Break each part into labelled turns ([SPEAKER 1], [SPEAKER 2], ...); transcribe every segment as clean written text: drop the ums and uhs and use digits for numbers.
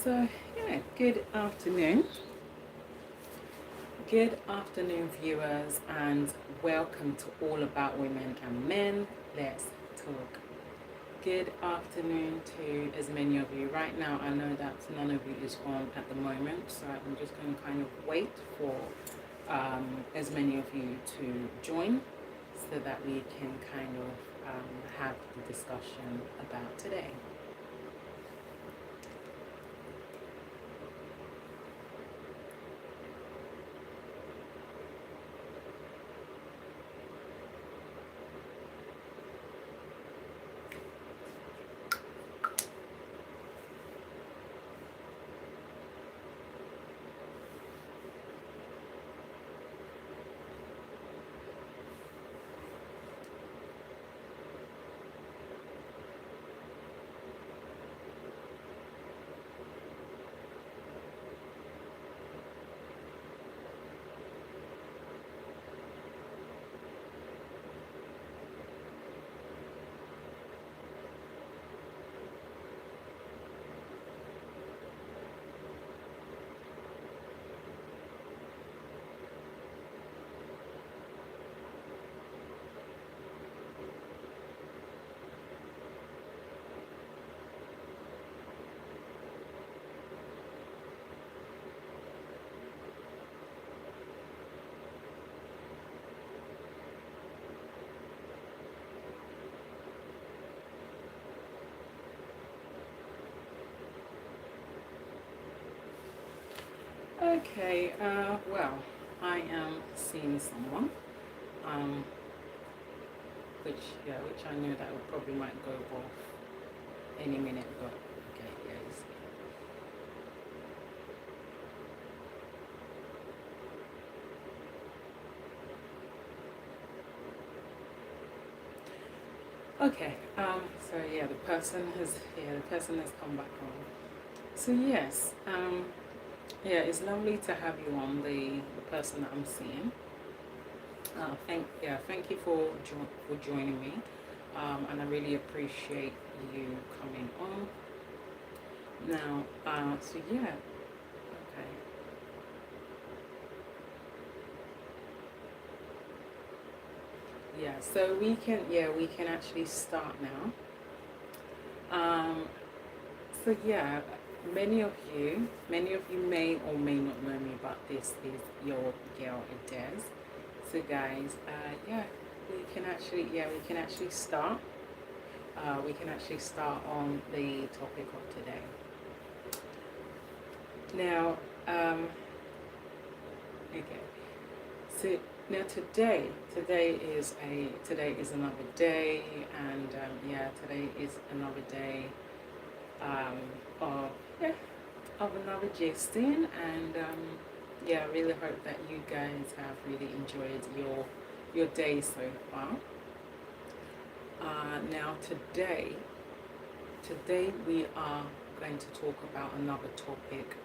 [SPEAKER 1] So, yeah, good afternoon. Good afternoon, viewers, and welcome to All About Women and Men. Let's talk. Good afternoon to as many of you. Right now, I know that none of you is on at the moment, so I'm just going to kind of wait for as many of you to join so that we can kind of have the discussion about today. Okay, well, I am seeing someone, um, which I knew that would probably might go off any minute, but okay, yes. Okay, so yeah, the person has come back on. So yes, yeah, it's lovely to have you on, the person that I'm seeing. Thank you for joining me, and I really appreciate you coming on. Now, so yeah, okay, yeah. So we can actually start now. Um, so yeah, many of you may or may not know me, but this is your girl Des. So guys, we can actually start. We can actually start on the topic of today. Now, okay. So now today is another day, and today is another day um, of yeah of another gisting, and I really hope that you guys have really enjoyed your day so far. Now today we are going to talk about another topic.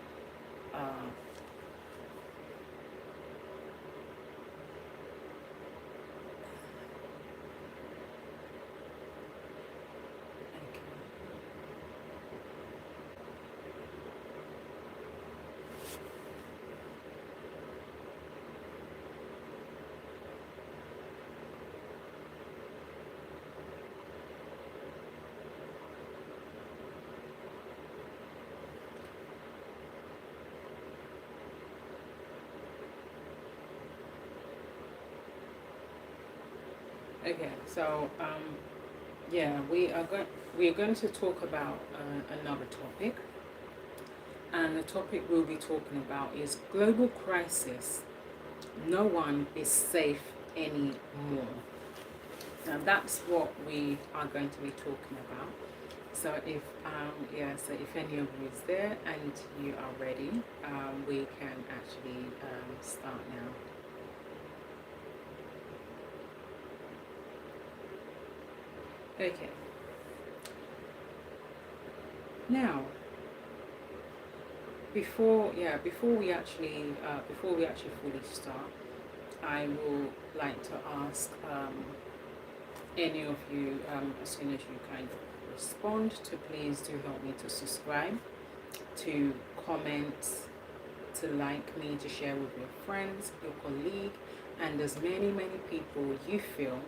[SPEAKER 1] Uh, okay, so we are going to talk about another topic, and the topic we'll be talking about is global crisis. No one is safe anymore. Now that's what we are going to be talking about. So if any of you is there and you are ready, we can actually start now. Okay. Now, before we actually fully start, I will like to ask any of you, as soon as you kind of respond, to please do help me to subscribe to comment, to like me, to share with your friends, your colleague, and as many people you feel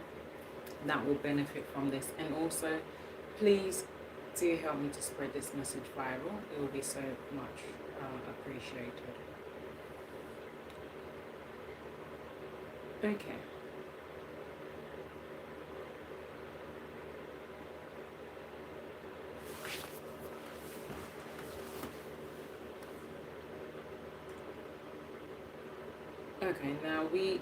[SPEAKER 1] that will benefit from this. And also, please do help me to spread this message viral. It will be so much appreciated. Okay. Okay, now we...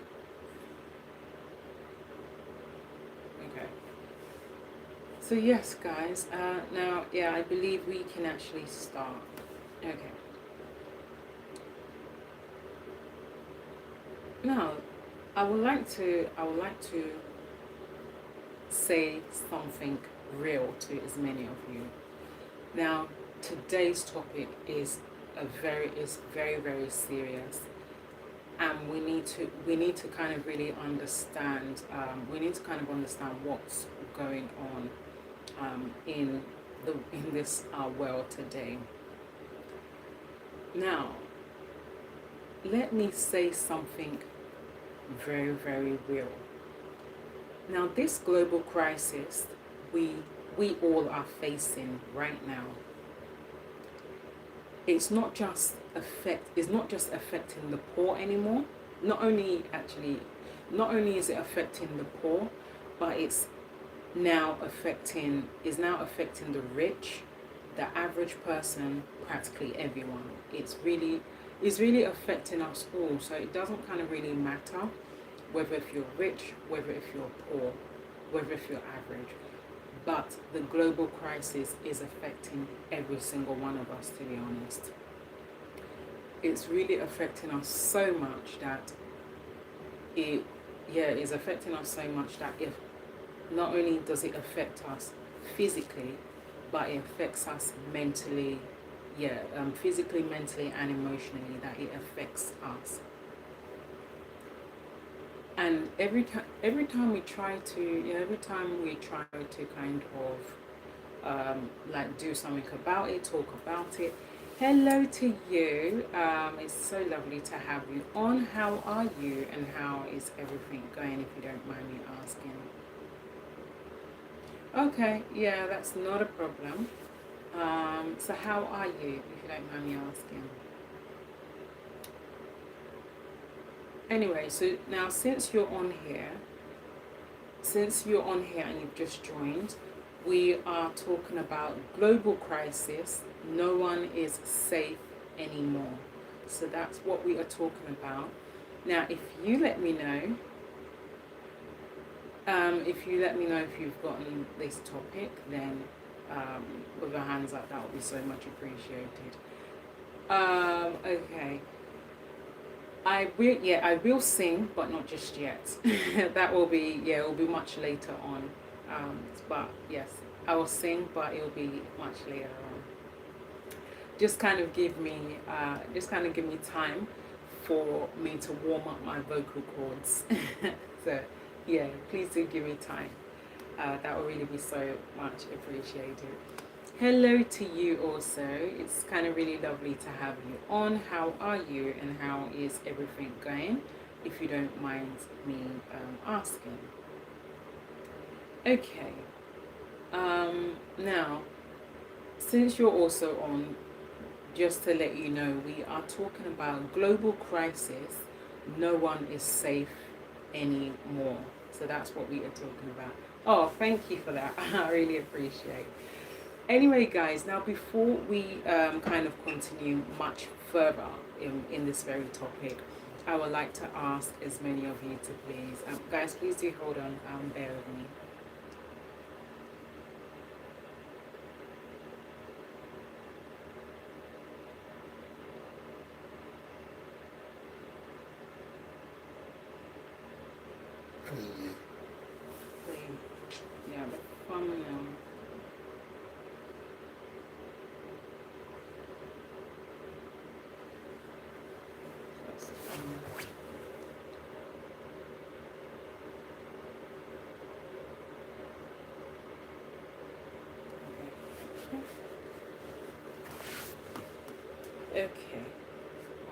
[SPEAKER 1] Okay. So yes, guys, now, yeah, I believe we can actually start. Okay. Now, I would like to say something real to as many of you. Now, today's topic is very serious, and we need to kind of really understand. We need to kind of understand what's going on in this world today. Now, let me say something very real. Now, this global crisis we all are facing right now, it's not just affecting the poor anymore. Not only is it affecting the poor, but it's now affecting the rich, the average person, practically everyone. It's really affecting us all. So it doesn't kind of really matter whether if you're rich, whether if you're poor, whether if you're average. But the global crisis is affecting every single one of us, to be honest. It's really affecting us so much that it's affecting us so much that if not only does it affect us physically, but it affects us mentally, physically, mentally, and emotionally, that it affects us. And every time we try to kind of like do something about it, talk about it. Hello to you. It's so lovely to have you on. How are you, and how is everything going, if you don't mind me asking? Okay, yeah, that's not a problem. So how are you, if you don't mind me asking? Anyway, so now since you're on here and you've just joined, we are talking about global crisis. No one is safe anymore. So that's what we are talking about. Now, if you let me know if you've gotten this topic, then with your hands up, that would be so much appreciated. Okay. I will sing, but not just yet. That will be, it will be much later on. But yes, I will sing, but it will be much later on. Just kind of give me time for me to warm up my vocal cords. So yeah, please do give me time. That will really be so much appreciated. Hello to you also. It's kind of really lovely to have you on. How are you, and how is everything going, if you don't mind me asking? Okay. Now, since you're also on, just to let you know, we are talking about global crisis. No one is safe anymore. So that's what we are talking about. Oh, thank you for that. I really appreciate it. Anyway, guys, now before we kind of continue much further in this very topic, I would like to ask as many of you to please, guys, please do hold on, bear with me. Yeah, but thumbnail. Okay.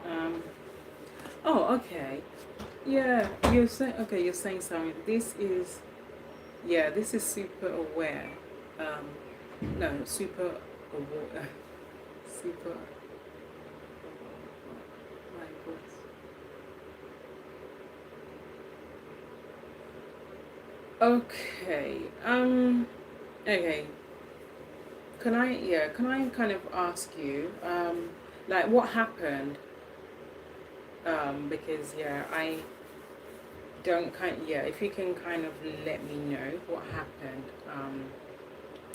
[SPEAKER 1] Um. Oh, okay. Yeah, you're saying okay. You're saying something. This is yeah. This is super aware. Um. No, super aware. Super. My God. Okay. Okay. Can I? Yeah. Can I kind of ask you? Like what happened? Because yeah, I don't kind. Yeah. If you can kind of let me know what happened.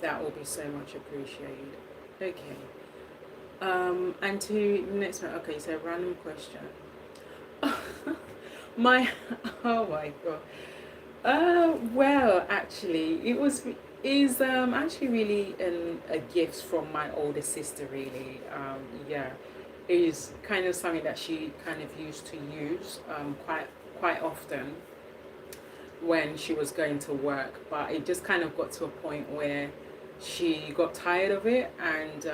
[SPEAKER 1] That will be so much appreciated. Okay. And to next one. Okay. So random question. my. Oh my God. Well, actually, it was is actually really a gift from my older sister. Really, yeah, it is kind of something that she kind of used to use quite often when she was going to work. But it just kind of got to a point where she got tired of it, and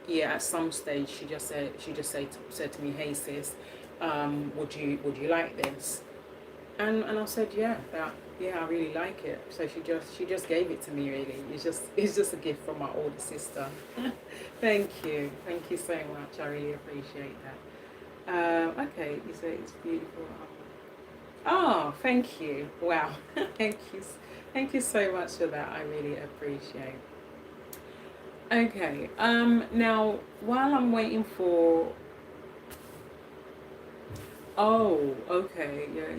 [SPEAKER 1] yeah, at some stage she just said to me, "Hey sis, would you like this?" And I said, yeah, I really like it. So she just gave it to me. Really, it's just a gift from my older sister. Thank you so much. I really appreciate that. Okay, you say it's beautiful. Oh, thank you. Wow, thank you so much for that. I really appreciate. Okay. Now while I'm waiting for. Oh, okay. Yeah.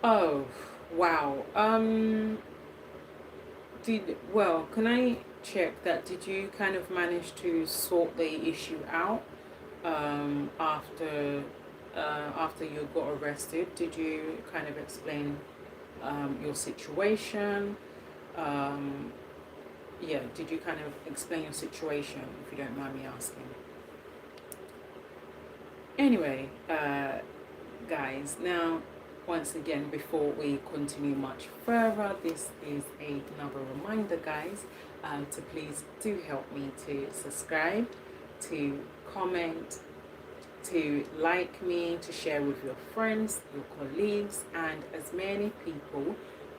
[SPEAKER 1] Oh, wow. Can I check that? Did you kind of manage to sort the issue out after you got arrested? Did you kind of explain your situation? Um, yeah, did you kind of explain your situation, if you don't mind me asking? Anyway, guys, now once again, before we continue much further, this is another reminder, guys, to please do help me to subscribe, to comment, to like me, to share with your friends, your colleagues, and as many people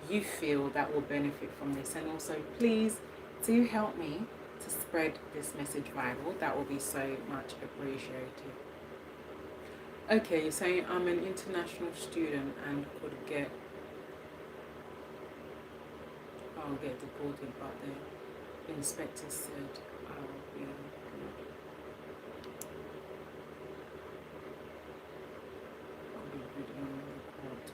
[SPEAKER 1] you feel that will benefit from this. And also, please do help me to spread this message viral. That will be so much appreciated. Okay, you're saying I'm an international student and could get deported, but the inspector said I'll be good in the court.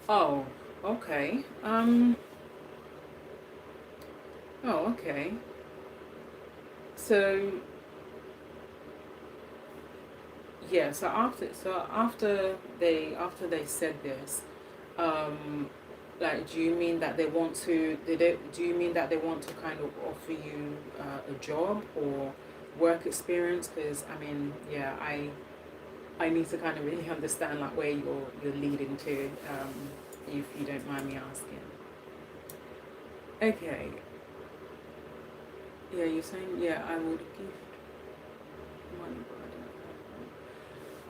[SPEAKER 1] Oh, okay. Oh, okay. So yeah. So after they said this, um, like, do you mean that they want to? Do you mean that they want to kind of offer you a job or work experience? Because I mean, yeah, I need to kind of really understand like where you're leading to, if you don't mind me asking. Okay. Yeah, you're saying yeah, I would give money, but I don't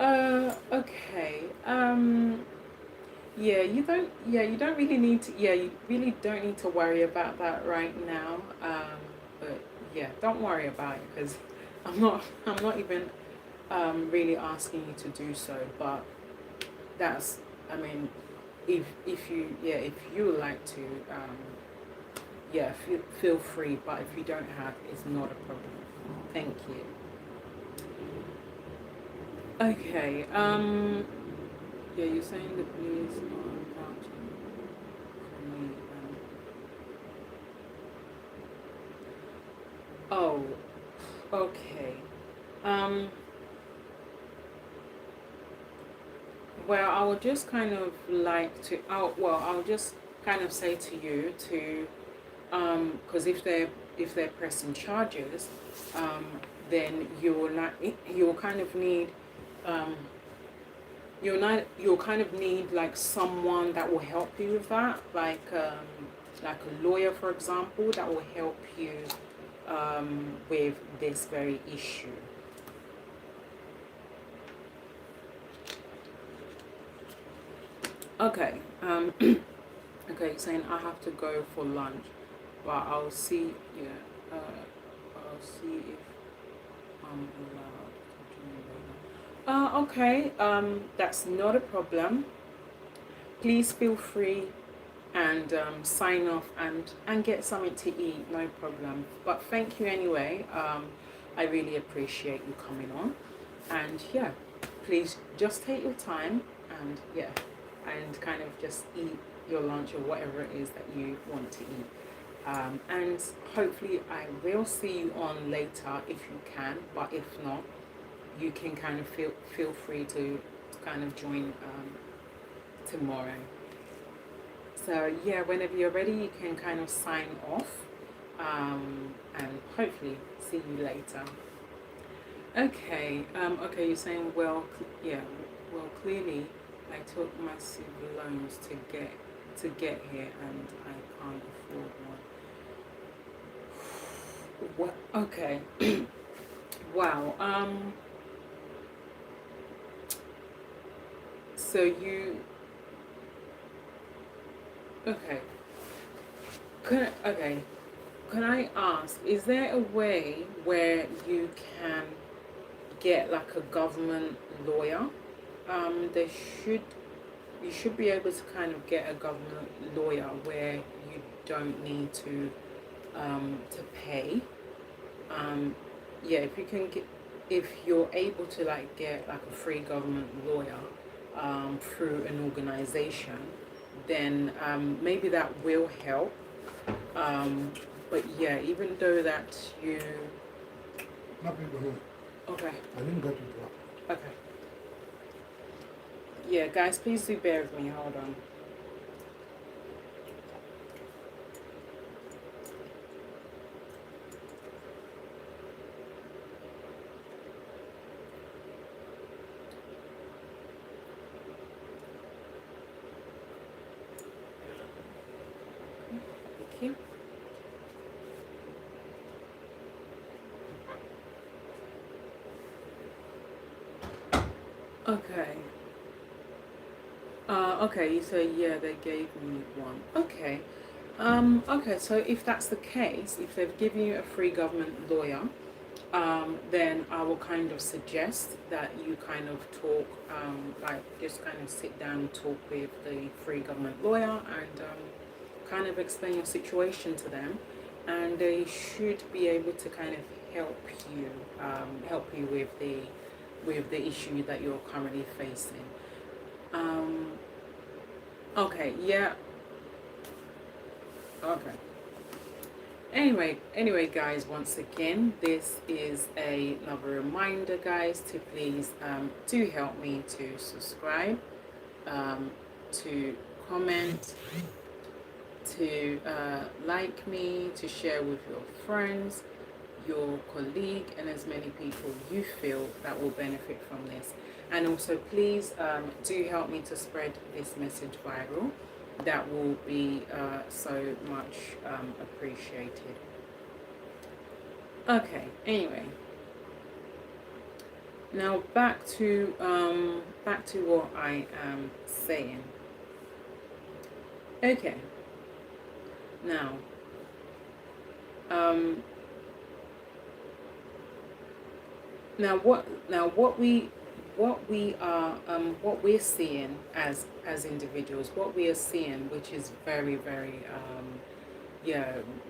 [SPEAKER 1] have money. Okay. Yeah, you don't really need to. Yeah, you really don't need to worry about that right now. But yeah, don't worry about it because I'm not even really asking you to do so. But that's, I mean, if you would like to, feel free. But if you don't have, it's not a problem. Thank you. Okay. Yeah, you're saying the police are vouching for me. Oh, okay. Um. Well, I would just kind of like to. I'll just kind of say to you to, because if they're pressing charges, um, then you'll kind of need, um, you'll kind of need like someone that will help you with that, like like a lawyer, for example, that will help you with this very issue. Okay, okay, saying I have to go for lunch, but I'll see, yeah, I'll see if I'm allowed to join later. Okay, that's not a problem. Please feel free and sign off and get something to eat, no problem. But thank you anyway. I really appreciate you coming on, and yeah, please just take your time and yeah, and kind of just eat your lunch or whatever it is that you want to eat. And hopefully I will see you on later if you can, but if not, you can kind of feel free to kind of join tomorrow. So yeah, whenever you're ready, you can kind of sign off, and hopefully see you later. Okay, okay, you're saying, well, yeah, well, clearly I took massive loans to get here, and I can't afford one. What? Okay. Wow. So you. Okay. Okay. Can I ask? Is there a way where you can get like a government lawyer? There should You should be able to kind of get a government lawyer where you don't need to pay. Yeah, if you can get, if you're able to like get like a free government lawyer through an organization, then maybe that will help. But yeah, even though that you.
[SPEAKER 2] Nothing to do.
[SPEAKER 1] Okay.
[SPEAKER 2] I didn't go to work.
[SPEAKER 1] Okay. Yeah, guys, please do bear with me. Hold on. Thank you. Okay. Okay, you say, yeah, they gave me one. Okay. Okay, so if that's the case, if they've given you a free government lawyer, then I will kind of suggest that you kind of talk, like just kind of sit down and talk with the free government lawyer and kind of explain your situation to them, and they should be able to kind of help you with the issue that you're currently facing. Okay, yeah. Okay. Anyway, guys, once again, this is another reminder, guys, to please do help me to subscribe, to comment, to like me, to share with your friends, your colleague, and as many people you feel that will benefit from this. And also, please do help me to spread this message viral. That will be so much appreciated. Okay, anyway, now back to what I am saying. Okay, now what we're seeing as individuals, what we are seeing, which is very very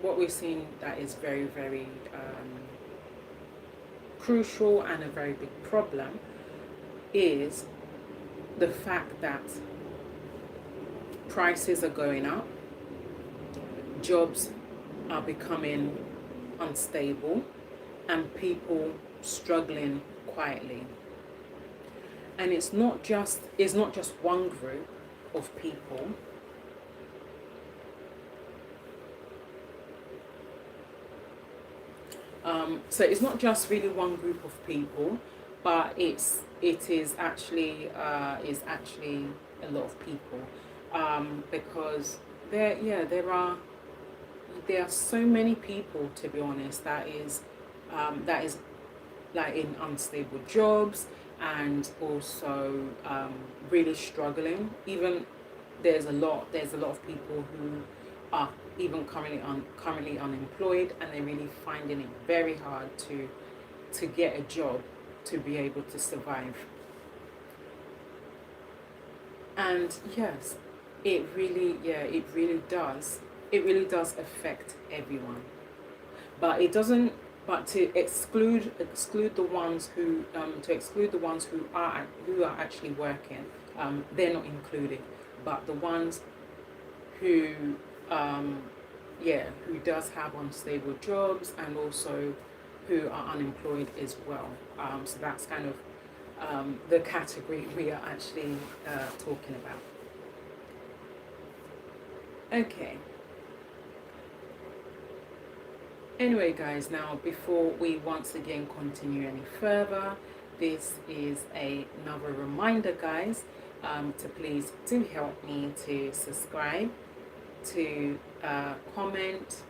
[SPEAKER 1] what we're seeing that is very very crucial and a very big problem is the fact that prices are going up, jobs are becoming unstable, and people struggling quietly. And it's not just one group of people. So it's not just really one group of people, but it is actually a lot of people, because there are there are so many people, to be honest, that is like in unstable jobs, and also really struggling. Even there's a lot of people who are even currently unemployed, and they're really finding it very hard to get a job to be able to survive. And yes, it really does affect everyone. But it doesn't. But to exclude the ones who are actually working, they're not included. But the ones who, um, who does have unstable jobs, and also who are unemployed as well. So that's kind of the category we are actually talking about. Okay. Anyway, guys, now before we once again continue any further, this is another reminder, guys, to please do help me to subscribe, to comment,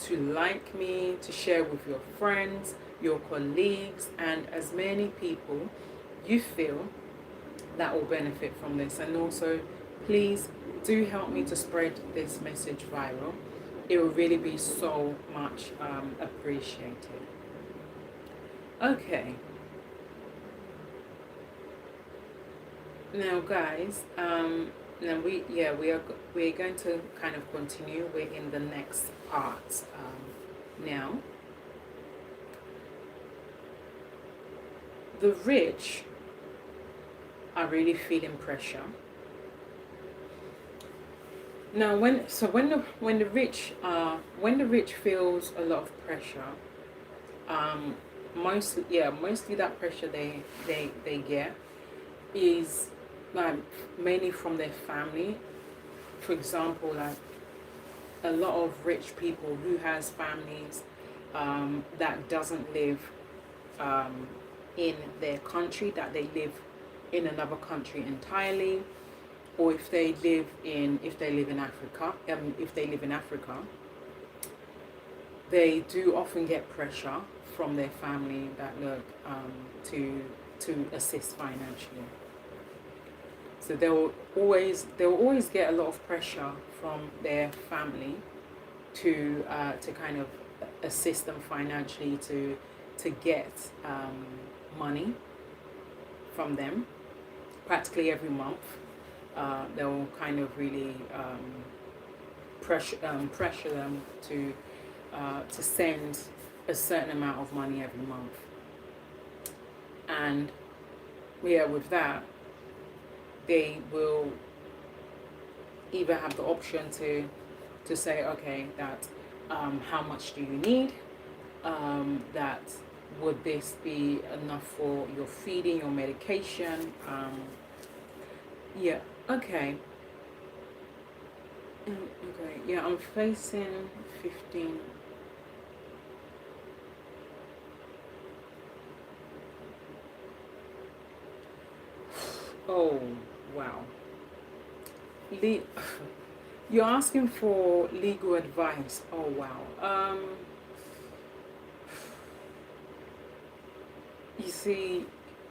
[SPEAKER 1] to like me, to share with your friends, your colleagues, and as many people you feel that will benefit from this. And also, please do help me to spread this message viral. It will really be so much appreciated. Okay. Now, guys, now we're going to kind of continue. We're in the next part now. The rich are really feeling pressure. Now, when the rich feels a lot of pressure, mostly that pressure they get is like mainly from their family. For example, like a lot of rich people who has families that doesn't live in their country, that they live in another country entirely, or if they live in Africa, they do often get pressure from their family that look to assist financially. So they'll always get a lot of pressure from their family to kind of assist them financially, to get money from them practically every month. They'll kind of really pressure them to send a certain amount of money every month. And with that, they will either have the option to say, okay, that how much do you need? That would this be enough for your feeding, your medication? Okay. Okay, yeah, I'm facing 15. Oh, wow. You're asking for legal advice. Oh, wow. You see,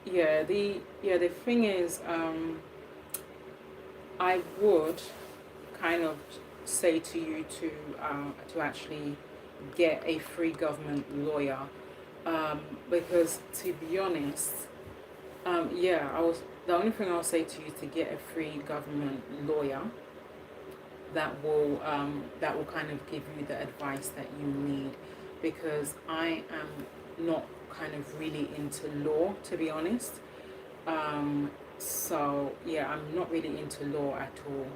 [SPEAKER 1] the thing is, I would kind of say to you to actually get a free government lawyer, because to be honest, the only thing I'll say to you to get a free government lawyer that will kind of give you the advice that you need, because I am not kind of really into law, to be honest. So yeah, I'm not really into law at all.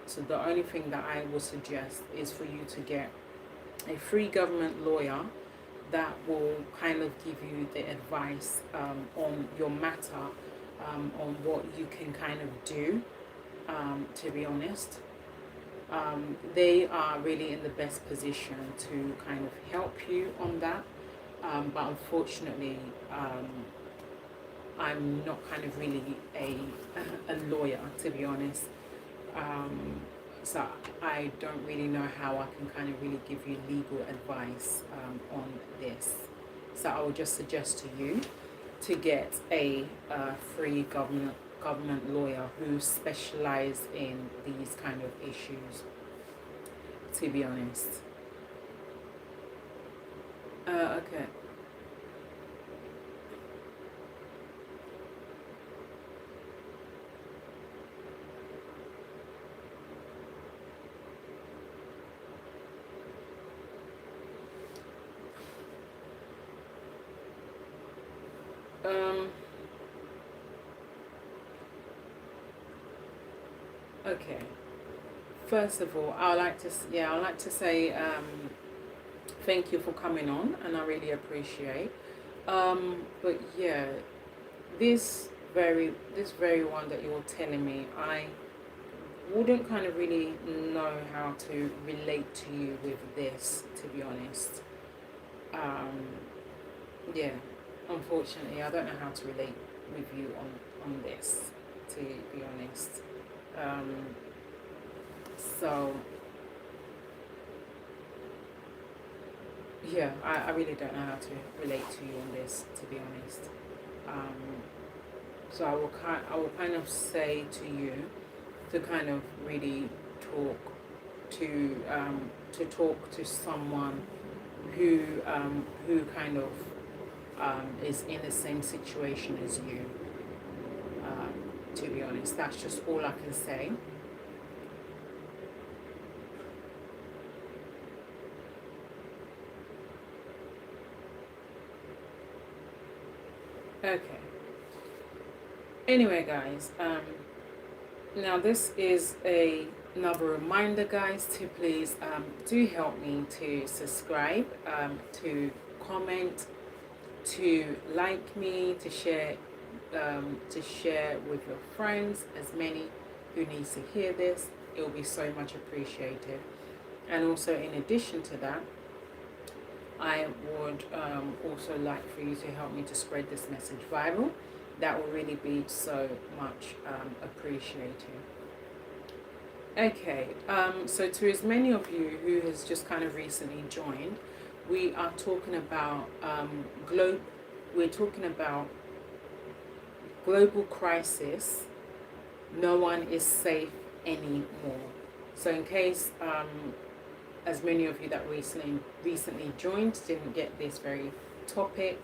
[SPEAKER 1] So the only thing that I would suggest is for you to get a free government lawyer that will kind of give you the advice on your matter, on what you can kind of do, to be honest. They are really in the best position to kind of help you on that. But unfortunately, I'm not kind of really a lawyer, to be honest. So I don't really know how I can kind of really give you legal advice on this. So I would just suggest to you to get a free government lawyer who specialize in these kind of issues, to be honest. Okay. Um, okay. First of all, I like to say thank you for coming on, and I really appreciate. But yeah, this very one that you're telling me, I wouldn't kind of really know how to relate to you with this, to be honest. Um, yeah, unfortunately, I don't know how to relate with you on this, to be honest. Um, so yeah, I really don't know how to relate to you on this, to be honest. Um, so I will kind of say to you to kind of really talk to talk to someone who kind of is in the same situation as you. To be honest, that's just all I can say. Okay. Anyway, guys, now this is another reminder, guys, to please do help me to subscribe, to comment, to like me, to share with your friends, as many who needs to hear this. It will be so much appreciated. And also, in addition to that, I would also like for you to help me to spread this message viral. That will really be so much appreciated. Okay, so to as many of you who has just kind of recently joined, we are talking about we're talking about global crisis. No one is safe anymore. So in case as many of you that recently joined didn't get this very topic,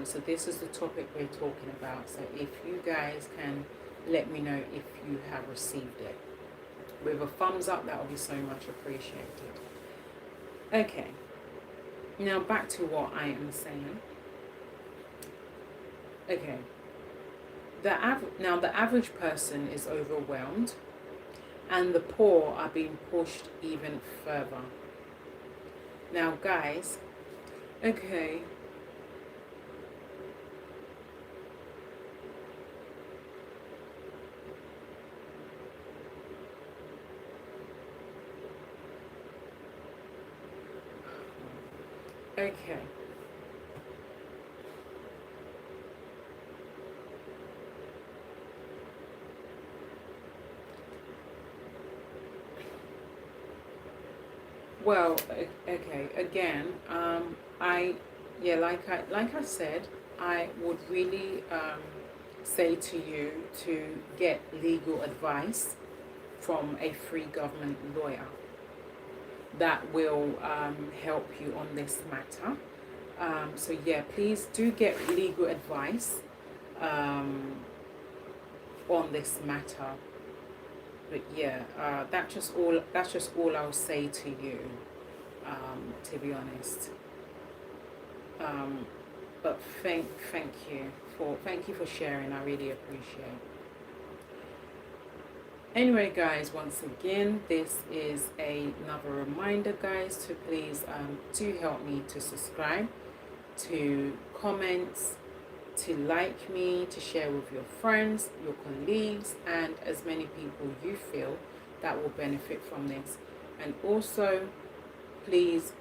[SPEAKER 1] so this is the topic we're talking about. So if you guys can let me know if you have received it with a thumbs up, that would be so much appreciated. Okay, now back to what I am saying. Okay, the average person is overwhelmed, and the poor are being pushed even further. Now, guys, okay. Okay. Well, okay. Again, like I said, I would really say to you to get legal advice from a free government lawyer that will help you on this matter. So yeah, please do get legal advice on this matter. But yeah, that's just all I'll say to you. To be honest. But thank you for sharing. I really appreciate. Anyway, guys, once again, this is another reminder, guys, to please do help me to subscribe, to comment, to like me, to share with your friends, your colleagues, and as many people you feel that will benefit from this. And also, please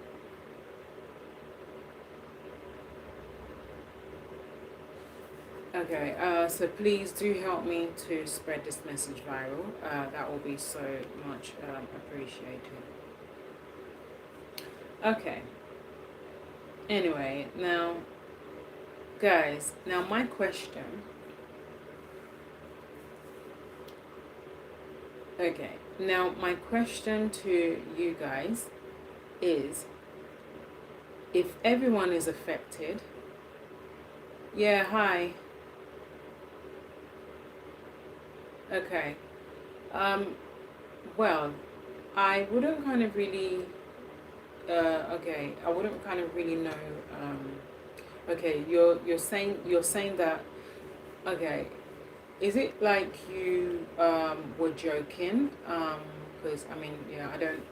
[SPEAKER 1] Okay, so please do help me to spread this message viral. That will be so much appreciated. Okay, anyway, now, guys, now my question. Okay, now my question to you guys is, if everyone is affected, yeah, hi, okay, um, well, I wouldn't kind of really, okay, I wouldn't kind of really know, okay, you're saying that, okay, is it like you were joking? Because I mean, yeah,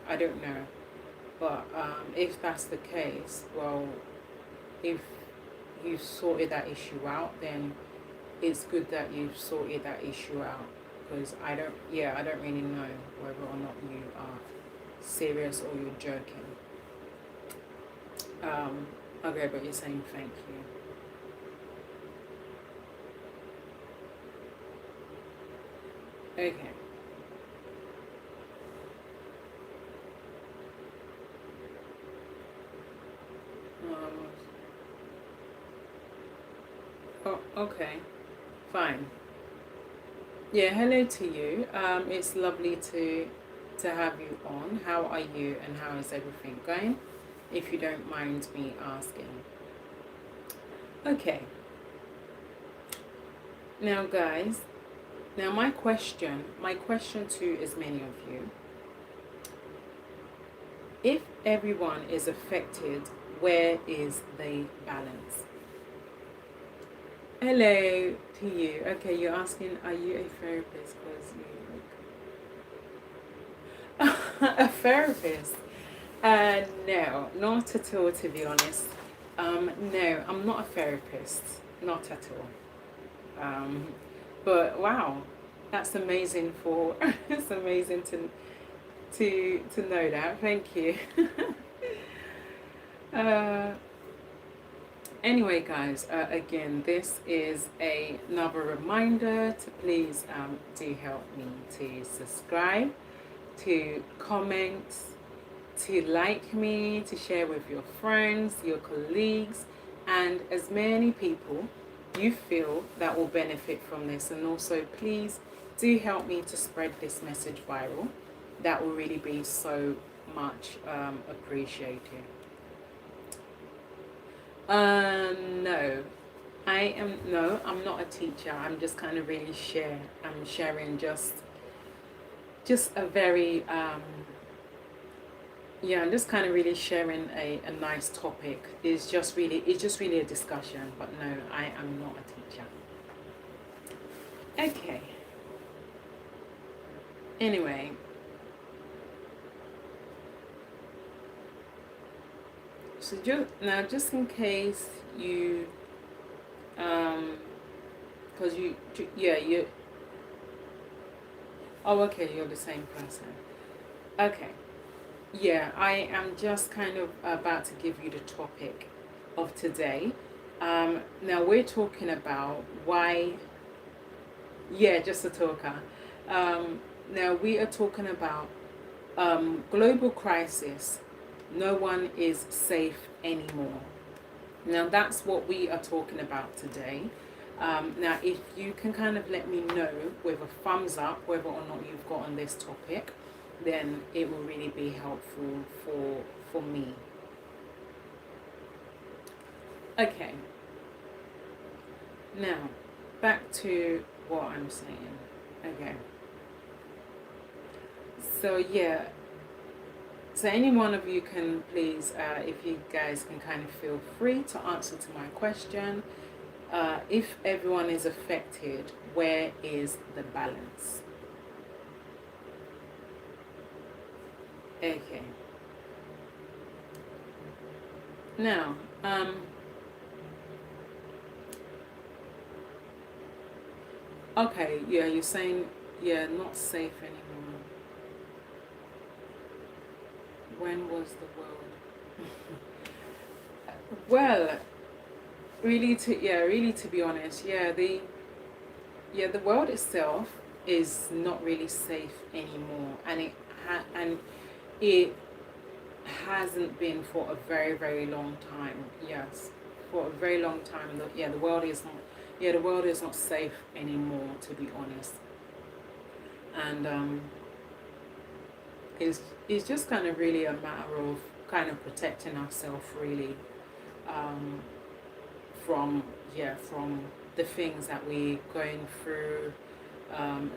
[SPEAKER 1] I don't know, but if that's the case, well, if you've sorted that issue out, then it's good that you've sorted that issue out. Because I don't really know whether or not you are serious or you're joking. Okay, but you're saying thank you. Okay. Um, okay. Fine. Yeah, hello to you. It's lovely to have you on. How are you and how is everything going? If you don't mind me asking. Okay. Now guys, now my question to as many of you, if everyone is affected, where is the balance? Hello to you. Okay, you're asking, are you a therapist? Because you a therapist? No, not at all. To be honest, no, I'm not a therapist. Not at all. But wow, that's amazing. For it's amazing to know that. Thank you. uh, Anyway, guys, again, this is another reminder to please do help me to subscribe, to comment, to like me, to share with your friends, your colleagues, and as many people you feel that will benefit from this. And also, please do help me to spread this message viral. That will really be so much appreciated. No. No, I'm not a teacher. I'm just kind of really I'm sharing just a very yeah, I'm just kind of really sharing a nice topic. It's just really a discussion, but no, I am not a teacher. Okay. Anyway, so just in case you because yeah, you oh, okay, you're the same person. Okay. Yeah, I am just kind of about to give you the topic of today. Now we're talking about why, yeah, just a talker. Now we are talking about global crisis. No one is safe anymore. Now that's what we are talking about today. Now, if you can kind of let me know with a thumbs up whether or not you've got on this topic, then it will really be helpful for me. Okay. Now, back to what I'm saying. Okay. So yeah. So any one of you can please, if you guys can kind of feel free to answer to my question. If everyone is affected, where is the balance? Okay. Now, okay, yeah, you're saying, yeah, not safe anymore. When was the world? Well, really to be honest, the world itself is not really safe anymore, and and it hasn't been for a very long time. Yes, for a very long time. The world is not. Yeah, the world is not safe anymore, to be honest. And it's just kind of really a matter of kind of protecting ourselves, really, um, from from the things that we're going through,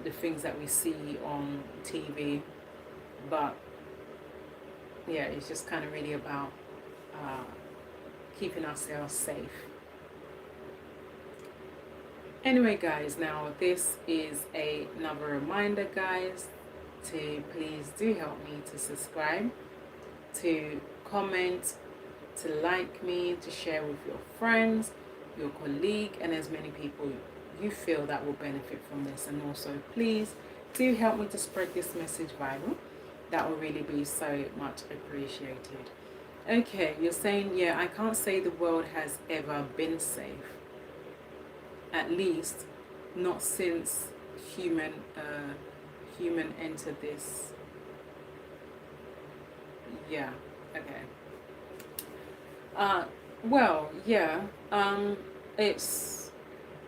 [SPEAKER 1] the things that we see on TV. But yeah, it's just kind of really about uh, keeping ourselves safe. Anyway, guys, now this is another reminder, guys, to please do help me to subscribe, to comment, to like me, to share with your friends, your colleague, and as many people you feel that will benefit from this. And also, please do help me to spread this message viral. That will really be so much appreciated. Okay, you're saying, yeah, I can't say the world has ever been safe. At least, not since human entered this. Yeah. Okay. Uh, well, yeah. It's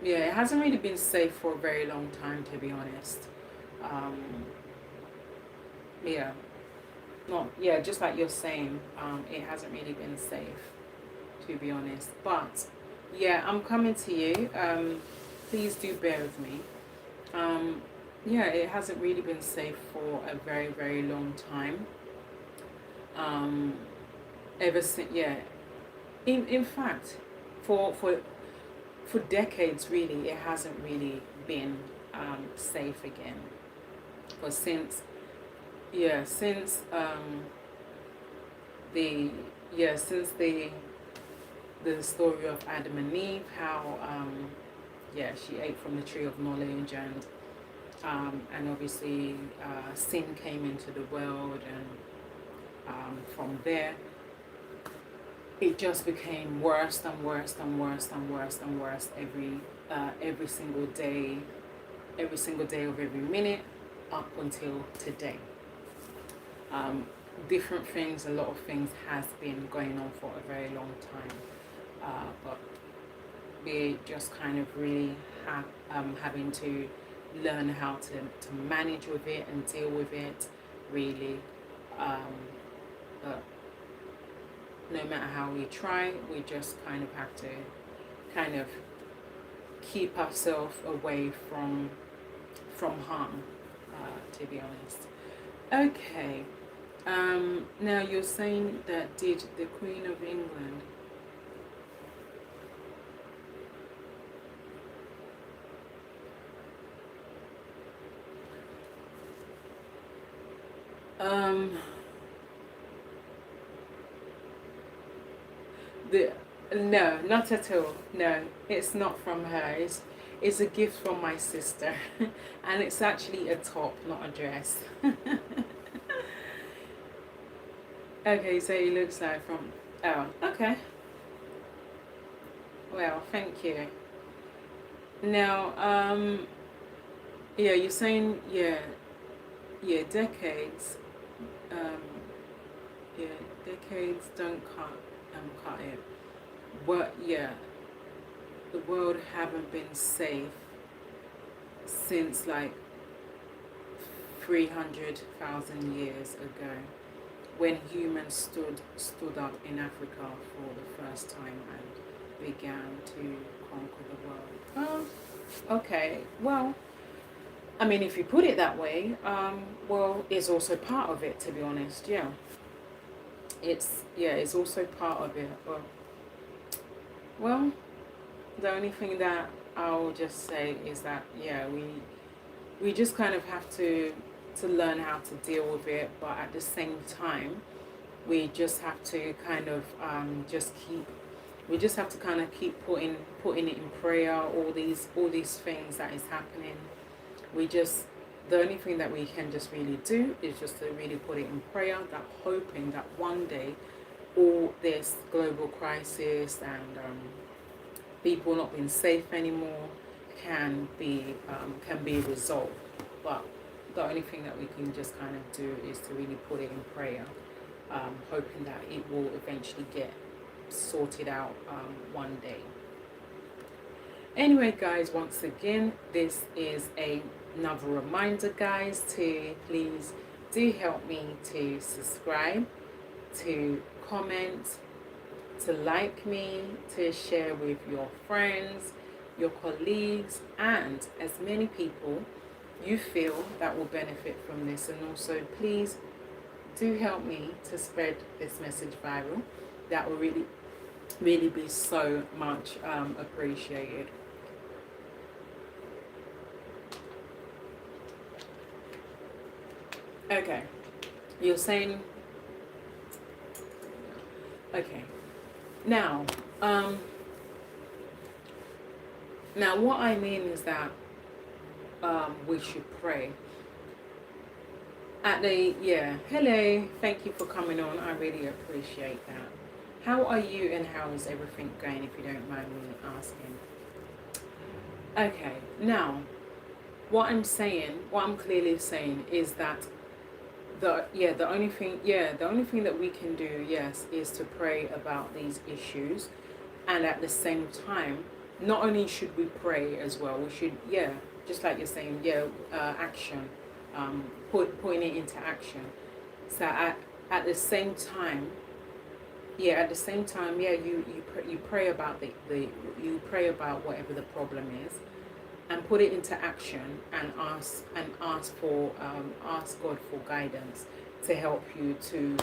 [SPEAKER 1] it hasn't really been safe for a very long time, to be honest. Um, yeah. Not just like you're saying, it hasn't really been safe, to be honest. But yeah, I'm coming to you. Please do bear with me. It hasn't really been safe for a very long time. Um, ever since, in fact, for decades, really, it hasn't really been safe again. But since the since the story of Adam and Eve, how she ate from the tree of knowledge, and obviously sin came into the world, and from there it just became worse and worse and worse and worse and worse every single day of every minute up until today. Different things, a lot of things has been going on for a very long time, but we just kind of really having to learn how to manage with it and deal with it, really. But no matter how we try, we just kind of have to kind of keep ourselves away from harm, to be honest. Okay. Now you're saying that did the Queen of England the no, not at all. No, it's not from her. It's a gift from my sister, and it's actually a top, not a dress. Okay, so it looks like from. Oh, okay. Well, thank you. Now, you're saying decades. Um, yeah, decades don't cut it. But the world haven't been safe since like 300,000 years ago, when humans stood up in Africa for the first time and began to conquer the world. Oh, okay. Well, I mean, if you put it that way, it's also part of it, to be honest. Yeah, it's also part of it. Well, the only thing that I'll just say is that we just kind of have to learn how to deal with it, but at the same time, we just have to kind of we just have to kind of keep putting it in prayer. All these things that is happening, the only thing that we can just really do is just to really put it in prayer, that hoping that one day all this global crisis and people not being safe anymore can be resolved. But the only thing that we can just kind of do is to really put it in prayer, hoping that it will eventually get sorted out one day. Anyway, guys, once again, this is another reminder, guys, to please do help me to subscribe, to comment, to like me, to share with your friends, your colleagues, and as many people you feel that will benefit from this. And also, please do help me to spread this message viral. That will really, really be so much appreciated. Okay, you're saying, okay, now, now what I mean is that we should pray. Hello, thank you for coming on. I really appreciate that. How are you and how is everything going, if you don't mind me asking? Okay, now, what I'm clearly saying is that the only thing that we can do, yes, is to pray about these issues. And at the same time, not only should we pray as well, we should, just like you're saying, action, putting it into action. So at the same time, you pray about you pray about whatever the problem is, and put it into action, and ask God for guidance to help you to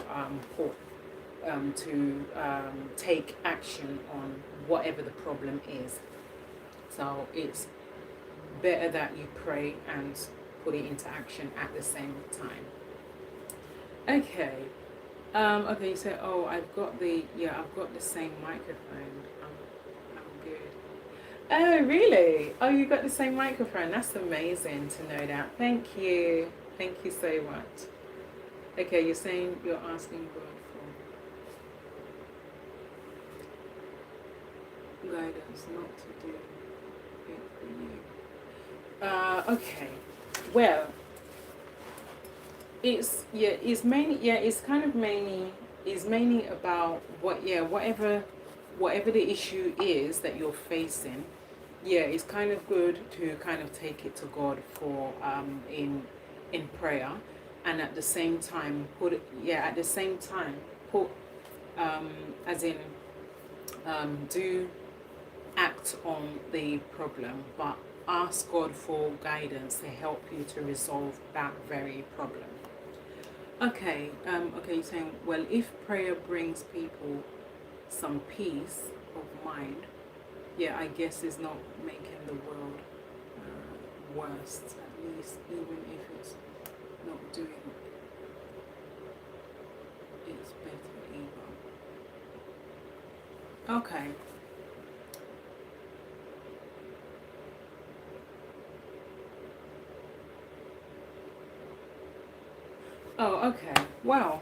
[SPEAKER 1] take action on whatever the problem is. So it's better that you pray and put it into action at the same time. Okay. Okay, you say, oh, I've got the same microphone. I'm good. Oh, really? Oh, you got the same microphone. That's amazing to know that. Thank you. Thank you so much. Okay, you're saying you're asking God for guidance not to do it for you. Okay. Well, it's mainly about whatever the issue is that you're facing. It's kind of good to kind of take it to God for in prayer, and at the same time put as in do act on the problem, but ask God for guidance to help you to resolve that very problem. Okay, you're saying, well, if prayer brings people some peace of mind, I guess it's not making the world worse, at least, even if it's not doing its better either. Okay. Oh, okay. Wow.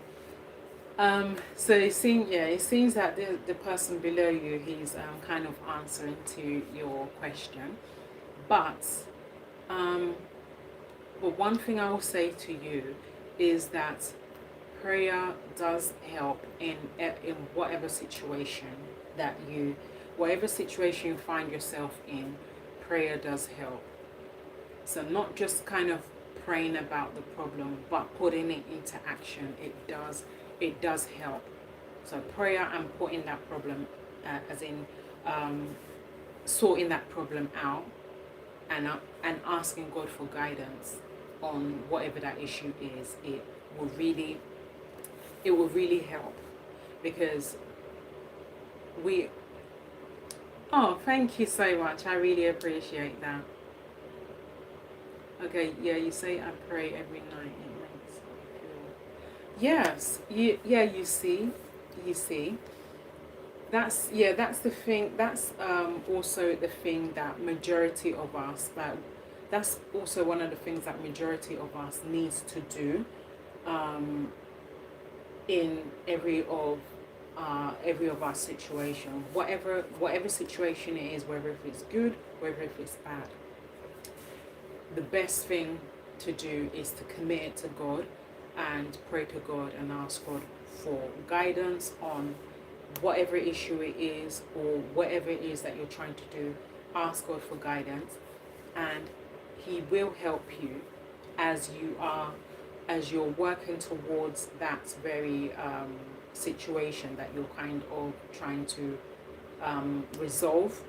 [SPEAKER 1] So it seems that the person below you, he's kind of answering to your question, but one thing I will say to you is that prayer does help in whatever situation whatever situation you find yourself in. Prayer does help. So not just kind of praying about the problem, but putting it into action. It does help. So prayer and putting that problem, as in sorting that problem out, and asking God for guidance on whatever that issue is. It will really help, because thank you so much. I really appreciate that. Okay, you say I pray every night. It makes me feel. Yes, you see. That's the thing. That's also the thing that majority of us. That's also one of the things that majority of us needs to do. In every of every of our situation, whatever situation it is, whether if it's good, whether if it's bad. The best thing to do is to commit it to God and pray to God and ask God for guidance on whatever issue it is or whatever it is that you're trying to do. Ask God for guidance, and He will help you as you're working towards that very situation that you're kind of trying to resolve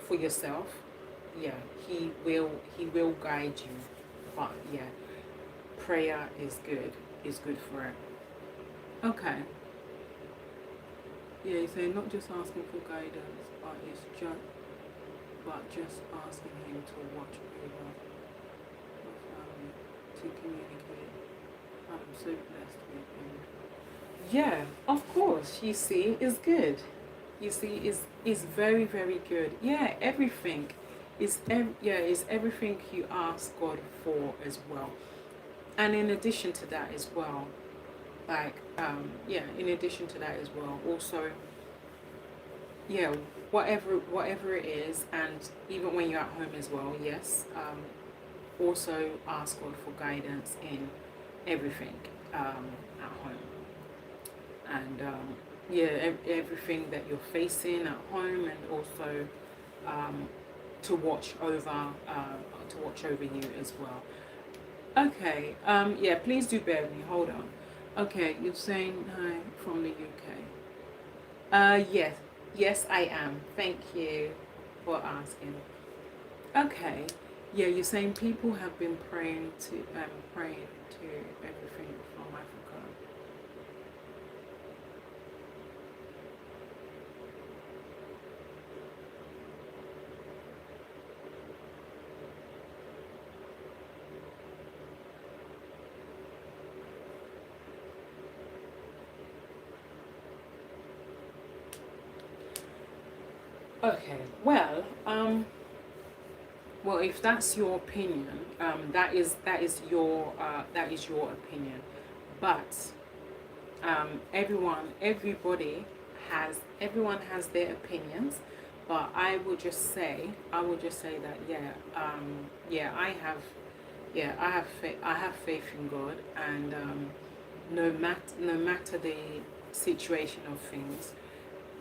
[SPEAKER 1] for yourself. Yeah, he will guide you. But yeah, prayer is good for it. Okay. Yeah, so not just asking for guidance, but just asking him to watch over your family, to communicate. I'm so blessed with him. Yeah, of course. You see, is good. You see, is very very good. Yeah, everything is everything you ask God for as well. And in addition to that as well, like in addition to that as well, also yeah, whatever it is, and even when you're at home as well, yes, also ask God for guidance in everything at home, and everything that you're facing at home, and also to watch over you as well. Okay, yeah, please do bear with me. Hold on. Okay, you're saying hi from the UK. Yes, yes, I am. Thank you for asking. Okay, yeah, you're saying people have been praying to everything from Africa. Okay, well, if that's your opinion, that is your opinion, but everyone has their opinions, but I will just say that I have faith in God, and no matter the situation of things,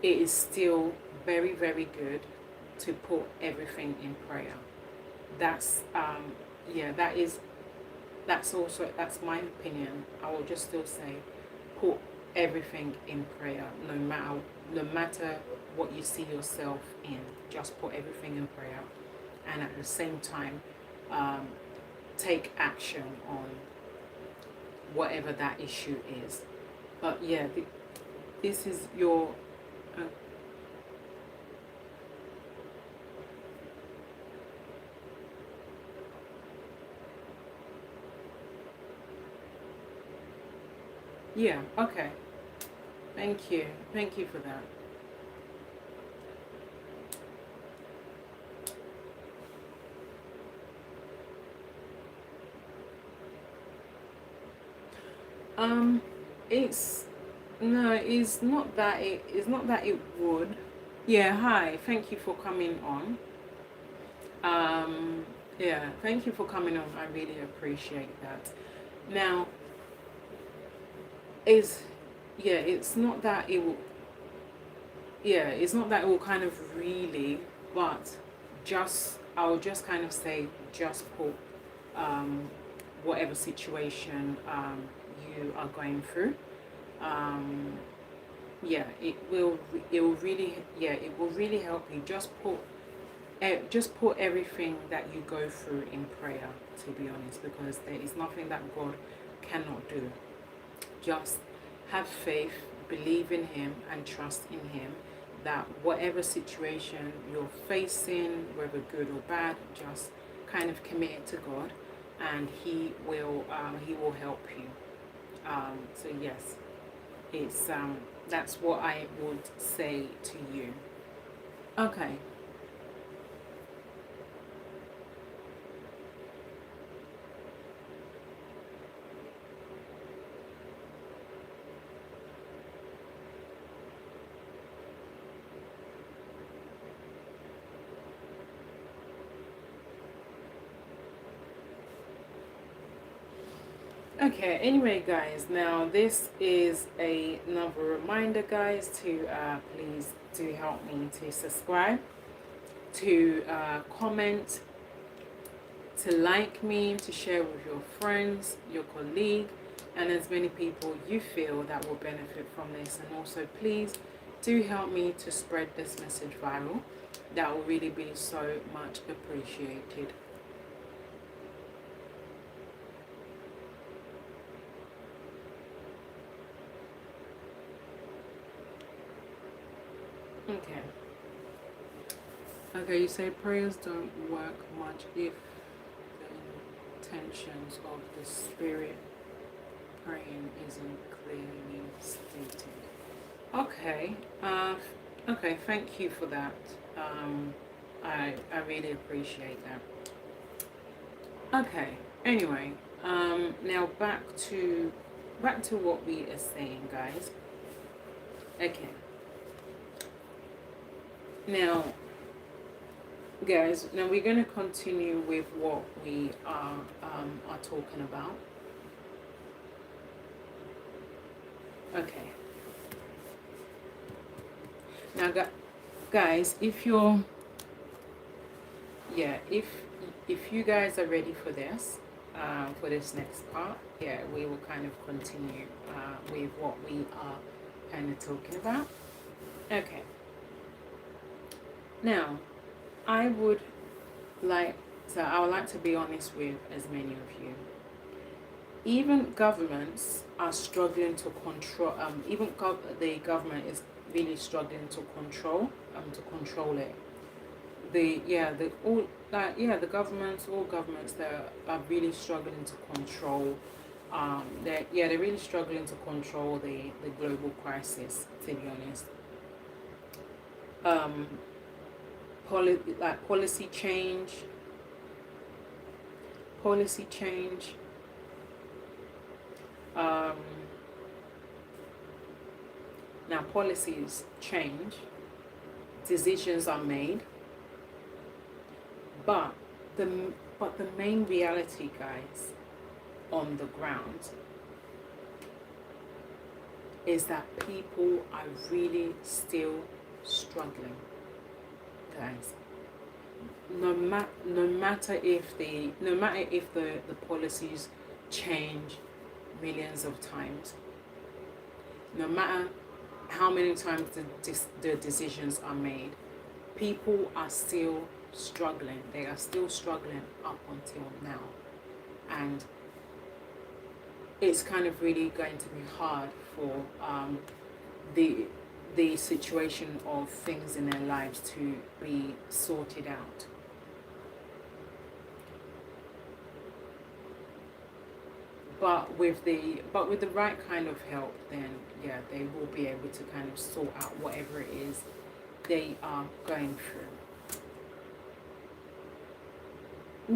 [SPEAKER 1] it is still very very good to put everything in prayer. That's that is that's my opinion. I will just still say, put everything in prayer, no matter what you see yourself in. Just put everything in prayer, and at the same time, take action on whatever that issue is. But yeah, this is your. Yeah. Okay. Thank you. Thank you for that. Um, it's no, it's not that it would. Yeah, hi. Thank you for coming on. Yeah, thank you for coming on. I really appreciate that. Now, is it's not that it will. Yeah, it's not that it will kind of really, but I'll just kind of say, just put whatever situation you are going through. Um, yeah, it will really help you. Just put everything that you go through in prayer, to be honest, because there is nothing that God cannot do. Just have faith, believe in Him, and trust in Him that whatever situation you're facing, whether good or bad, just kind of commit it to God, and He will help you. So yes, it's that's what I would say to you. Okay. Okay, anyway, guys, now this is another reminder, guys, to please do help me to subscribe, to comment, to like me, to share with your friends, your colleague, and as many people you feel that will benefit from this. And also, please do help me to spread this message viral. That will really be so much appreciated. Okay. Okay, you say prayers don't work much if the intentions of the spirit praying isn't clearly stated. Okay. Okay. Thank you for that. I really appreciate that. Okay. Anyway. Now back to what we are saying, guys. Okay. Now, guys. Now we're going to continue with what we are talking about. Okay. Now, guys, if you're, yeah, if you guys are ready for this next part, yeah, we will kind of continue with what we are kind of talking about. Okay. Now, I would like to be honest with as many of you. Even governments are struggling to control. Even the government is really struggling to control it. The governments, all governments, that are really struggling to control. They're really struggling to control the global crisis. To be honest, policy change. Now policies change, decisions are made, but the main reality, guys, on the ground is that people are really still struggling, guys. No matter if the policies change millions of times, no matter how many times the decisions are made, people are still struggling. They are still struggling up until now, and it's kind of really going to be hard for the situation of things in their lives to be sorted out. But with the right kind of help, then yeah, they will be able to kind of sort out whatever it is they are going through.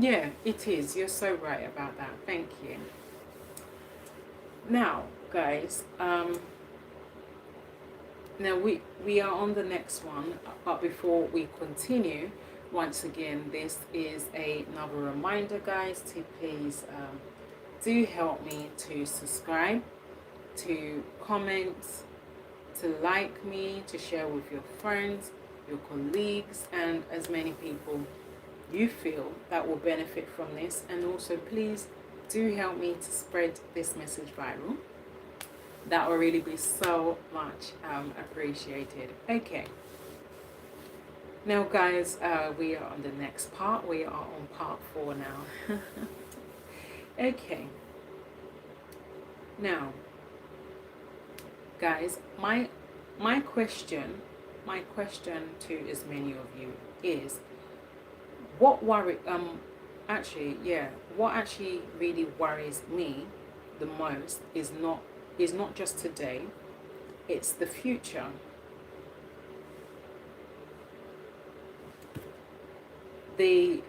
[SPEAKER 1] Yeah, it is. You're so right about that. Thank you. Now, guys, now we are on the next one, but before we continue, once again, this is another reminder, guys, to please do help me to subscribe, to comment, to like me, to share with your friends, your colleagues, and as many people you feel that will benefit from this. And also, please do help me to spread this message viral. That will really be so much appreciated. Okay. Now, guys, we are on the next part. We are on part 4 now. Okay. Now, guys, my question to as many of you is, what actually really worries me the most is not just today, it's the future. The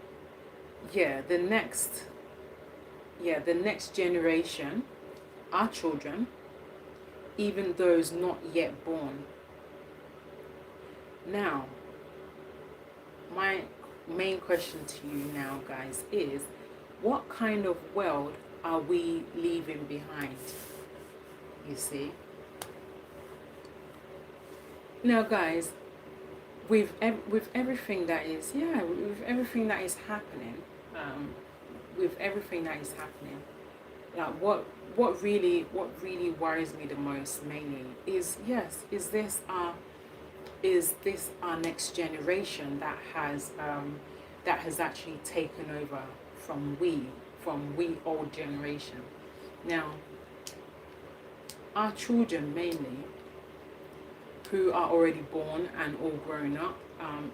[SPEAKER 1] next generation, our children, even those not yet born. Now, my main question to you now, guys, is what kind of world are we leaving behind? You see? Now, guys, with everything that is, with everything that is happening, with everything that is happening, like what really worries me the most mainly is, yes, is this our next generation that has actually taken over from we old generation. Now, our children mainly, who are already born and all grown up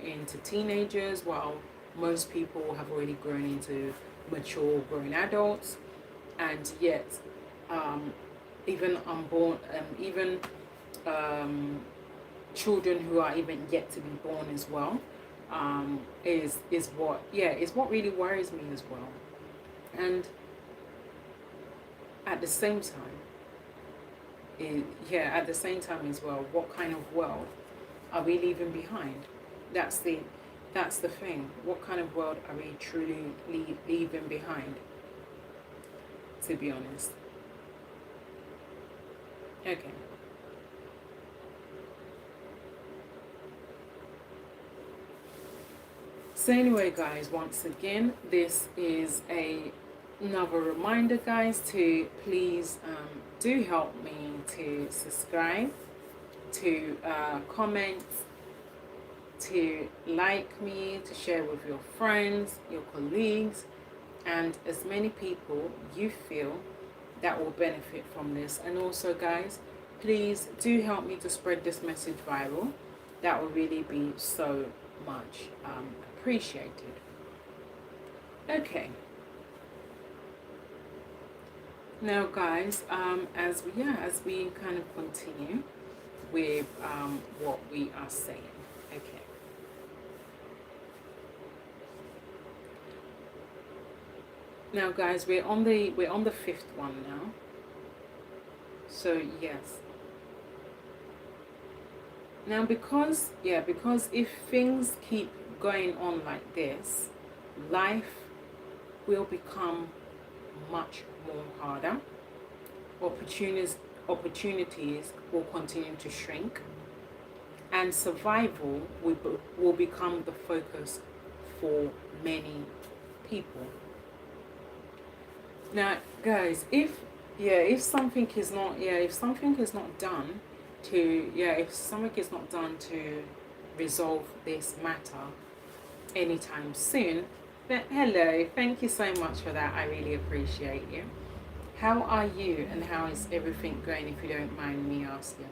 [SPEAKER 1] into teenagers, while most people have already grown into mature grown adults, and yet even unborn, even children who are even yet to be born as well, is what really worries me as well. And at the same time, at the same time as well, what kind of world are we leaving behind? That's the thing. What kind of world are we truly leaving behind? To be honest. Okay. So anyway, guys, once again, this is another reminder, guys, to please do help me to subscribe, to comment, to like me, to share with your friends, your colleagues, and as many people you feel that will benefit from this. And also, guys, please do help me to spread this message viral. That will really be so much appreciated. Okay. Now, guys, as we kind of continue with what we are saying. Okay. Now, guys, we're on the fifth one now. So yes. Now, because if things keep going on like this, life will become much more harder. Opportunities will continue to shrink, and survival will become the focus for many people. Now, guys, if something is not done to resolve this matter anytime soon, then hello, thank you so much for that. I really appreciate you. How are you, and how is everything going, if you don't mind me asking?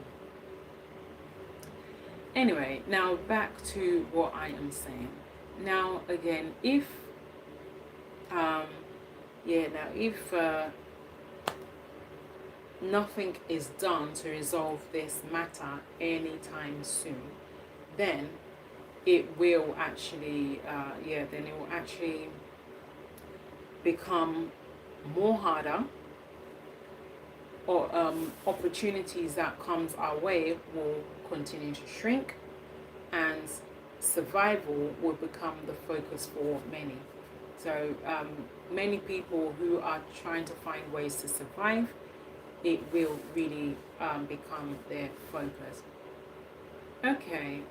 [SPEAKER 1] Anyway, now back to what I am saying. Now again, if nothing is done to resolve this matter anytime soon, then it will actually become more harder, or opportunities that comes our way will continue to shrink, and survival will become the focus for many. So many people who are trying to find ways to survive, it will really become their focus. Okay,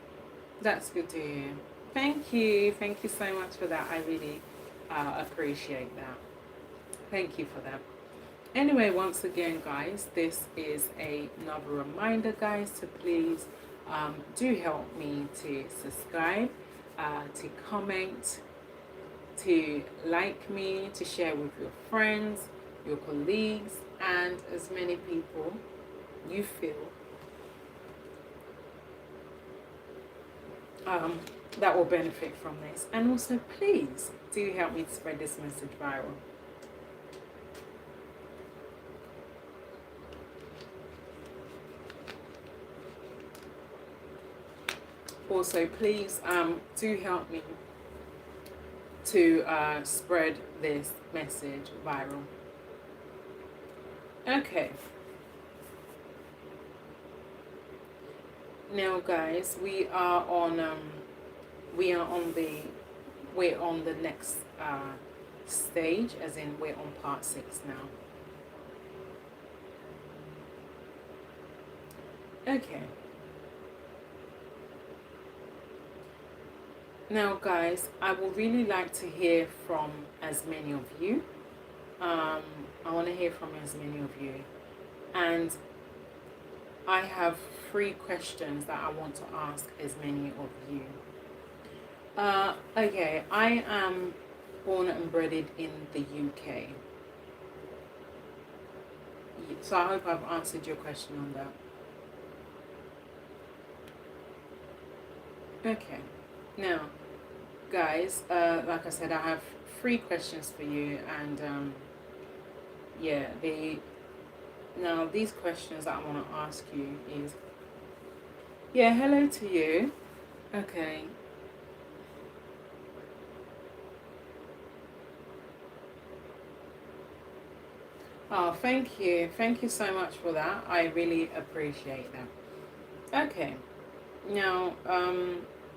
[SPEAKER 1] that's good to hear. Thank you so much for that. I really appreciate that. Thank you for that. Anyway, once again, guys, this is another reminder, guys, to please do help me to subscribe, to comment, to like me, to share with your friends, your colleagues, and as many people you feel that will benefit from this. And also, please do help me to spread this message viral. Also, please do help me to spread this message viral. Okay. Now, guys, we're on the next stage, as in we're on part 6 now. Okay. Now, guys, I would really like to hear from as many of you. I want to hear from as many of you. And I have 3 questions that I want to ask as many of you. Okay, I am born and bred in the UK. So I hope I've answered your question on that. Okay. Now, guys, like I said, I have 3 questions for you, and yeah, these questions that I want to ask you is, yeah, hello to you. Okay. Oh, thank you so much for that. I really appreciate that. Okay. Now,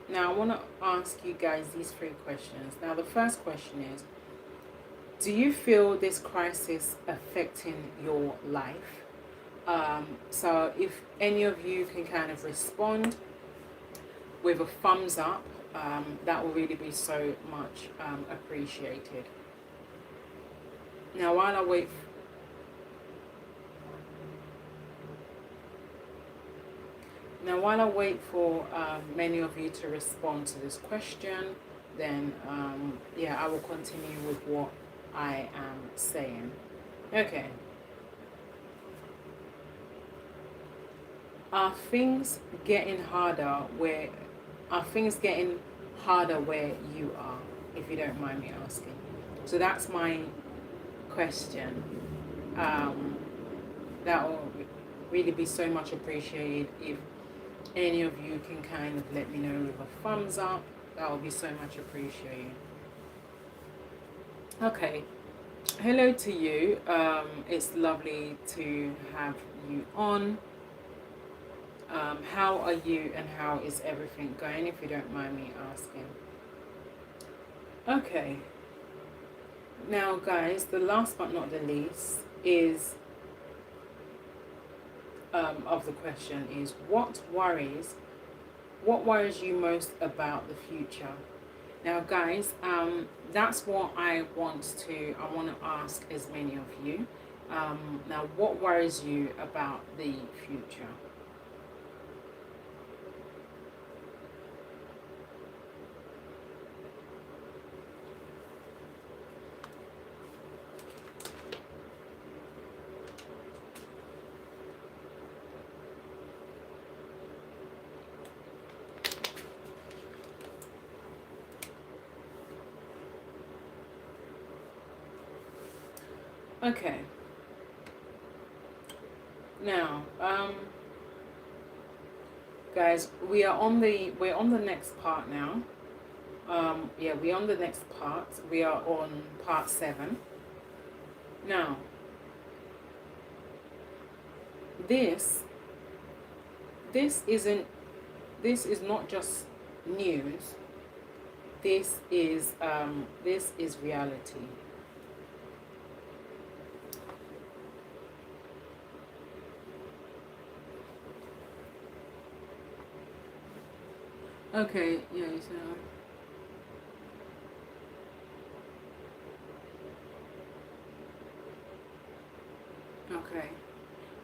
[SPEAKER 1] now I want to ask you guys these 3 questions. Now, the first question is, do you feel this crisis affecting your life? So if any of you can kind of respond with a thumbs up, that will really be so much appreciated. Now, while I wait for many of you to respond to this question, then yeah, I will continue with what I am saying. Okay. Are things getting harder where you are, if you don't mind me asking? So that's my question. That will really be so much appreciated if any of you can kind of let me know with a thumbs up. That will be so much appreciated. Okay. Hello to you. It's lovely to have you on. How are you and how is everything going, if you don't mind me asking? Okay. Now, guys, the last but not the least is of the question is, what worries you most about the future? Now, guys, that's what I want to ask as many of you. Now, what worries you about the future? Okay. Now, guys, we're on the next part now. Yeah, we're on the next part. We are on part 7. Now, this is not just news. This is reality. Okay, yeah, so okay.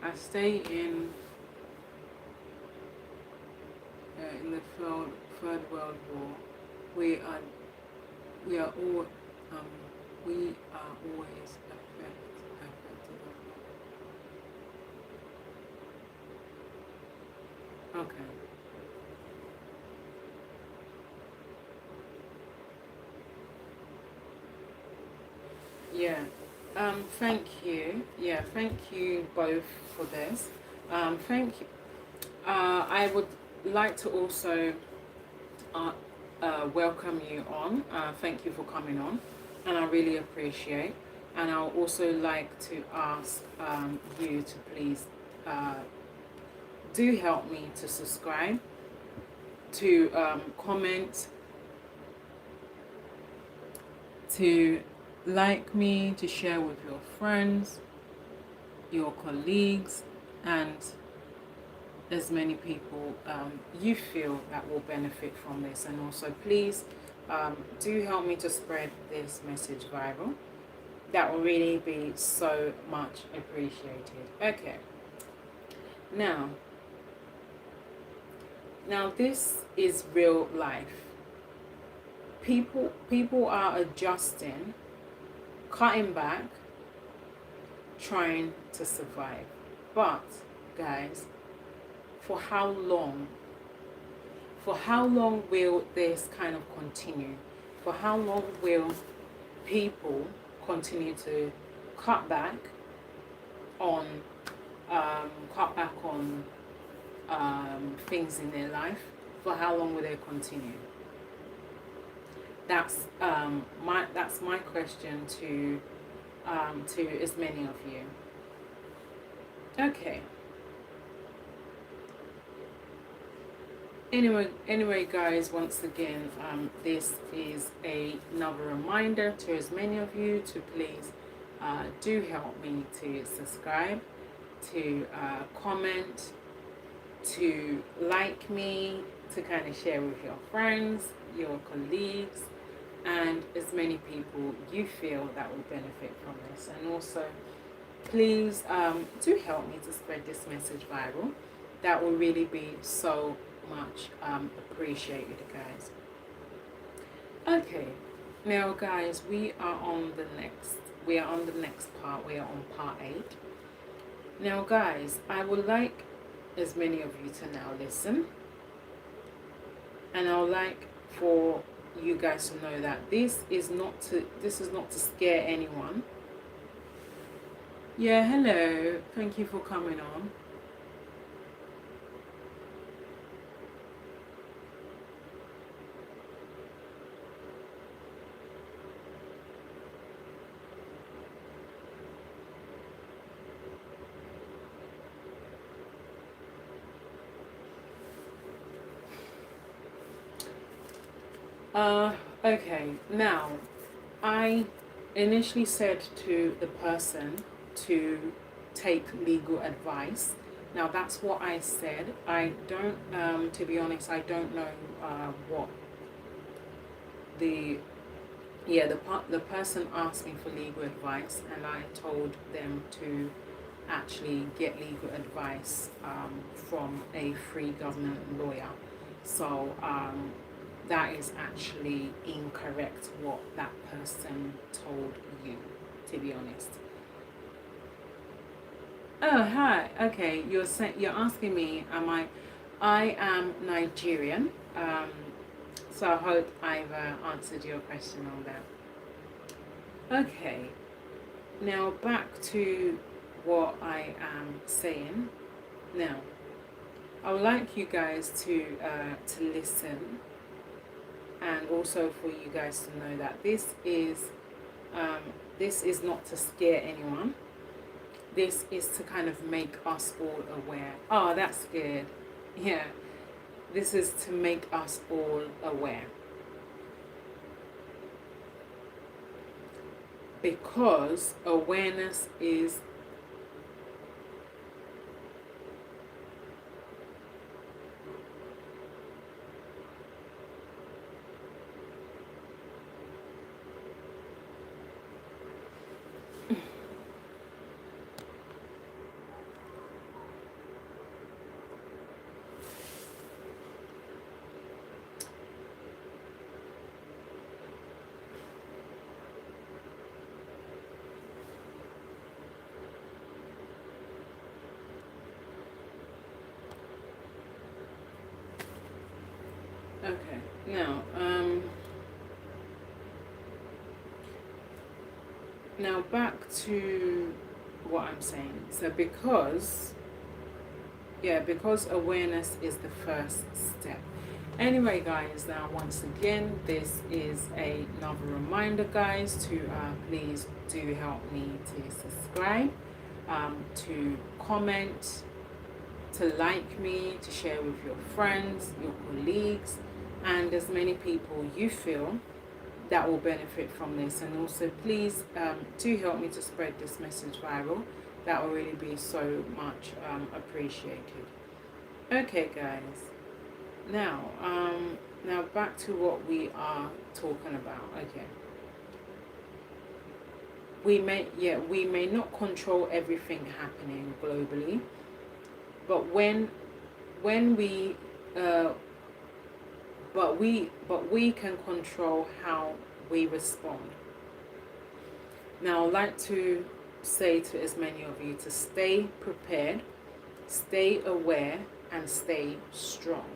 [SPEAKER 1] I stay in the third World War. We are all we are always affected. Okay. Yeah. Thank you. Yeah, thank you both for this. Thank you. I would like to also welcome you on. Thank you for coming on, and I really appreciate. And I'll also like to ask you to please do help me to subscribe, to comment, to like me, to share with your friends, your colleagues, and as many people you feel that will benefit from this. And also, please do help me to spread this message viral. That will really be so much appreciated. Okay, now this is real life. People are adjusting, cutting back, trying to survive. But guys, for how long? For how long will this kind of continue? For how long will people continue to cut back on things in their life? For how long will they continue? That's my question to as many of you. Okay. Anyway, guys, once again, this is another reminder to as many of you to please do help me to subscribe, to comment, to like me, to kind of share with your friends, your colleagues, and as many people you feel that will benefit from this. And also, please do help me to spread this message viral. That will really be so much appreciated, guys. Okay, now guys, we are on the next part. We are on part 8. Now guys, I would like as many of you to now listen, and I would like for you guys to know that this is not to scare anyone. Yeah, hello, thank you for coming on. Okay, now I initially said to the person to take legal advice. Now that's what I said. I don't, to be honest, I don't know what the person asked me for legal advice, and I told them to actually get legal advice from a free government lawyer. So that is actually incorrect what that person told you, to be honest. Oh, hi. Okay, you're asking me, I am Nigerian. So I hope I've answered your question on that. Okay. Now back to what I am saying. Now, I would like you guys to listen, and also for you guys to know that this is not to scare anyone. This is to kind of make us all aware. Oh, that's scared. Yeah. This is to make us all aware. Because awareness is okay. Now back to what I'm saying. So because awareness is the first step. Anyway, guys, now once again, this is another reminder, guys, to please do help me to subscribe, to comment, to like me, to share with your friends, your colleagues, and as many people you feel that will benefit from this. And also please do help me to spread this message viral. That will really be so much appreciated. Okay guys, now back to what we are talking about. Okay, we may not control everything happening globally, but when we but we can control how we respond. Now I'd like to say to as many of you to stay prepared, stay aware, and stay strong.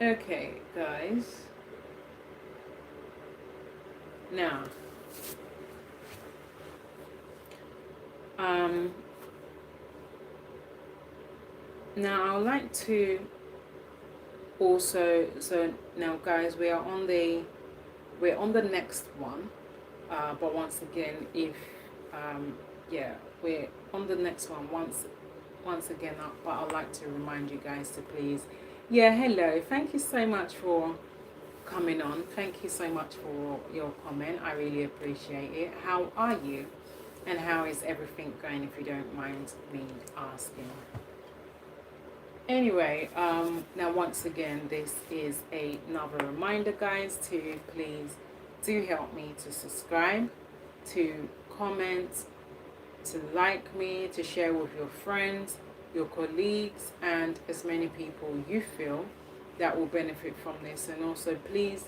[SPEAKER 1] Okay guys, now now I'd like to also, so now guys, we're on the next one, but once again, if we're on the next one once again, but I'd like to remind you guys to please, hello, thank you so much for coming on, thank you so much for your comment, I really appreciate it. How are you, and how is everything going, if you don't mind me asking? Anyway, now once again, this is another reminder guys to please do help me to subscribe, to comment, to like me, to share with your friends, your colleagues, and as many people you feel that will benefit from this. And also please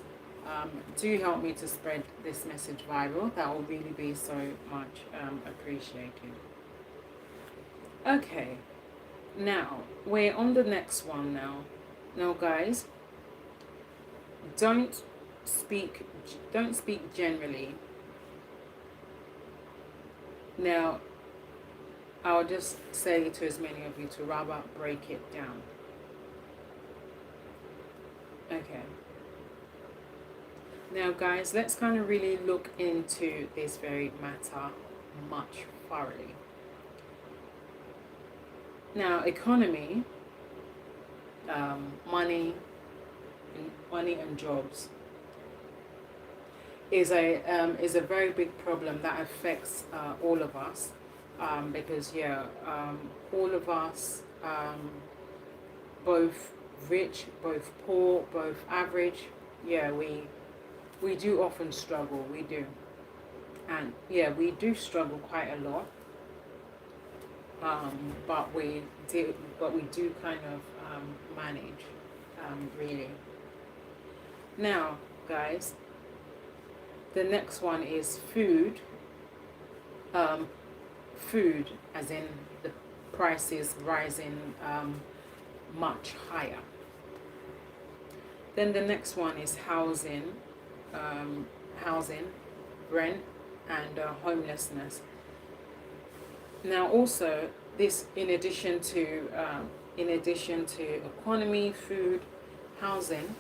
[SPEAKER 1] do help me to spread this message viral. That will really be so much appreciated. Okay, now we're on the next one now guys, don't speak generally. Now I'll just say to as many of you to rather break it down. Okay, now guys, let's kind of really look into this very matter much thoroughly. Now economy, money and jobs is a very big problem that affects all of us, because all of us, both rich, both poor, both average, we do often struggle, we do, and we do struggle quite a lot, but we do kind of manage, really. Now guys, the next one is food. Food, as in the prices rising much higher. Then the next one is housing, rent, and homelessness. Now also this, in addition to economy, food, housing,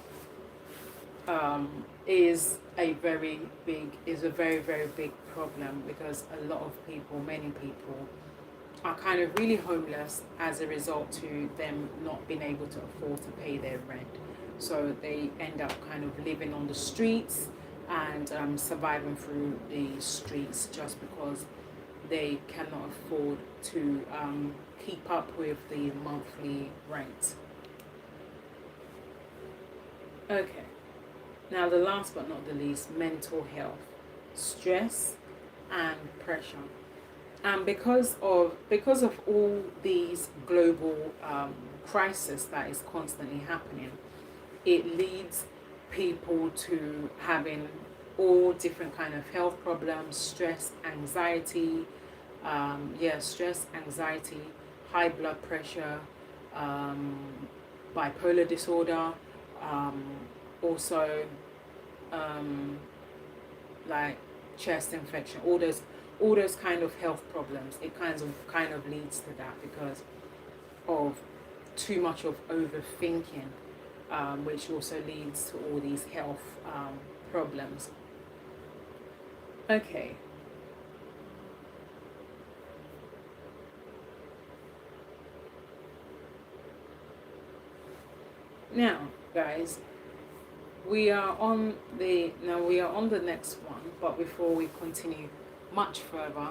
[SPEAKER 1] is a very very big problem, because a lot of people, many people, are kind of really homeless as a result to them not being able to afford to pay their rent. So they end up kind of living on the streets and surviving through the streets just because they cannot afford to keep up with the monthly rent. Okay, now the last but not the least, mental health, stress and pressure. And because of all these global crises that is constantly happening, it leads people to having all different kind of health problems, stress, anxiety, high blood pressure, bipolar disorder, also like chest infection, all those kind of health problems. It kind of leads to that because of too much of overthinking, which also leads to all these health problems. Okay. Now, guys, we are on the next one, but before we continue much further,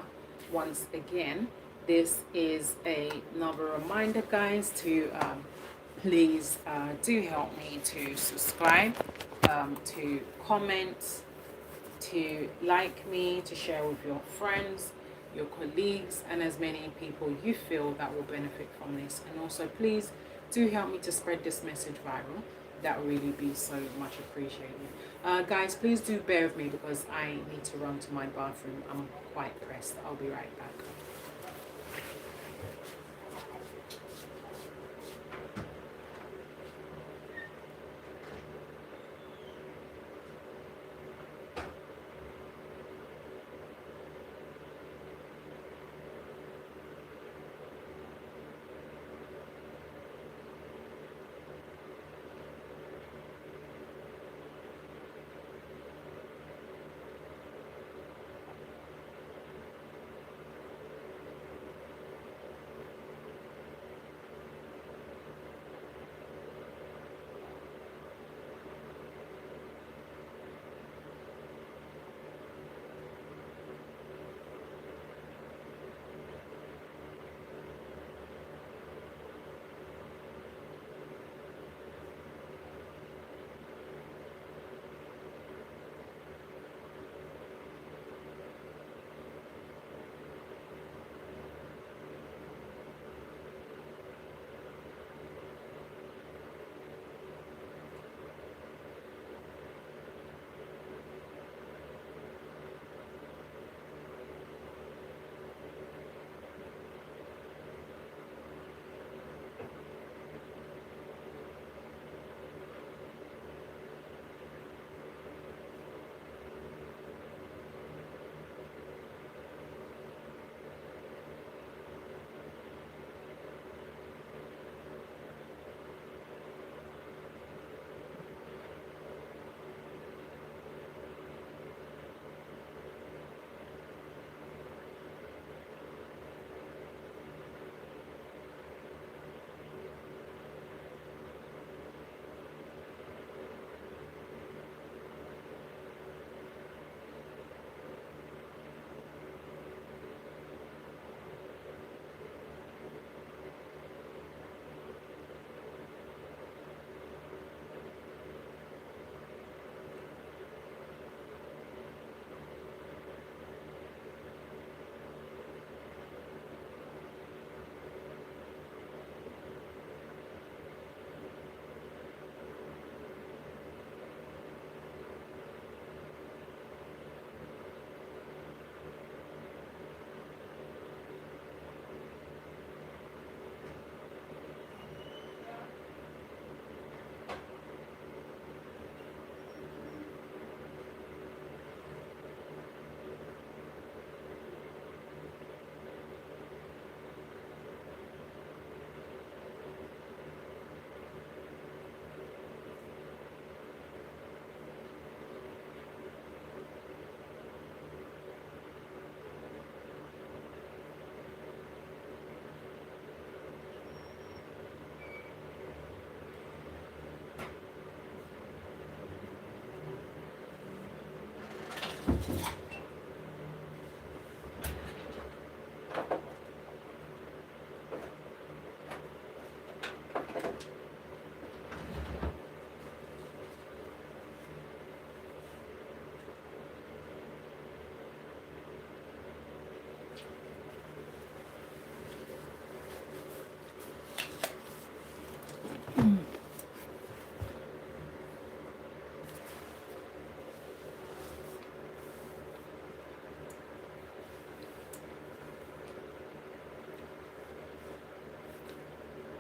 [SPEAKER 1] once again, this is another reminder, guys, to please do help me to subscribe, to comment, to like me, to share with your friends, your colleagues, and as many people you feel that will benefit from this. And also, please do help me to spread this message viral. That would really be so much appreciated. Guys, please do bear with me because I need to run to my bathroom. I'm quite pressed. I'll be right back.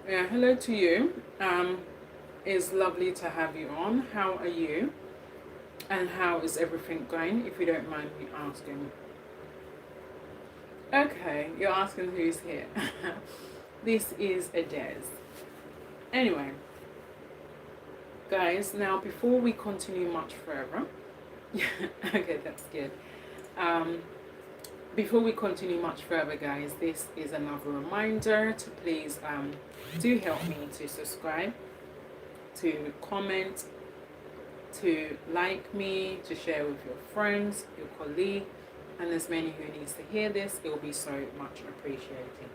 [SPEAKER 1] Yeah, hello to you. It's lovely to have you on. How are you? And how is everything going, if you don't mind me asking? Okay, you're asking who's here. This is Adez. Anyway, guys, now before we continue much further, okay, that's good. Before we continue much further, guys, this is another reminder to please do help me to subscribe, to comment, to like me, to share with your friends, your colleague, and as many who needs to hear this. It will be so much appreciated.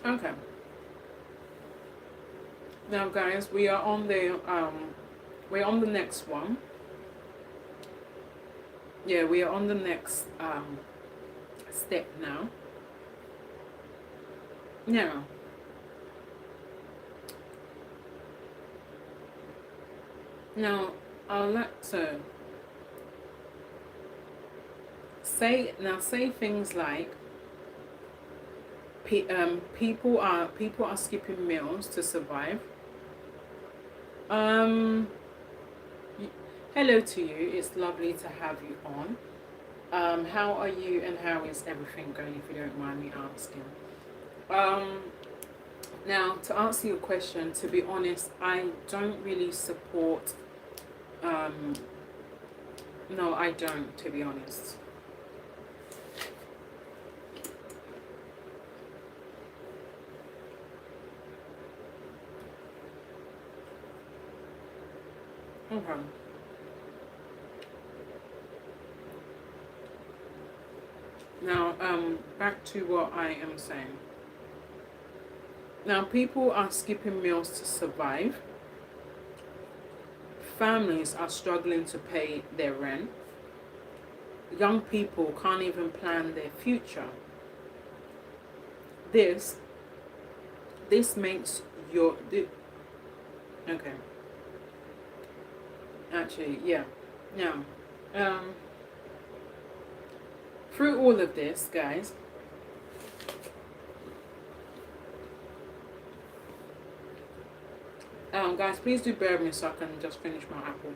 [SPEAKER 1] Okay. Now, guys, we're on the next one. Yeah, we are on the next step now. Now, I'd like to say things like people are skipping meals to survive. Hello to you. It's lovely to have you on. How are you and how is everything going, if you don't mind me asking? Now, to answer your question, to be honest, I don't really support. No, I don't, to be honest. Okay. Now, back to what I am saying. Now, people are skipping meals to survive. Families are struggling to pay their rent. Young people can't even plan their future. This makes your... Okay. Actually, yeah. Now, through all of this, guys, guys, please do bear with me so I can just finish my apple.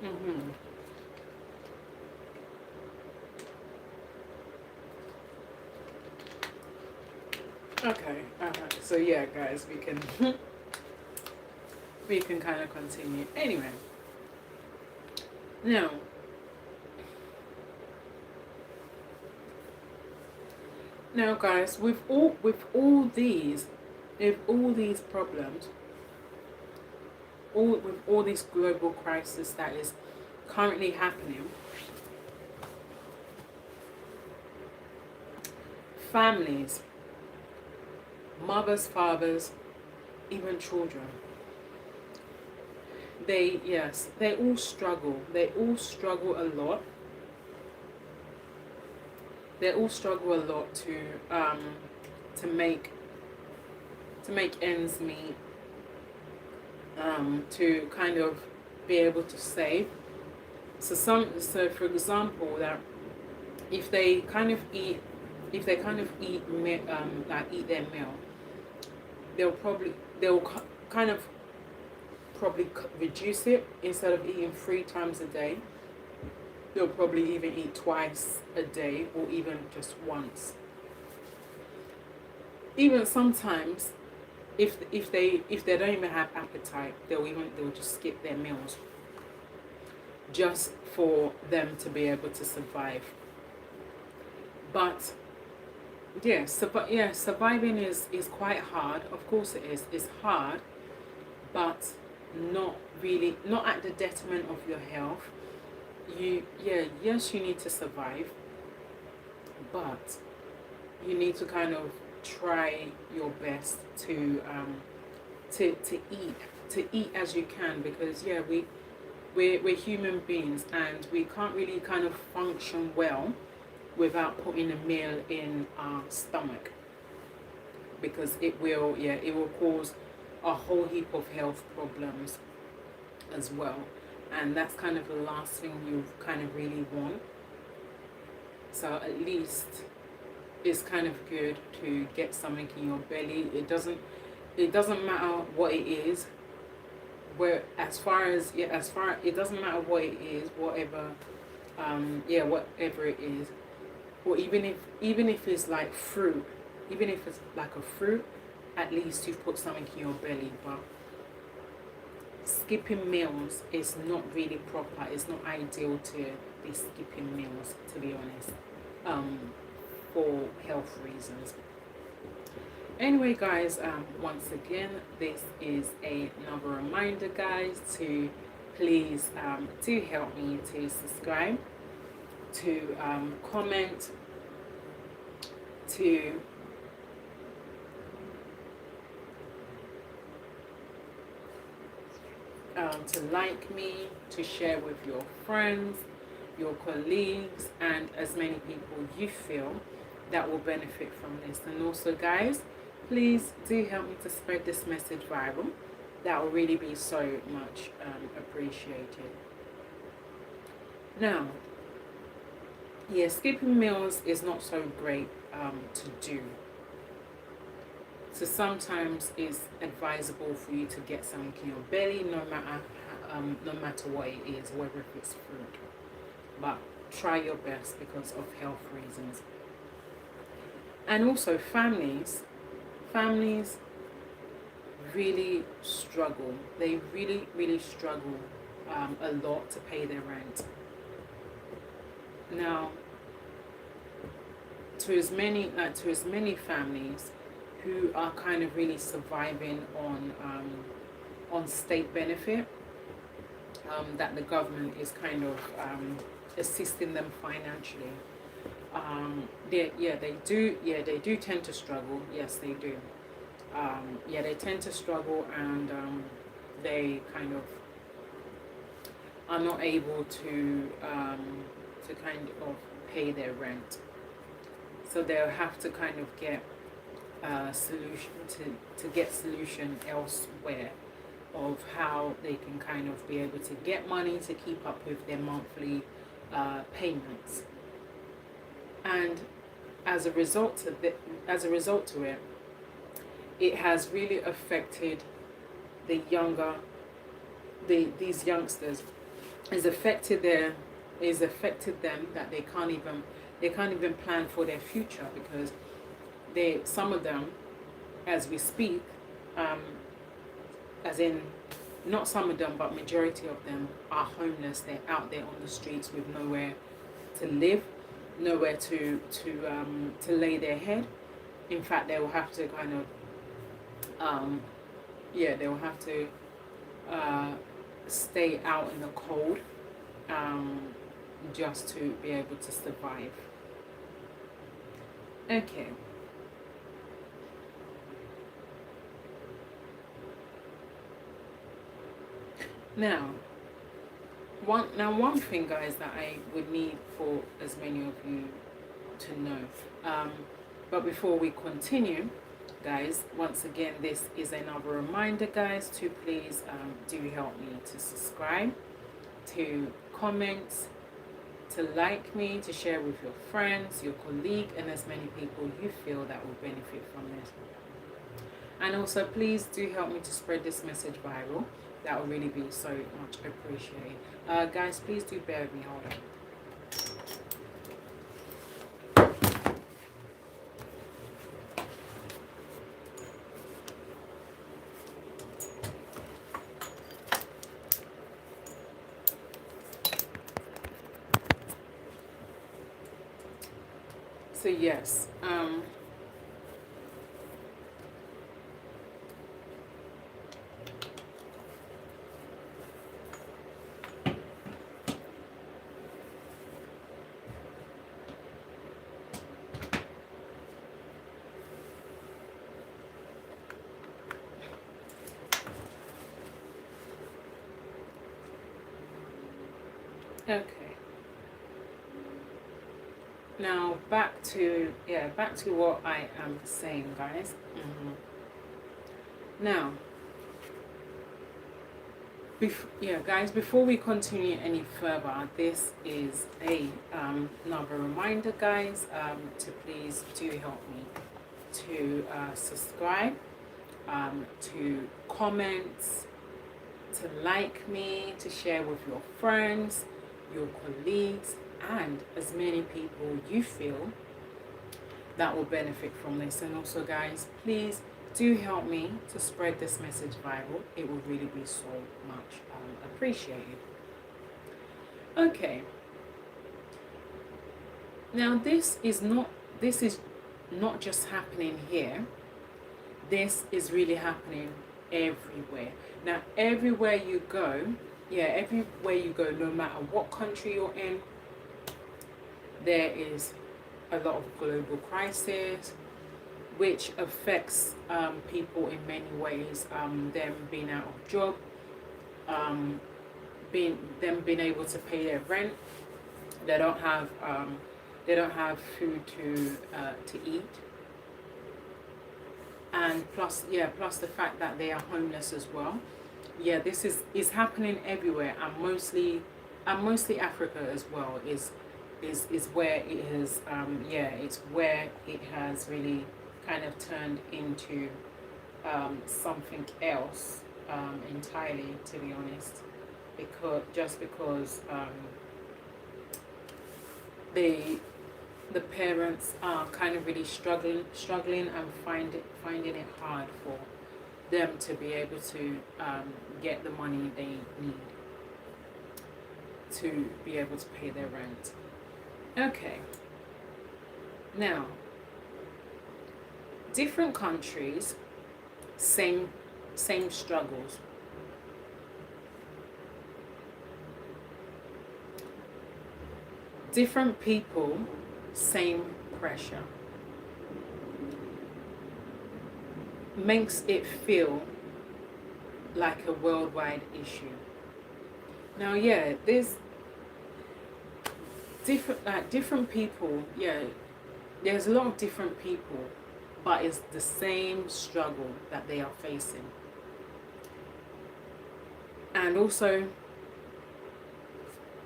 [SPEAKER 1] Mm-hmm. Okay. So yeah, guys, we can we can kind of continue. Anyway, now, guys, with all these problems, with all this global crisis that is currently happening, families, mothers, fathers, even children, they all struggle. They all struggle a lot. They all struggle a lot to make ends meet, to kind of be able to save. So for example, that if they kind of eat their meal, they'll kind of probably reduce it instead of eating 3 times a day. they'll probably even eat twice a day or even just once. Even sometimes, if they don't even have appetite, they'll just skip their meals just for them to be able to survive. But yeah, surviving is quite hard. Of course it is. It's hard, but not really, not at the detriment of your health. Yes, you need to survive, but you need to kind of try your best to eat as you can, because we're human beings, and we can't really kind of function well without putting a meal in our stomach, because it will cause a whole heap of health problems as well, and that's kind of the last thing you kind of really want. So at least it's kind of good to get something in your belly. It doesn't matter what it is, where as far it doesn't matter what it is, whatever whatever it is, or even if it's like fruit, even if it's like a fruit, at least you've put something in your belly. But skipping meals is not really proper. It's not ideal to be skipping meals, to be honest, for health reasons. Anyway, guys, once again, this is another reminder, guys, to please do help me to subscribe, to comment, to like me, to share with your friends, your colleagues, and as many people you feel that will benefit from this. And also, guys, please do help me to spread this message viral. That will really be so much appreciated. Now, skipping meals is not so great to do. So sometimes it's advisable for you to get something in your belly, no matter what it is, whether it's fruit. But try your best because of health reasons. And also families really struggle. They really struggle a lot to pay their rent. Now, to as many families who are kind of really surviving on state benefit, that the government is kind of assisting them financially. They do tend to struggle. Yes, they do. They tend to struggle, and they kind of are not able to kind of pay their rent. So they'll have to kind of get solution to get solution elsewhere of how they can kind of be able to get money to keep up with their monthly payments. And as a result of it, it has really affected these youngsters. It's affected them that they can't even plan for their future, because some of them, as we speak, as in not some of them, but majority of them are homeless. They're out there on the streets with nowhere to live, nowhere to lay their head. In fact, they will have to kind of they will have to stay out in the cold just to be able to survive. Okay. Now, one thing, guys, that I would need for as many of you to know. But before we continue, guys, once again, this is another reminder, guys, to please do help me to subscribe, to comment, to like me, to share with your friends, your colleague, and as many people you feel that will benefit from this. And also, please do help me to spread this message viral. That will really be so much appreciated. Guys, please do bear with me. Hold on. So yes, okay. Now back to what I am saying, guys. Now, guys, before we continue any further, this is another reminder, guys, to please do help me to subscribe, to comment, to like me, to share with your friends, your colleagues, and as many people you feel that will benefit from this. And also, guys, please do help me to spread this message viral. It would really be so much appreciated. Okay. Now, this is not just happening here. This is really happening everywhere. Now, everywhere you go, no matter what country you're in, there is a lot of global crisis, which affects people in many ways. Them being out of job, being able to pay their rent. They don't have food to eat, and plus the fact that they are homeless as well. Yeah, this is happening everywhere, and mostly Africa as well is where it is. It's where it has really kind of turned into something else entirely, to be honest, because the parents are kind of really struggling and finding it hard for them to be able to get the money they need to be able to pay their rent. Okay. Now, different countries, same struggles. Different people, same pressure. Makes it feel like a worldwide issue. Now, there's different people. There's a lot of different people, but it's the same struggle that they are facing. And also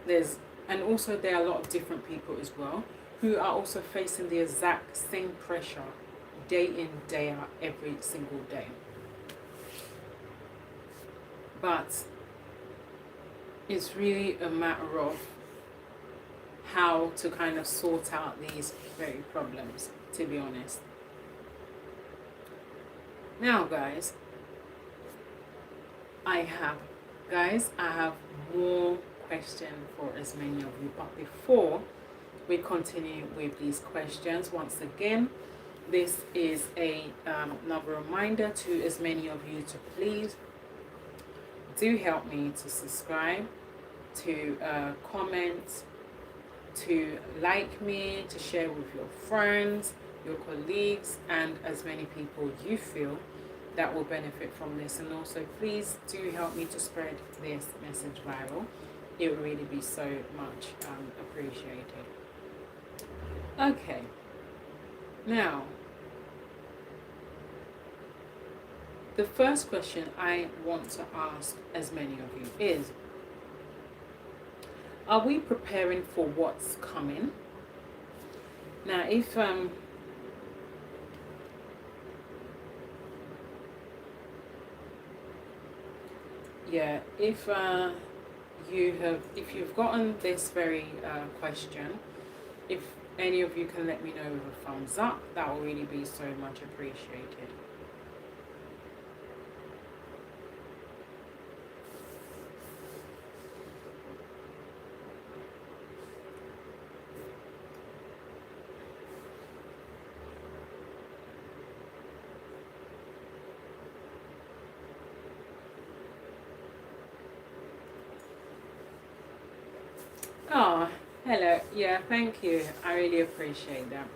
[SPEAKER 1] there are a lot of different people as well who are also facing the exact same pressure day in, day out, every single day. But it's really a matter of how to kind of sort out these very problems, to be honest. Now, guys, I have more questions for as many of you. But before we continue with these questions, once again, this is another reminder to as many of you to please do help me to subscribe, to comment, to like me, to share with your friends, your colleagues, and as many people you feel that will benefit from this. And also, please do help me to spread this message viral. It would really be so much appreciated. Okay. Now, the first question I want to ask as many of you is, are we preparing for what's coming? Now, if you've gotten this very question, if any of you can let me know with a thumbs up, that will really be so much appreciated. Hello. Yeah, thank you. I really appreciate that.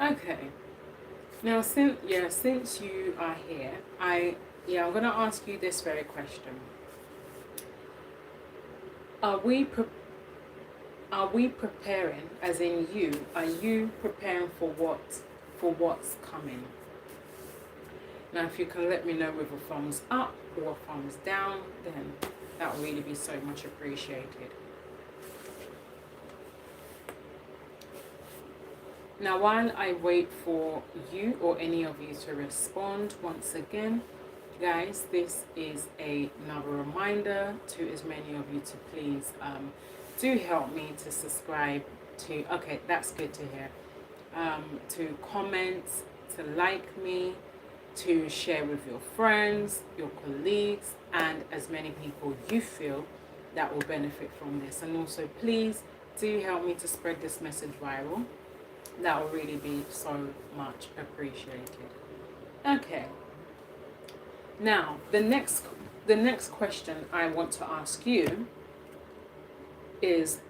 [SPEAKER 1] Okay. Now, since you are here, I'm gonna ask you this very question. Are we are we preparing, as in you? Are you preparing for what's coming? Now, if you can let me know with a thumbs up or a thumbs down, then that would really be so much appreciated. Now, while I wait for you or any of you to respond, once again, guys, this is another reminder to as many of you to please do help me to subscribe to, okay, that's good to hear, to comment, to like me, to share with your friends, your colleagues, and as many people you feel that will benefit from this. And also, please do help me to spread this message viral. That will really be so much appreciated. Okay. Now, the next question I want to ask you is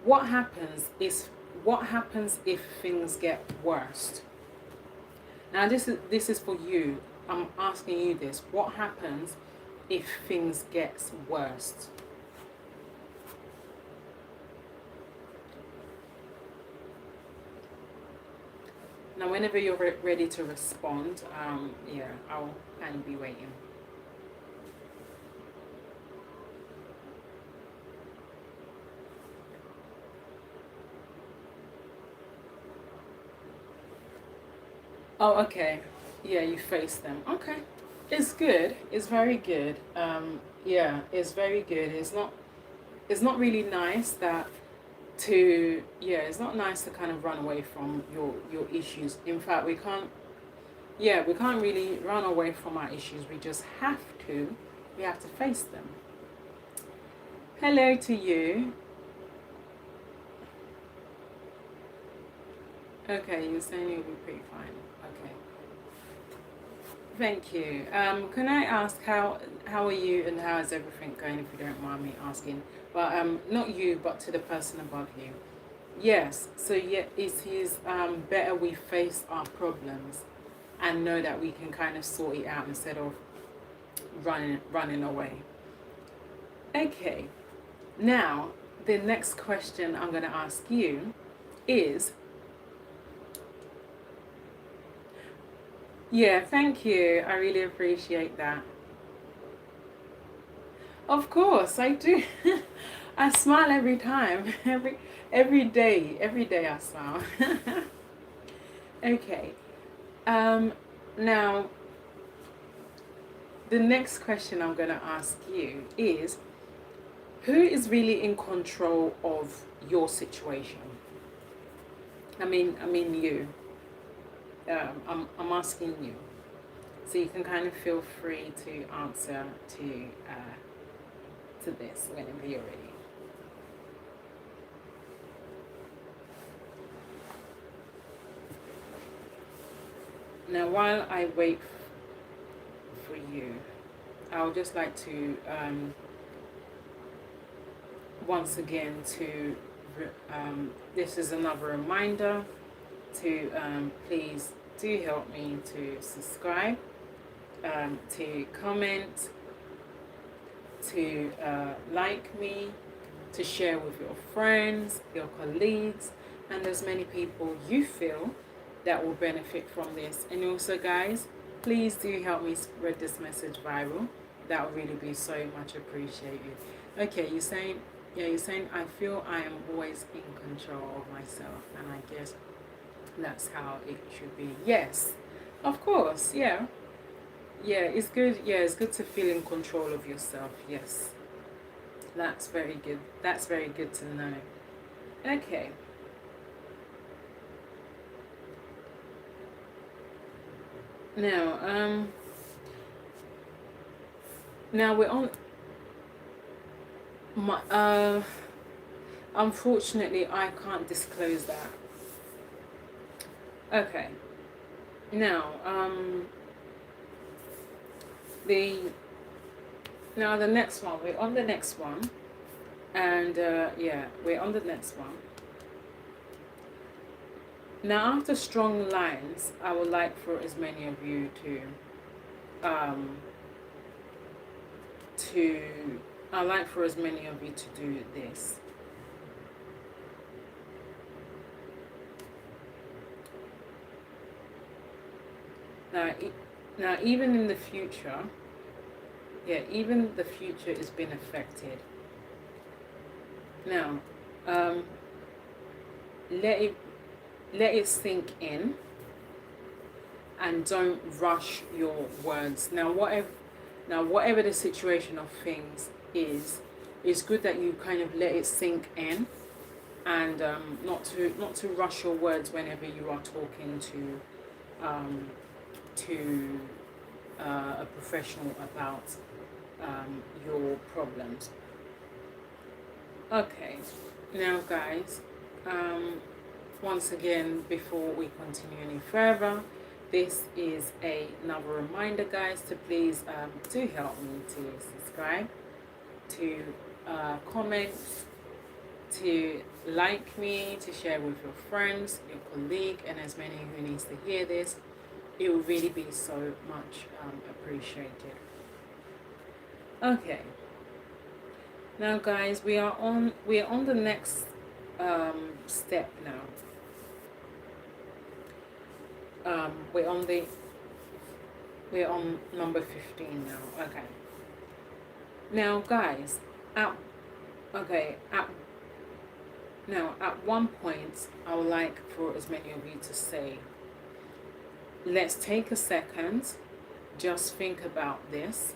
[SPEAKER 1] what happens if things get worse? Now, this is for you. I'm asking you this. What happens if things get worse? Now, whenever you're ready to respond, I'll kind of be waiting. Oh, okay. Yeah, you face them. Okay. It's good. It's very good. It's very good. It's not really nice that it's not nice to kind of run away from your issues. In fact, we can't really run away from our issues. We just have to face them. Hello to you. Okay, you're saying you'll be pretty fine. Okay. Thank you. Can I ask how are you and how is everything going, if you don't mind me asking? Well, not you, but to the person above you. Yes. So yeah, it is better we face our problems and know that we can kind of sort it out instead of running away. Okay. Now, the next question I'm going to ask you is, yeah, thank you. I really appreciate that. Of course, I do. I smile every time. Every day I smile. Okay. Now, the next question I'm going to ask you is, who is really in control of your situation? I mean you. I'm asking you, so you can kind of feel free to answer to this whenever you're ready. Now, while I wait for you, I would just like to once again this is another reminder to please do help me to subscribe, to comment, to like me, to share with your friends, your colleagues, and as many people you feel that will benefit from this. And also, guys, please do help me spread this message viral. That would really be so much appreciated. Okay, you're saying I feel I am always in control of myself, and I guess that's how it should be. Yes, of course. Yeah, it's good. Yeah, it's good to feel in control of yourself. Yes, that's very good. That's very good to know. Okay. Now we're on my unfortunately I can't disclose that. Okay. Now the next one, we're on the next one, And yeah, we're on the next one. Now, after strong lines, I would like for as many of you um, to, I'd like for as many of you to do this. Now, now, even in the future, yeah, even the future is being affected. Now, um, let it sink in, and don't rush your words. Now, whatever the situation of things is, it's good that you kind of let it sink in, and not to rush your words whenever you are talking um, to a professional about your problems. Okay, now guys, once again, before we continue any further, this is another reminder, guys, to please do help me to subscribe, to comment, to like me, to share with your friends, your colleague, and as many who needs to hear this. It will really be so much appreciated. Okay. Now, guys, we are on the next step now. We're on number 15 now. Okay. Now, guys, at one point, I would like for as many of you to say, let's take a second, just think about this.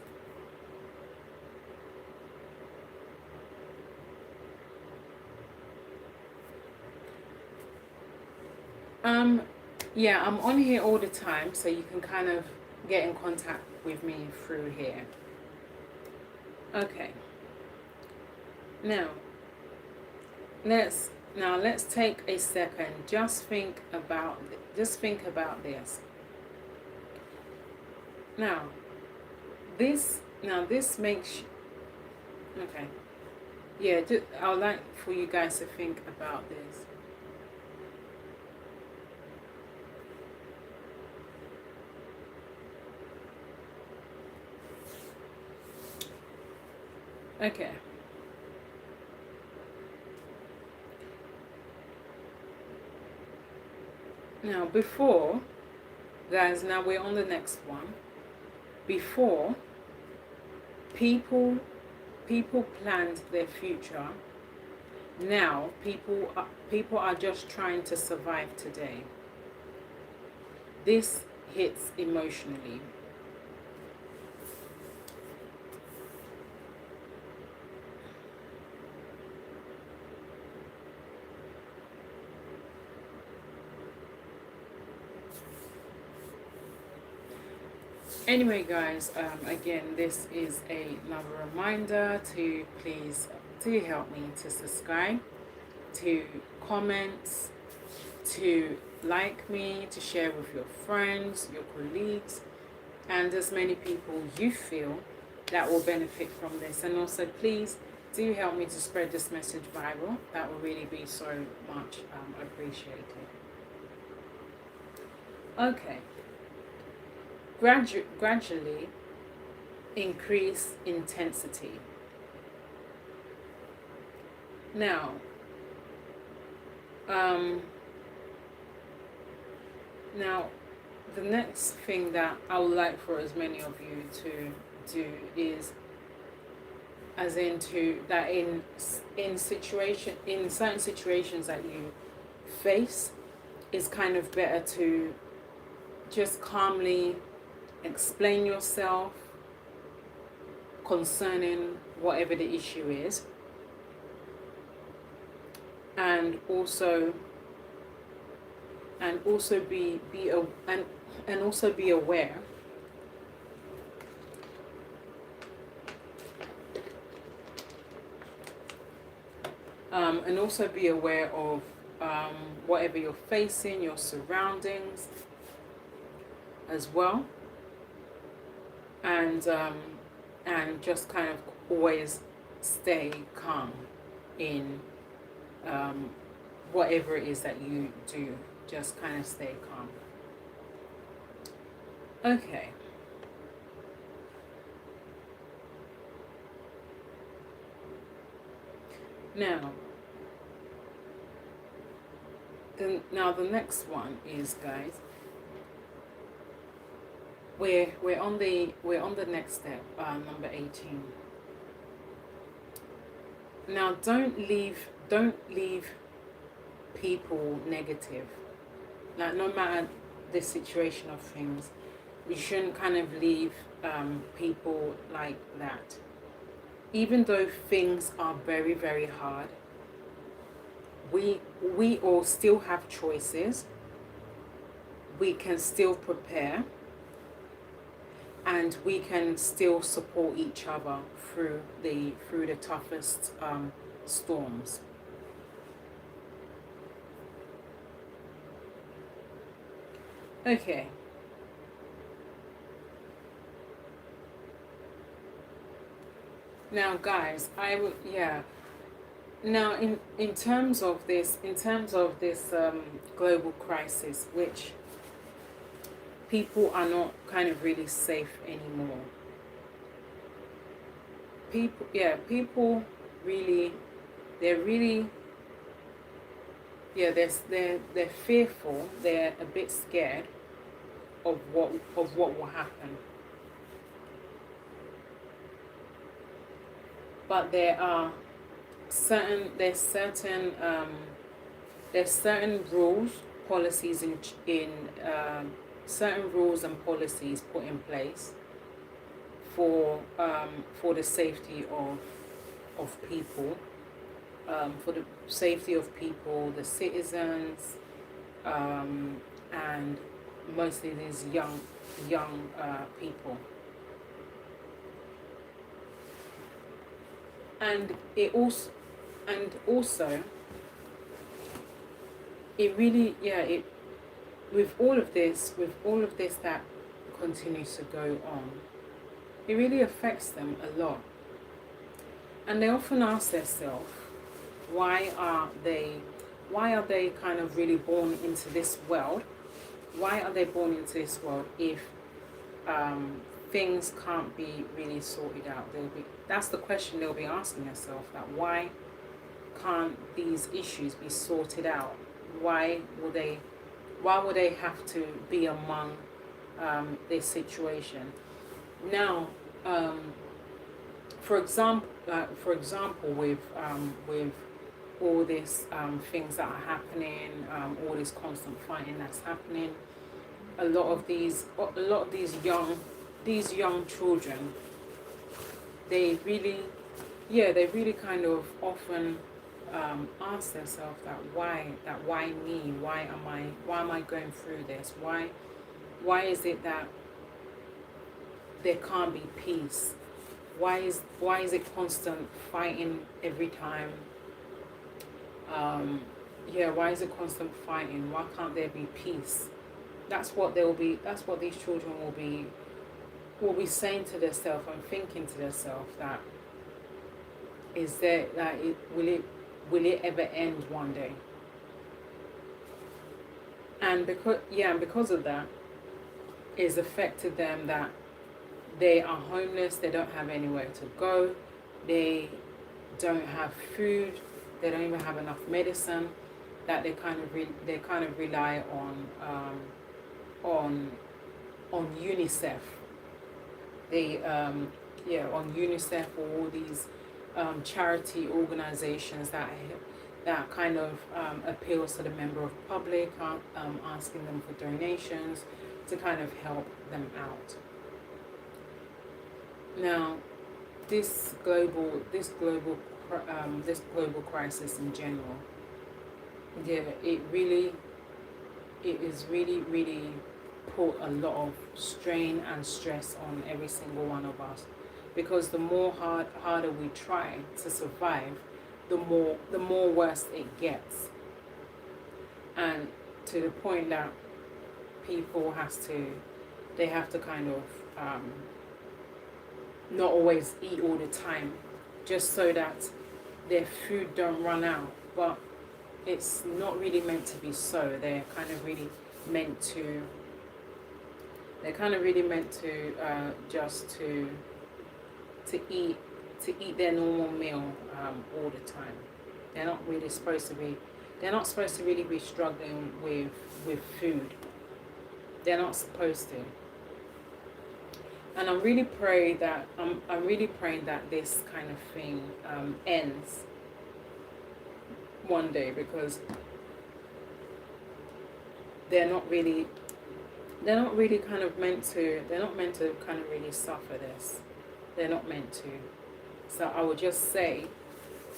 [SPEAKER 1] Yeah, I'm on here all the time, so you can kind of get in contact with me through here. Okay. Now let's take a second. Just think about this. Now this makes okay. Yeah, I'd like for you guys to think about this. Okay. Now before, guys, now we're on the next one. Before, people planned their future. Now people are just trying to survive today. This hits emotionally. Anyway, guys, again, this is another reminder to please do help me to subscribe, to comment, to like me, to share with your friends, your colleagues, and as many people you feel that will benefit from this. And also, please do help me to spread this message viral. That will really be so much appreciated. Okay. Gradually increase intensity. Now, the next thing that I would like for as many of you to do is, as into that in certain situations that you face, is kind of better to just calmly explain yourself concerning whatever the issue is, and also be aware and also be aware of whatever you're facing, your surroundings as well, and just kind of always stay calm. in whatever it is that you do. Just kind of stay calm. Okay. Now, the next one is, guys, we're on the next step, number 18. Now, don't leave people negative. Like, no matter the situation of things, you shouldn't kind of leave people like that. Even though things are very, very hard, we all still have choices. We can still prepare, and we can still support each other through the toughest storms. Okay. Now, guys, Now, in terms of this, global crisis, which people are not kind of really safe anymore. People really, they're fearful. They're a bit scared of what will happen. But there's certain rules, policies certain rules and policies put in place for the safety of people, for the safety of people, the citizens, and mostly these young people. And also it really, with all of this that continues to go on, it really affects them a lot. And they often ask themselves, why are they kind of really born into this world? Why are they born into this world if things can't be really sorted out? That's the question they'll be asking themselves, that why can't these issues be sorted out? Why would they have to be among this situation? Now, for example, with all these things that are happening, all this constant fighting that's happening, a lot of these young children, they really kind of often ask themselves that why me? Why am I going through this? Why is it that there can't be peace? Why is it constant fighting every time? Why is it constant fighting? Why can't there be peace? That's what these children will be saying to themselves and thinking to themselves, that is there, that will it ever end one day? And because of that, it's affected them, that they are homeless, they don't have anywhere to go, they don't have food, they don't even have enough medicine, that they kind of rely on UNICEF. On UNICEF, or all these charity organizations that kind of appeals to the member of public, asking them for donations to kind of help them out. Now, this global crisis in general, it is really put a lot of strain and stress on every single one of us, because the more harder we try to survive, the more worse it gets, and to the point that people have to kind of not always eat all the time, just so that their food don't run out, but it's not really meant to be so. They're kind of really meant to just to eat their normal meal all the time. They're not really supposed to be. They're not supposed to really be struggling with food. They're not supposed to. And I'm really praying that this kind of thing ends one day, because they're not really kind of meant to. They're not meant to kind of really suffer this. They're not meant to. So I would just say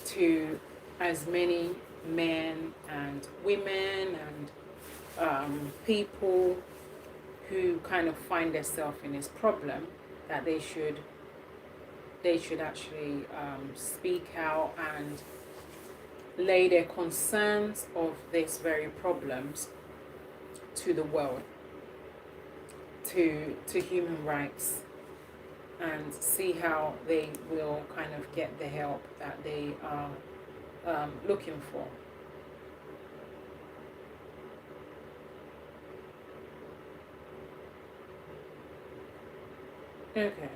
[SPEAKER 1] to as many men and women and people who kind of find themselves in this problem, that they should actually speak out and lay their concerns of these very problems to the world, to human rights, and see how they will kind of get the help that they are looking for. Okay.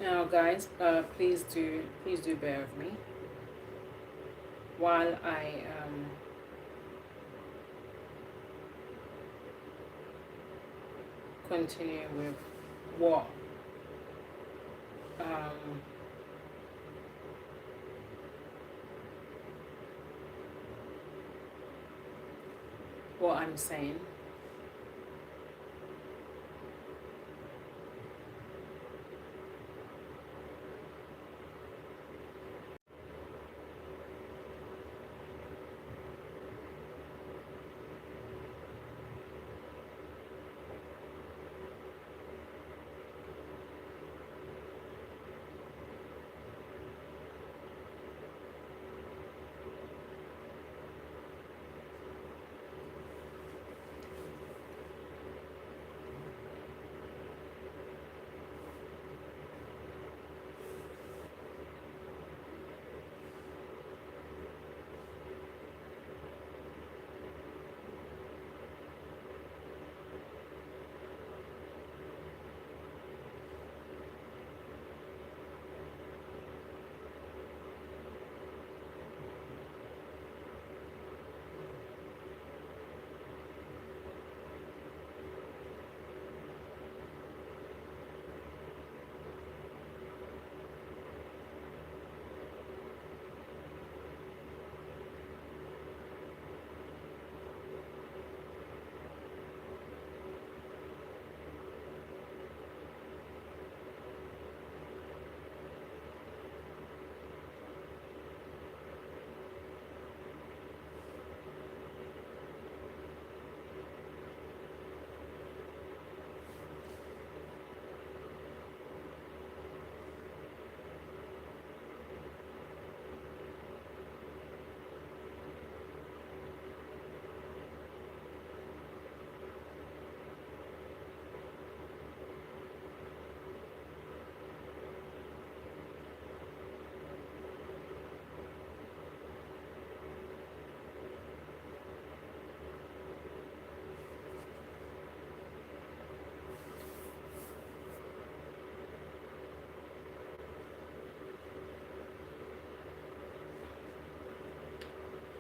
[SPEAKER 1] Now, guys, please do bear with me while I continue with what I'm saying.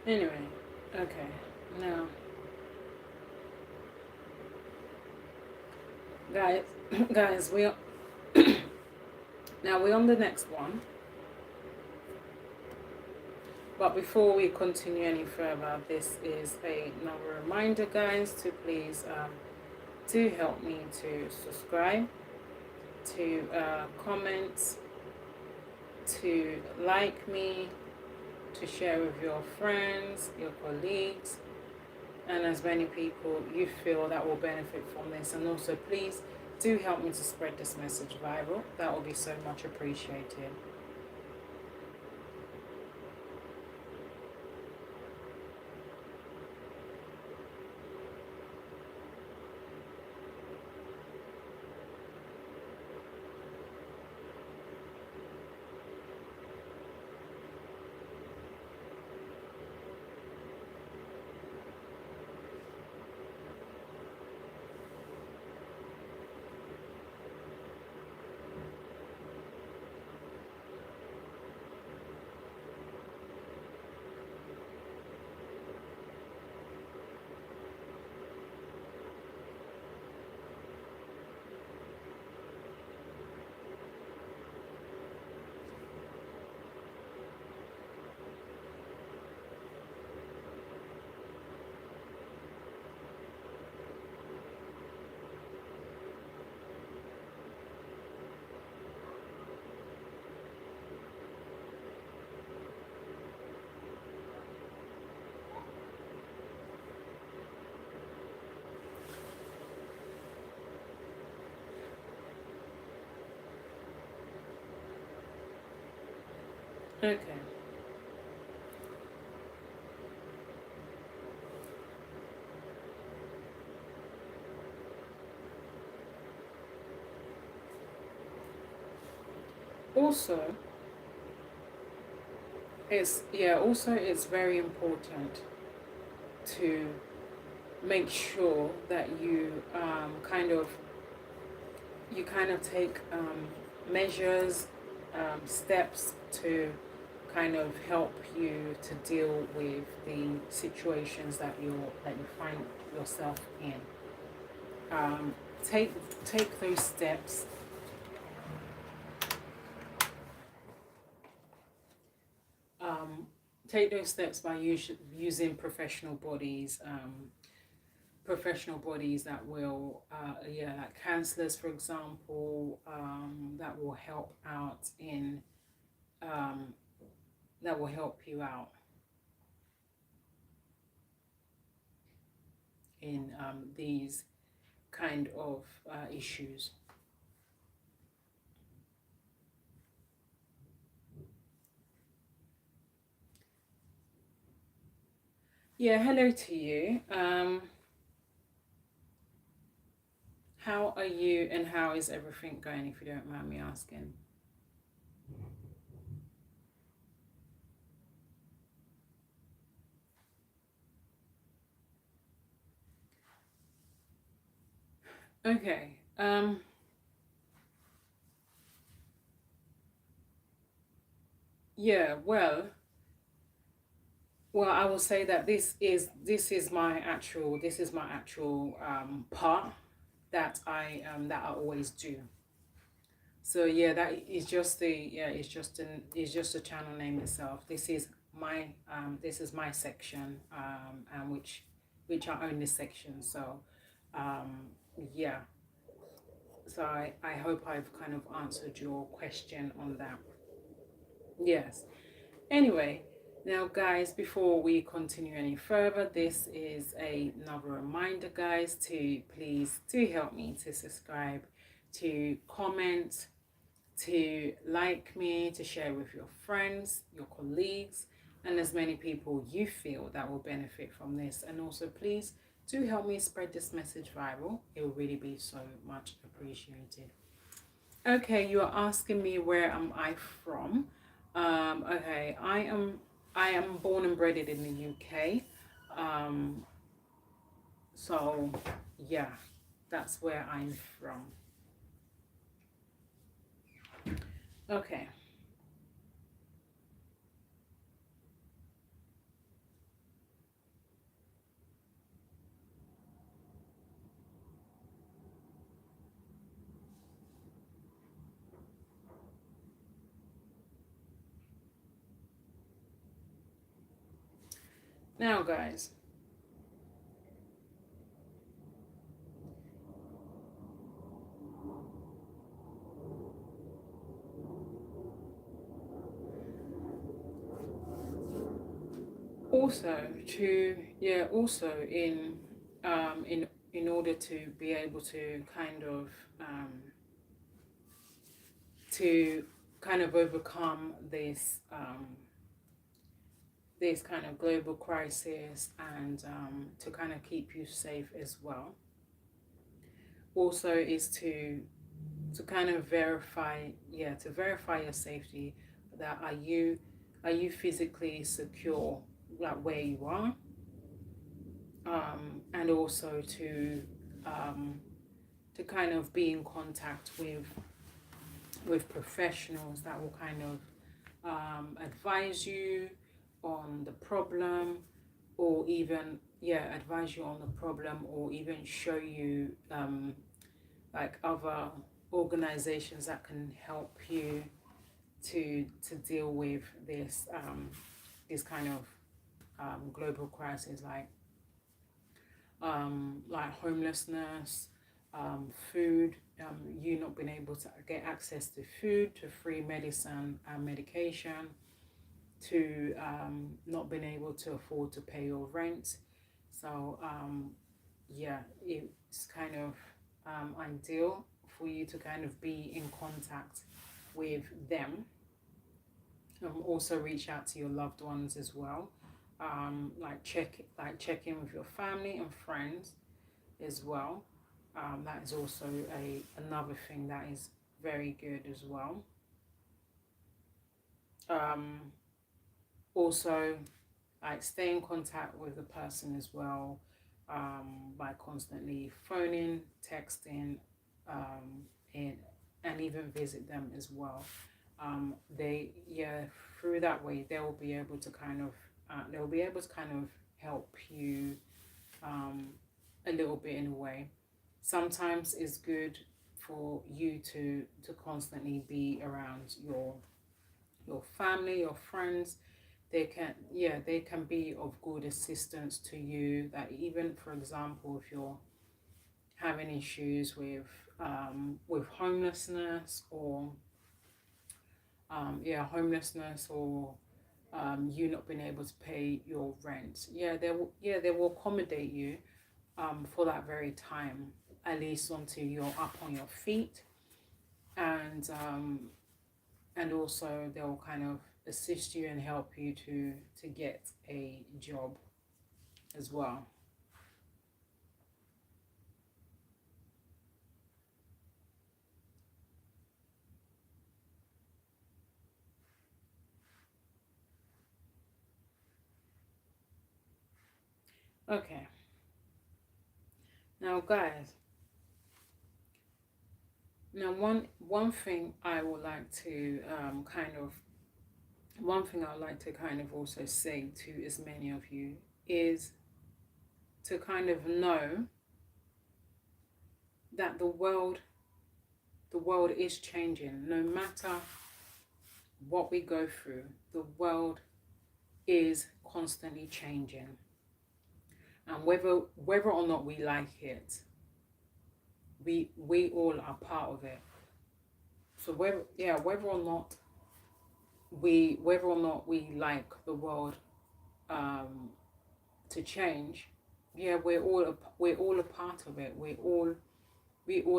[SPEAKER 1] Anyway, okay, now, guys, guys, now we're on the next one. But before we continue any further, this is another reminder, guys, to please do help me to subscribe, to comment, to like me, to share with your friends, your colleagues, and as many people you feel that will benefit from this. And also, please do help me to spread this message viral. That will be so much appreciated. Okay. Also, it's very important to make sure that you kind of take measures, steps to kind of help you to deal with the situations that you find yourself in. Um, take take those steps. Um, Take those steps by using professional bodies that will, like counselors, for example, that will help out in um, that will help you out in these kind of issues. Yeah, hello to you. How are you and how is everything going, if you don't mind me asking? Okay. Yeah, well, I will say that this is my actual part that I always do. So yeah, that is just the yeah, it's just the channel name itself. This is my section, and which I own this section. So yeah, so I hope I've kind of answered your question on that. Yes. Anyway, now guys, before we continue any further, this is another reminder, guys, to please do help me to subscribe, to comment, to like me, to share with your friends, your colleagues, and as many people you feel that will benefit from this. And also, please do help me spread this message viral. It will really be so much appreciated. Okay, you are asking me where am I from? Okay, I am born and bred in the UK. Um, so yeah, that's where I'm from. Okay. Now guys, also to yeah, also in order to be able to kind of overcome this kind of global crisis and to kind of keep you safe as well. Also is to kind of verify, yeah, to verify your safety. That are you physically secure, like where you are, and also um, to kind of be in contact with professionals that will kind of advise you on the problem, or even yeah, advise you on the problem, or even show you like other organizations that can help you to deal with this kind of global crisis, like homelessness, food, you not being able to get access to food, to free medicine and medication, to not being able to afford to pay your rent. So yeah, it's kind of ideal for you to kind of be in contact with them. Also reach out to your loved ones as well. Check in with your family and friends as well. That is also another thing that is very good as well. Um, Also, like stay in contact with the person as well, by constantly phoning, texting, um, and and even visit them as well. They yeah Through that way they'll be able to kind of help you, a little bit in a way. Sometimes it's good for you to constantly be around your family, your friends. They can be of good assistance to you. That even, for example, if you're having issues with homelessness, or you not being able to pay your rent, they will accommodate you for that very time, at least until you're up on your feet. And also they'll kind of assist you and help you to get a job as well. Okay, now guys, now one thing I would like to one thing I would like to kind of also say to as many of you is to kind of know that the world is changing. No matter what we go through, the world is constantly changing. And whether or not we like it, we all are part of it. So whether or not we like the world to change, we're all a part of it. We all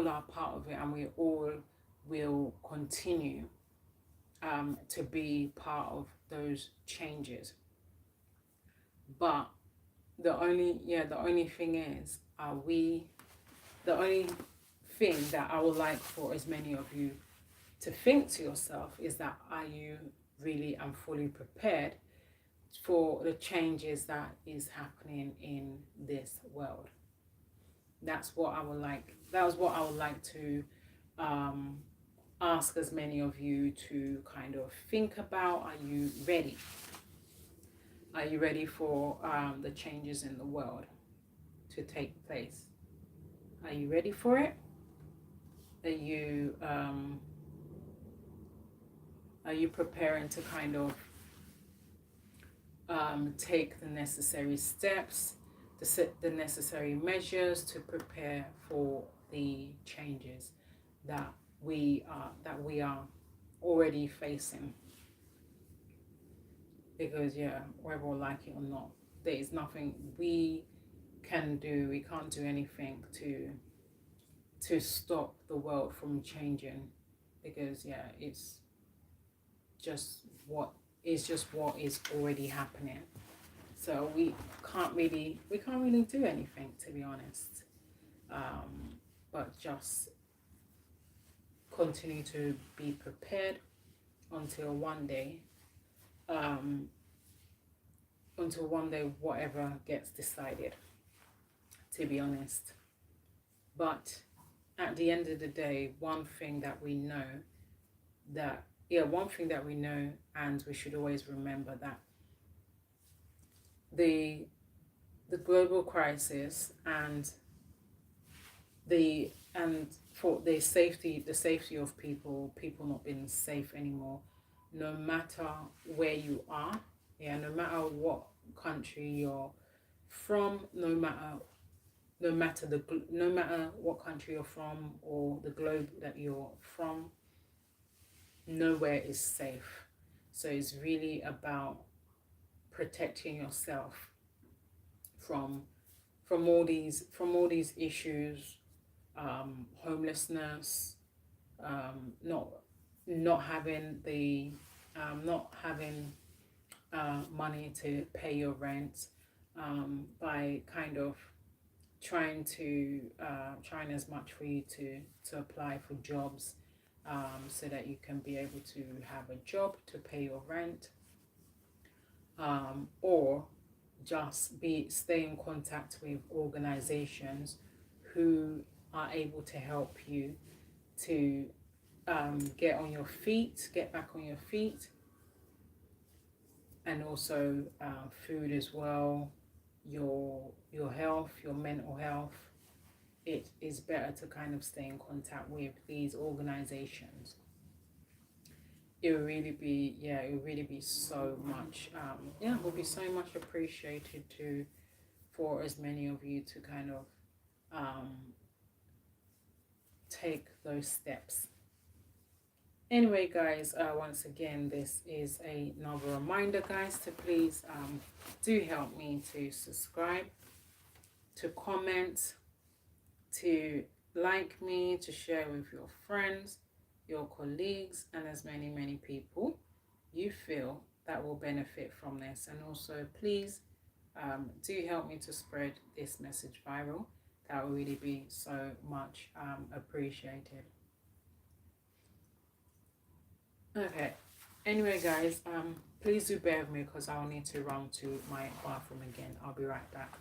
[SPEAKER 1] are part of it, and we all will continue to be part of those changes. But the only thing is, the only thing that I would like for as many of you to think to yourself is that, are you really and fully prepared for the changes that is happening in this world? That was what I would like to ask as many of you to kind of think about. Are you ready? Are you ready for the changes in the world to take place? Are you ready for it? Are you preparing to kind of take the necessary steps, to set the necessary measures to prepare for the changes that we are already facing? Because whether we like it or not, there is nothing we can do. We can't do anything to stop the world from changing, because it's just what is already happening. So we can't really do anything, to be honest, but just continue to be prepared until one day whatever gets decided, to be honest. But at the end of the day, one thing that we know, and we should always remember, that the global crisis and for the safety of people not being safe anymore, no matter where you are, no matter what country you're from, no matter what country you're from, or the globe that you're from, nowhere is safe. So it's really about protecting yourself from all these issues, homelessness, not having the not having money to pay your rent, by kind of trying as much for you to apply for jobs, so that you can be able to have a job to pay your rent, or just stay in contact with organizations who are able to help you to get back on your feet, and also food as well, your health, your mental health. It is better to kind of stay in contact with these organizations. It would really be so much, it would be so much appreciated to for as many of you to kind of take those steps. Anyway, guys, once again, this is another reminder, guys, to please do help me to subscribe, to comment, to like me, to share with your friends, your colleagues, and as many people you feel that will benefit from this. And also, please do help me to spread this message viral. That will really be so much appreciated. Okay. Anyway, guys, please do bear with me because I'll need to run to my bathroom again. I'll be right back.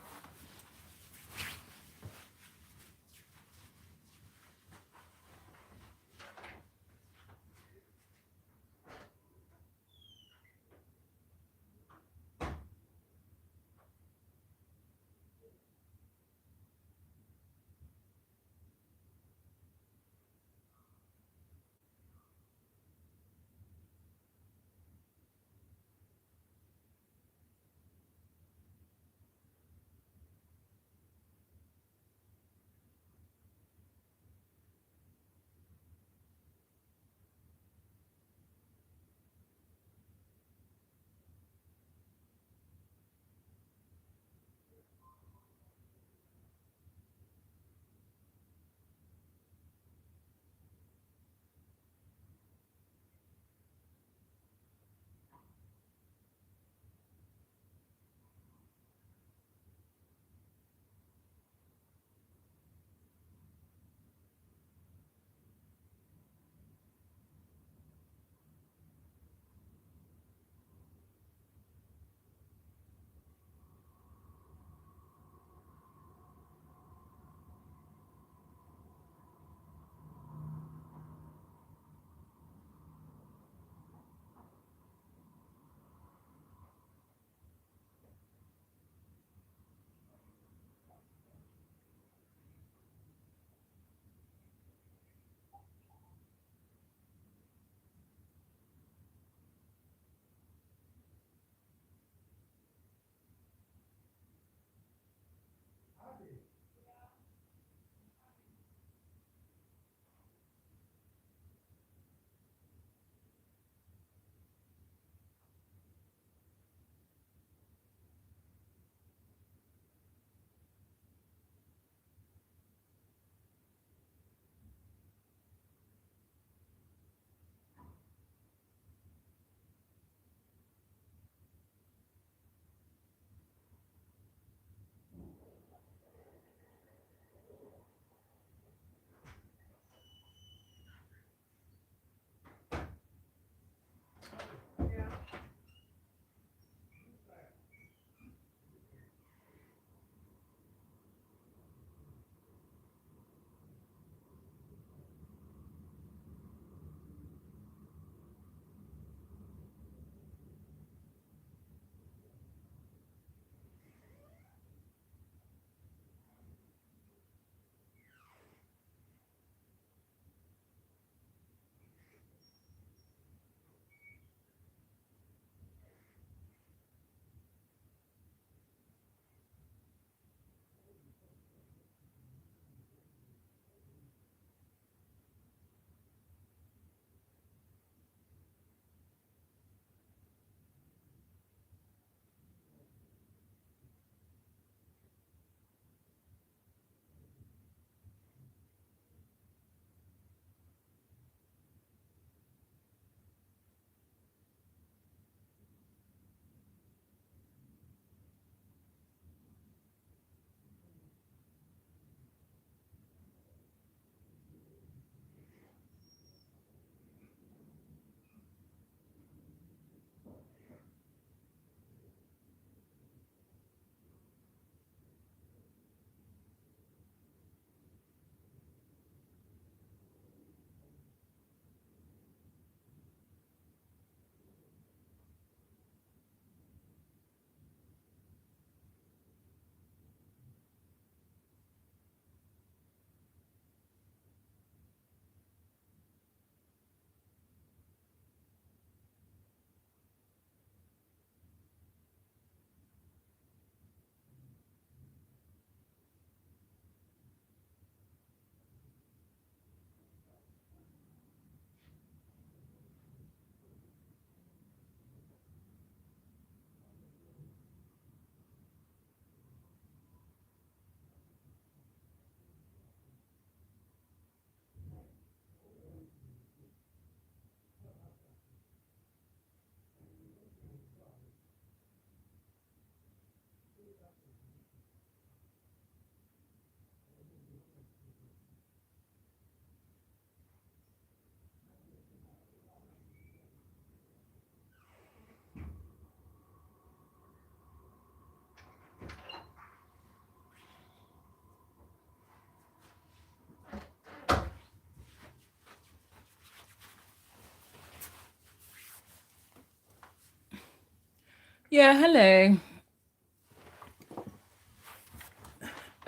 [SPEAKER 1] Yeah, hello.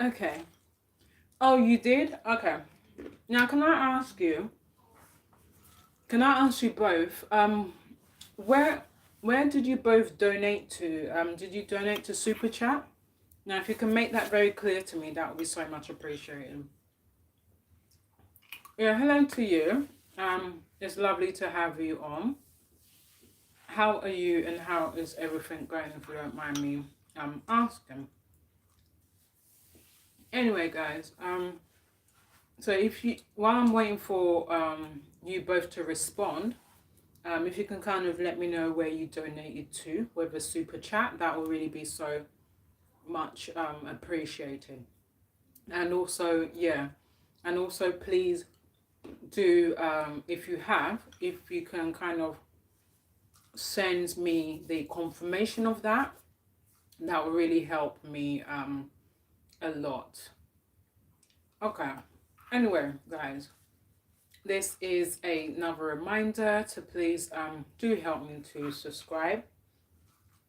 [SPEAKER 1] Okay. Oh, you did? Okay. Now, can I ask you both, where where did you both donate to? Did you donate to Super Chat? Now, if you can make that very clear to me, that would be so much appreciated. Yeah, hello to you. It's lovely to have you on. How are you and how is everything going, if you don't mind me asking? Anyway, guys, so if you, while I'm waiting for you both to respond, if you can kind of let me know where you donated to, whether super chat, that will really be so much appreciated. And also, yeah, and also please do, if you can kind of send me the confirmation of that, that will really help me a lot. Okay. Anyway, guys, this is another reminder to please do help me to subscribe,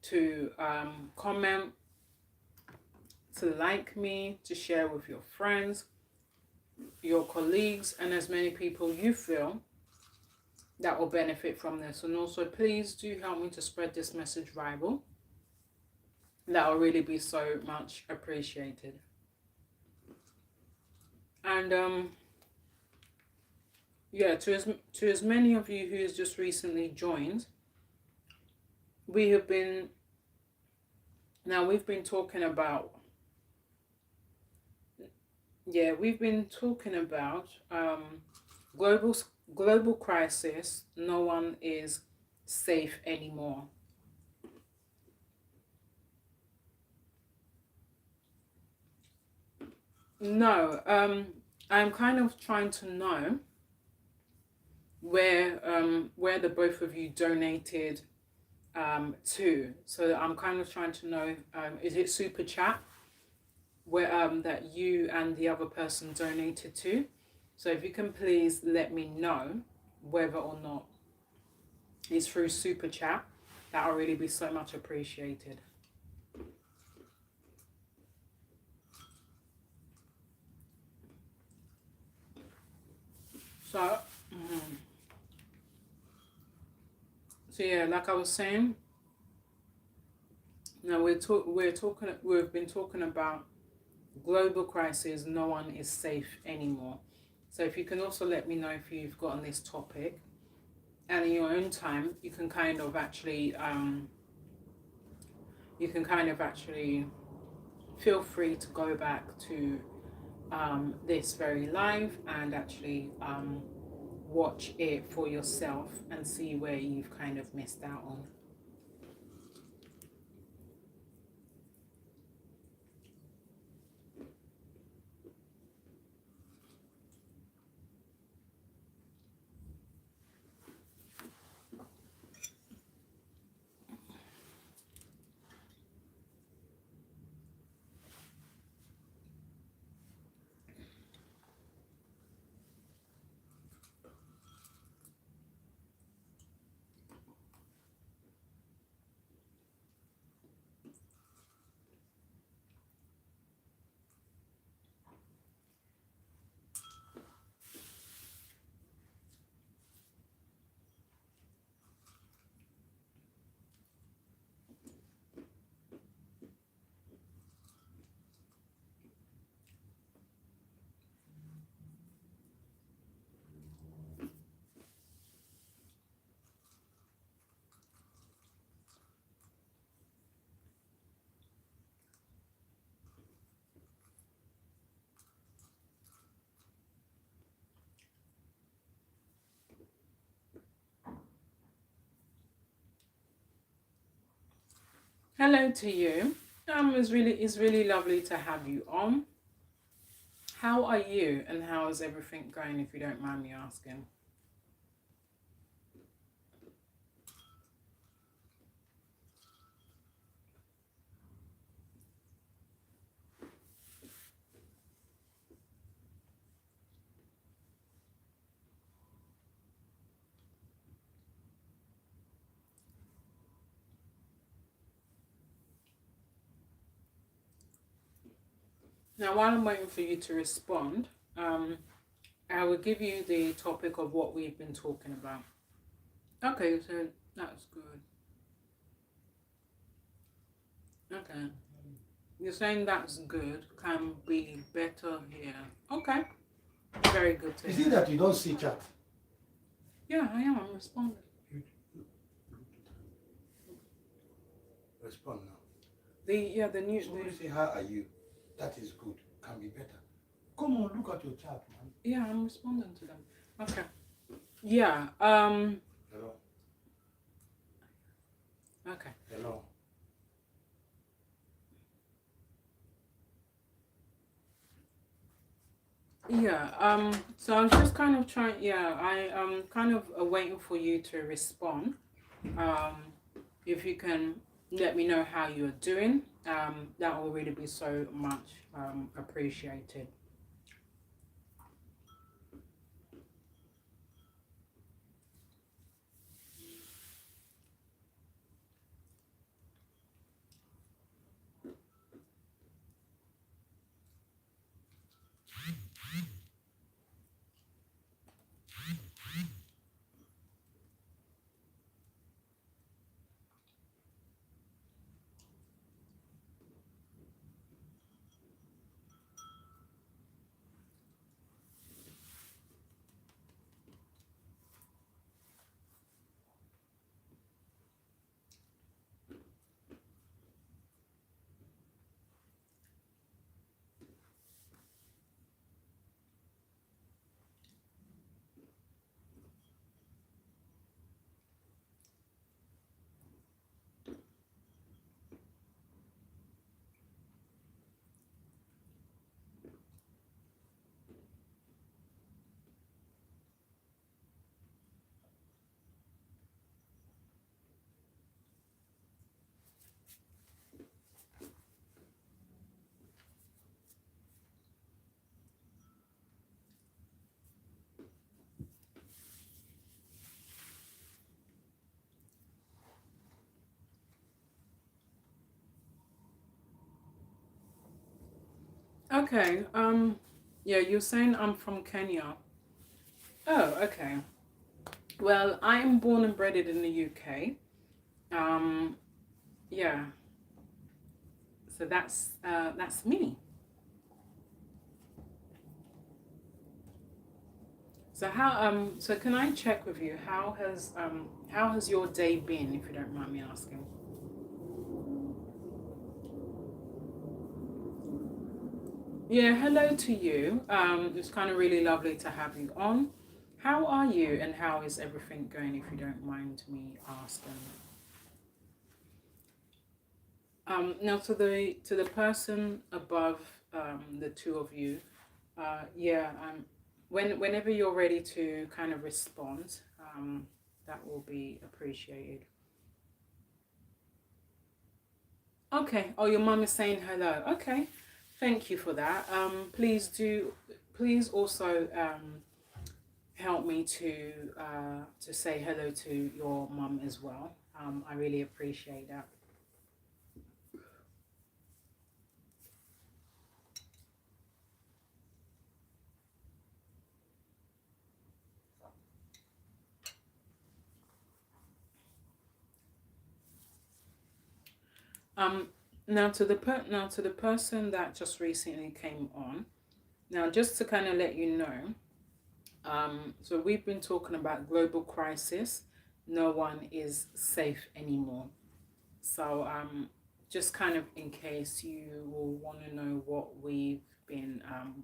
[SPEAKER 1] to comment, to like me, to share with your friends, your colleagues, and as many people you feel that will benefit from this. And also, please do help me to spread this message viral. That will really be so much appreciated. And yeah, to as many of you who has just recently joined, we have been we've been talking about global global crisis. No one is safe anymore. No, I'm kind of trying to know where the both of you donated to. So I'm kind of trying to know, is it super chat where that you and the other person donated to? So if you can please let me know whether or not it's through super chat, that will really be so much appreciated. So, so yeah, like I was saying, now we've been talking about global crisis. No one is safe anymore. So if you can also let me know if you've got on this topic, and in your own time, you can kind of actually feel free to go back to this very live and actually watch it for yourself and see where you've kind of missed out on. Hello to you. It's really lovely to have you on. How are you and how is everything going, if you don't mind me asking? Now, while I'm waiting for you to respond, I will give you the topic of what we've been talking about. Okay, so that's good. Okay. You're saying that's good, can be better here. Okay. Very good to
[SPEAKER 2] Is
[SPEAKER 1] hear.
[SPEAKER 2] it that you don't see chat?
[SPEAKER 1] Yeah, I am. I'm responding.
[SPEAKER 2] Respond now.
[SPEAKER 1] The new.
[SPEAKER 2] So when you say, how are you? That is good. Can be better. Come on, look at your chat, man.
[SPEAKER 1] Yeah, I'm responding to them. Okay. Yeah.
[SPEAKER 2] Hello.
[SPEAKER 1] Okay.
[SPEAKER 2] Hello.
[SPEAKER 1] Yeah. So I'm just kind of trying. Yeah. I am kind of waiting for you to respond. Um. If you can let me know how you're doing, that will really be so much appreciated. Okay. Yeah, you're saying I'm from Kenya. Oh, okay. Well, I'm born and bred in the UK. Um, yeah. So that's me. So so can I check with you? How has your day been, if you don't mind me asking? Yeah, hello to you. It's kind of really lovely to have you on. How are you, and how is everything going, if you don't mind me asking? Now to the person above the two of you, yeah. Whenever you're ready to kind of respond, that will be appreciated. Okay. Oh, your mum is saying hello. Okay. Thank you for that. Please also help me to say hello to your mum as well. I really appreciate that. Um, now to the person that just recently came on. Now, just to kind of let you know, so we've been talking about global crisis. No one is safe anymore. So, just kind of in case you will want to know what we've been,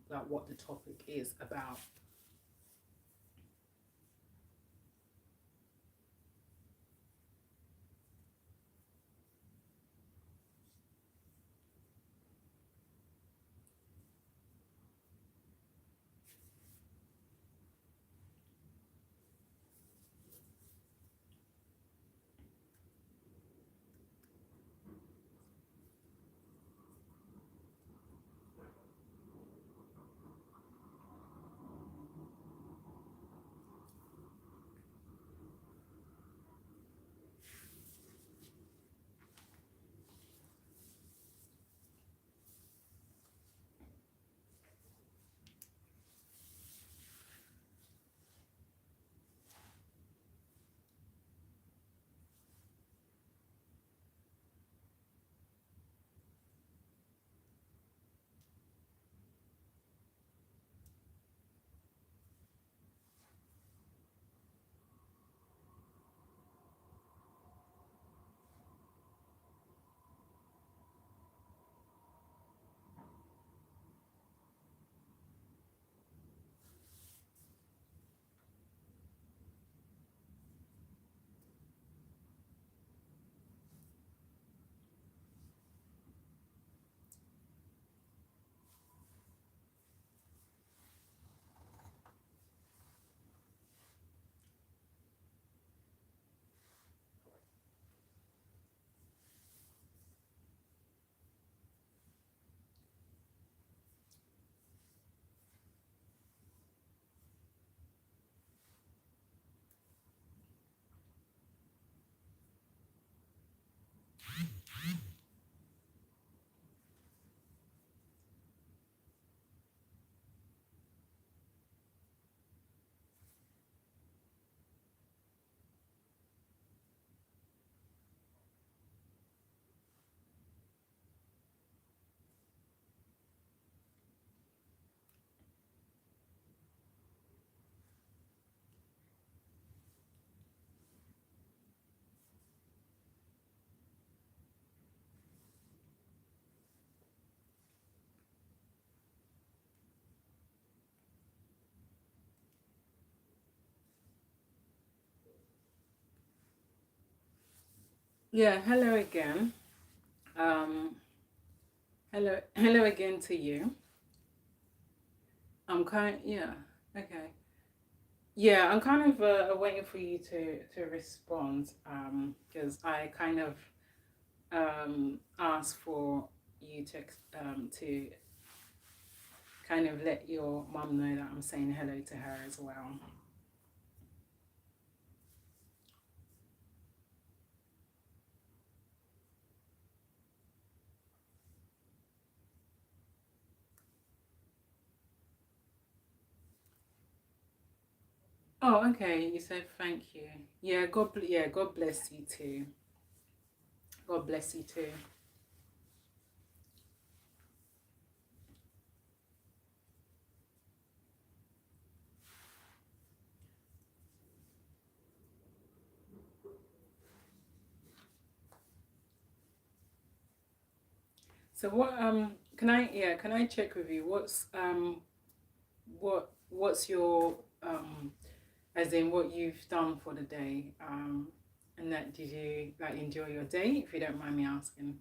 [SPEAKER 1] like what the topic is about. Yeah, hello again. Hello again to you. Yeah, okay. Yeah, I'm kind of waiting for you to respond because I kind of asked for you to kind of let your mum know that I'm saying hello to her as well. Oh, okay. You said thank you. Yeah, God bless you too. God bless you too. So what can I check with you? What's your as in what you've done for the day? And that did you like enjoy your day, if you don't mind me asking?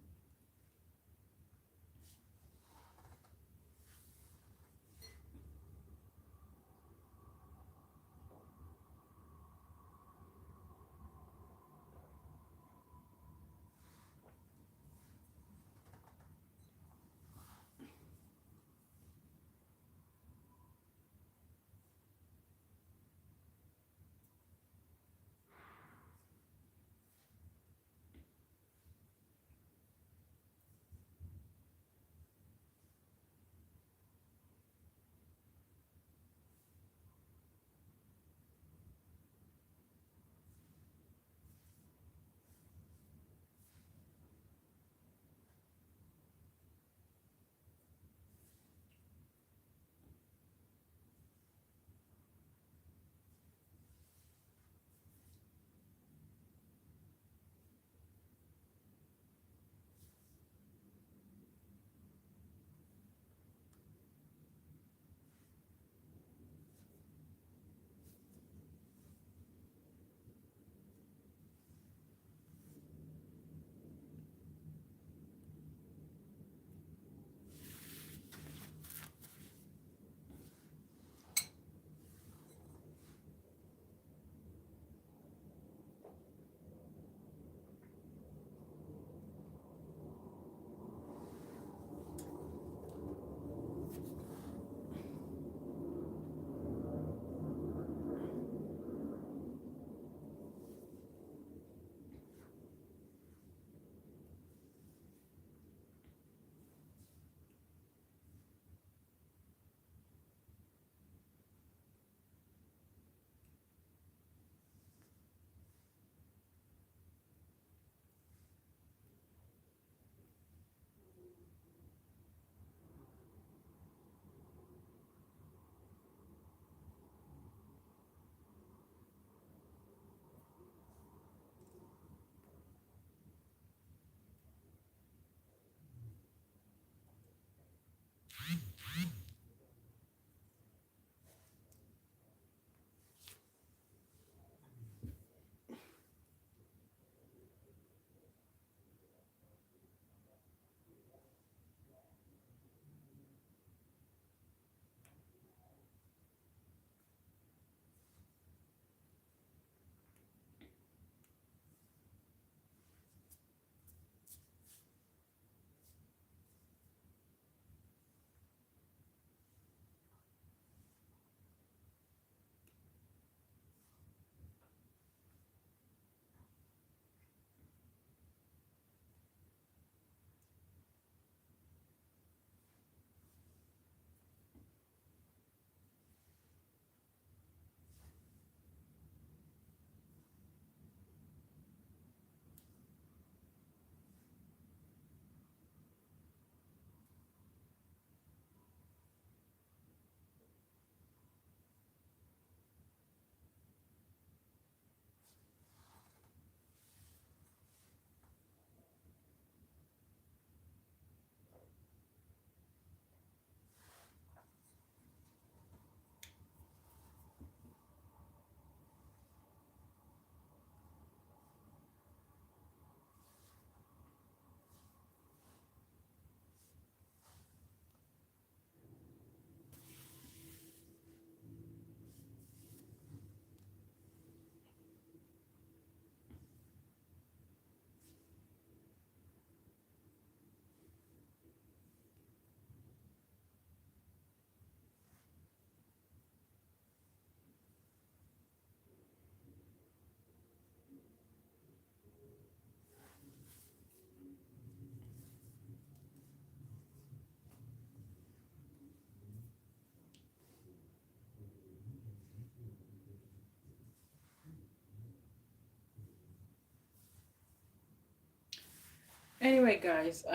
[SPEAKER 1] Anyway, guys,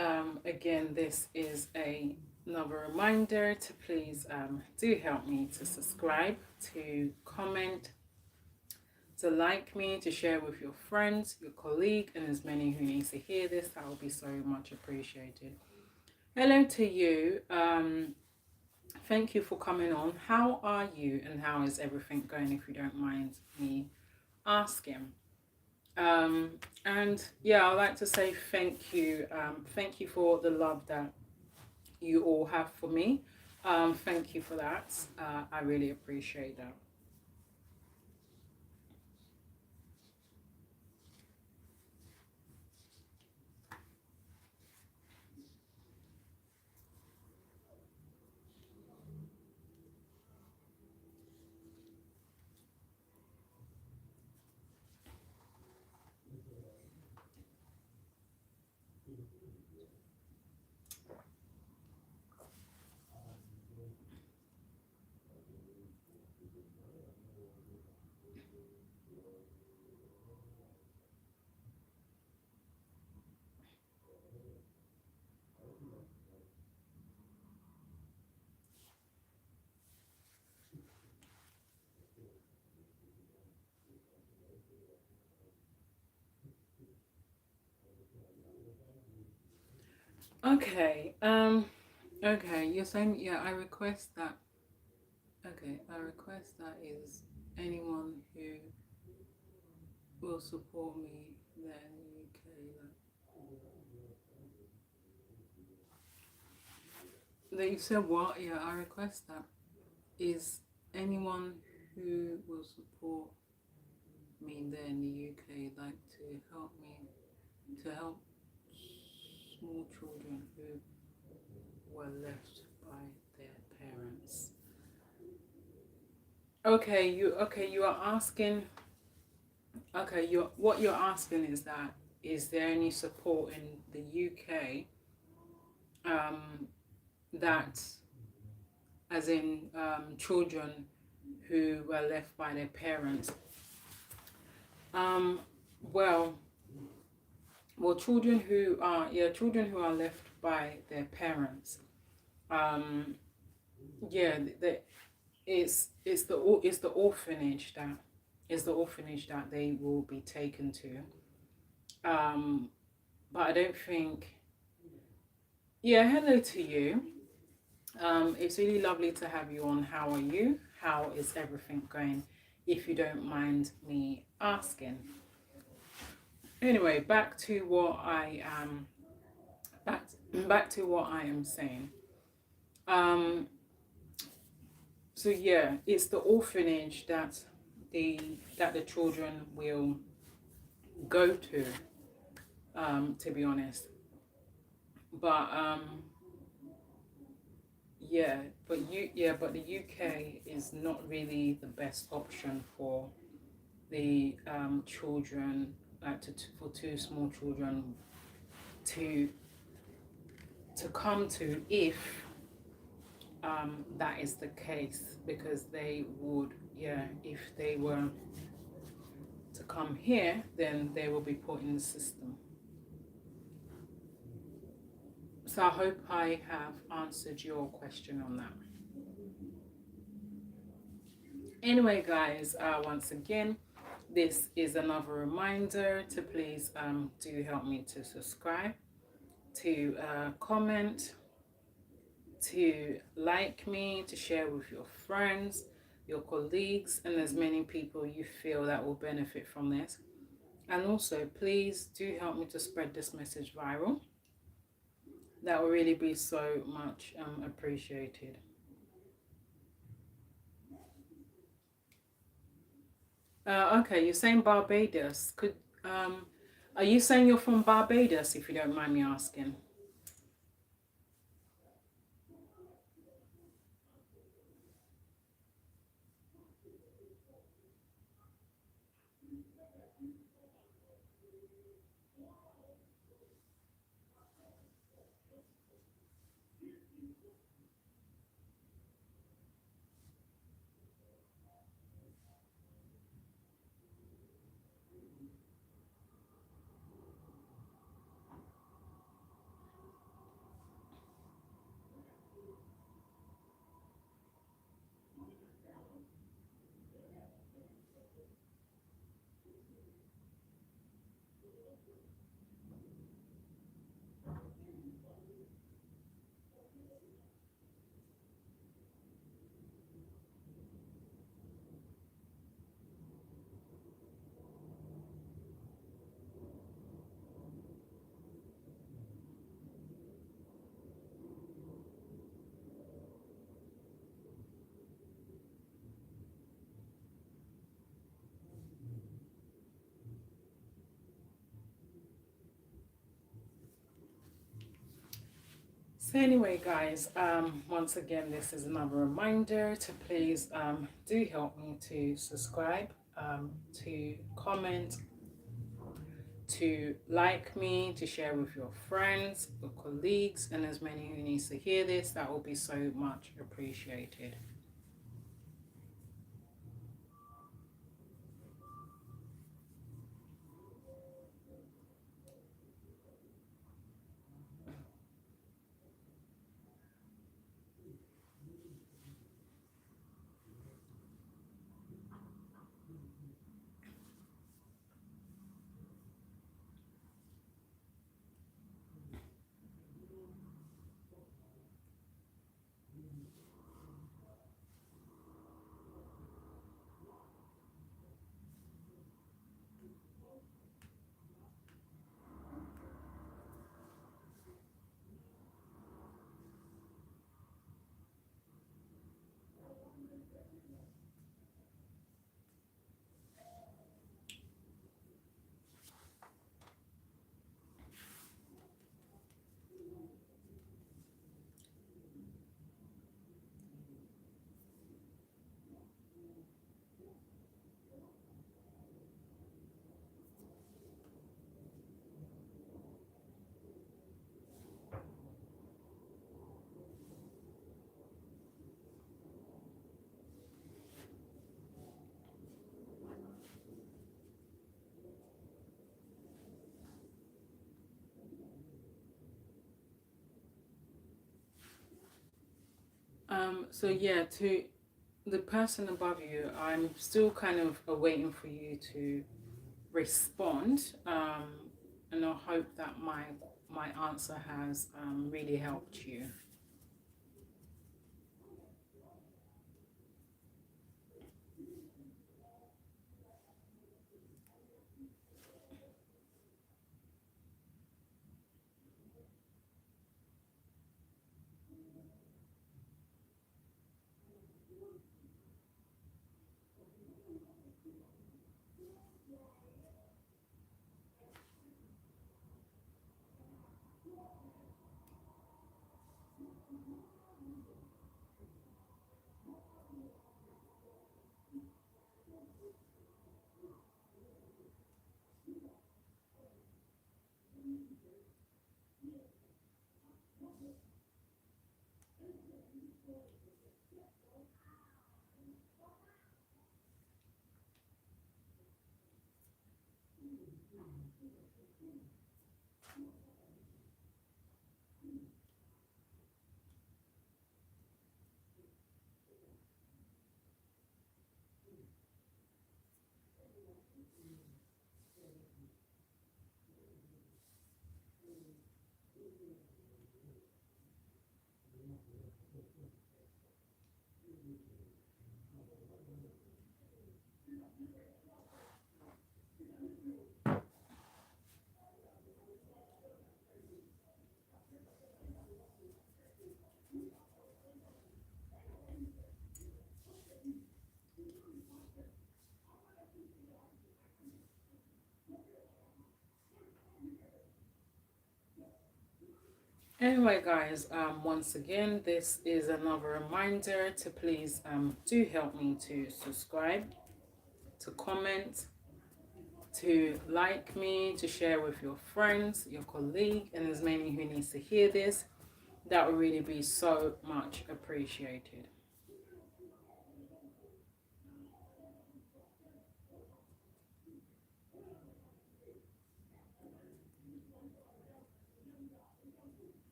[SPEAKER 1] again, this is another reminder to please do help me to subscribe, to comment, to like me, to share with your friends, your colleague, and as many who need to hear this. That will be so much appreciated. Hello to you. Thank you for coming on. How are you and how is everything going, if you don't mind me asking? And yeah, I'd like to say thank you. Thank you for the love that you all have for me. Thank you for that. I really appreciate that. Okay. Okay. You're saying, yeah, I request that. Okay, I request that is anyone who will support me there in the UK. Like, you said what? Yeah, I request that is anyone who will support me there in the UK, like to help me, to help small children who were left by their parents. You are asking. Okay, you what you're asking is that is there any support in the UK that, as in children who were left by their parents? Um, well, children who are left by their parents. Um, yeah, it's the orphanage that they will be taken to. But I don't think. Yeah, hello to you. It's really lovely to have you on. How are you? How is everything going? If you don't mind me asking. Anyway, back back to what I am saying. Um, so yeah, it's the orphanage that the children will go to. To be honest, but but the UK is not really the best option for the children, for two small children to come to, if that is the case, because they would, if they were to come here, then they will be put in the system. So I hope I have answered your question on that. Anyway, guys, once again, this is another reminder to please do help me to subscribe, to comment, to like me, to share with your friends, your colleagues, and as many people you feel that will benefit from this. And also, please do help me to spread this message viral. That will really be so much appreciated. Okay, you're saying Barbados. Are you saying you're from Barbados, if you don't mind me asking? So anyway, guys, once again, this is another reminder to please do help me to subscribe, to comment, to like me, to share with your friends, your colleagues, and as many who needs to hear this. That will be so much appreciated. So yeah, to the person above you, I'm still kind of waiting for you to respond, and I hope that my answer has really helped you. Anyway, guys, once again, this is another reminder to please do help me to subscribe, to comment, to like me, to share with your friends, your colleague, and as many who needs to hear this. That would really be so much appreciated.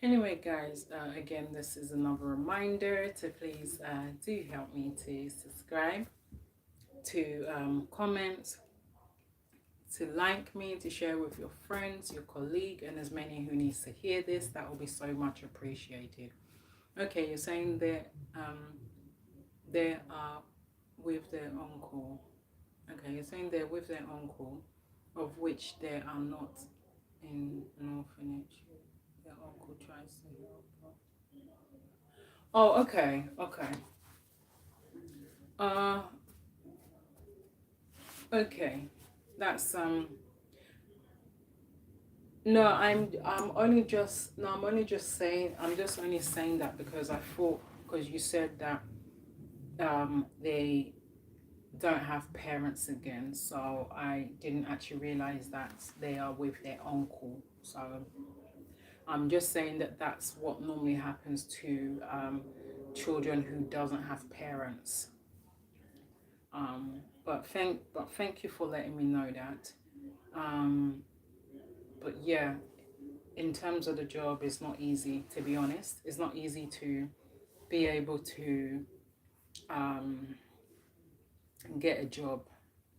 [SPEAKER 1] Anyway, guys, again, this is another reminder to please do help me to subscribe, to comment, to like me, to share with your friends, your colleague, and as many who needs to hear this. That will be so much appreciated. Okay, you're saying that they are with their uncle. Okay, you're saying they're with their uncle, of which they are not in an orphanage. Their uncle tries to help. Oh, okay, okay. Uh, okay. That's No, I'm only just saying, I'm just only saying that because I thought, because you said that they don't have parents again, so I didn't actually realize that they are with their uncle. So I'm just saying that that's what normally happens to children who doesn't have parents. But thank you for letting me know that. Um, but yeah, in terms of the job, it's not easy, to be honest. It's not easy to be able to um, get a job,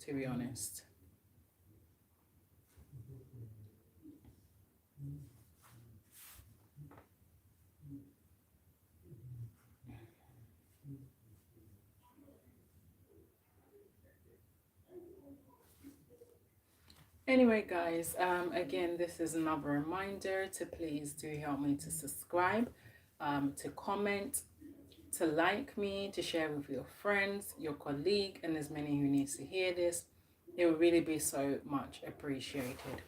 [SPEAKER 1] to be honest. Anyway, guys, again, this is another reminder to please do help me to subscribe, to comment, to like me, to share with your friends, your colleague, and as many who needs to hear this. It would really be so much appreciated.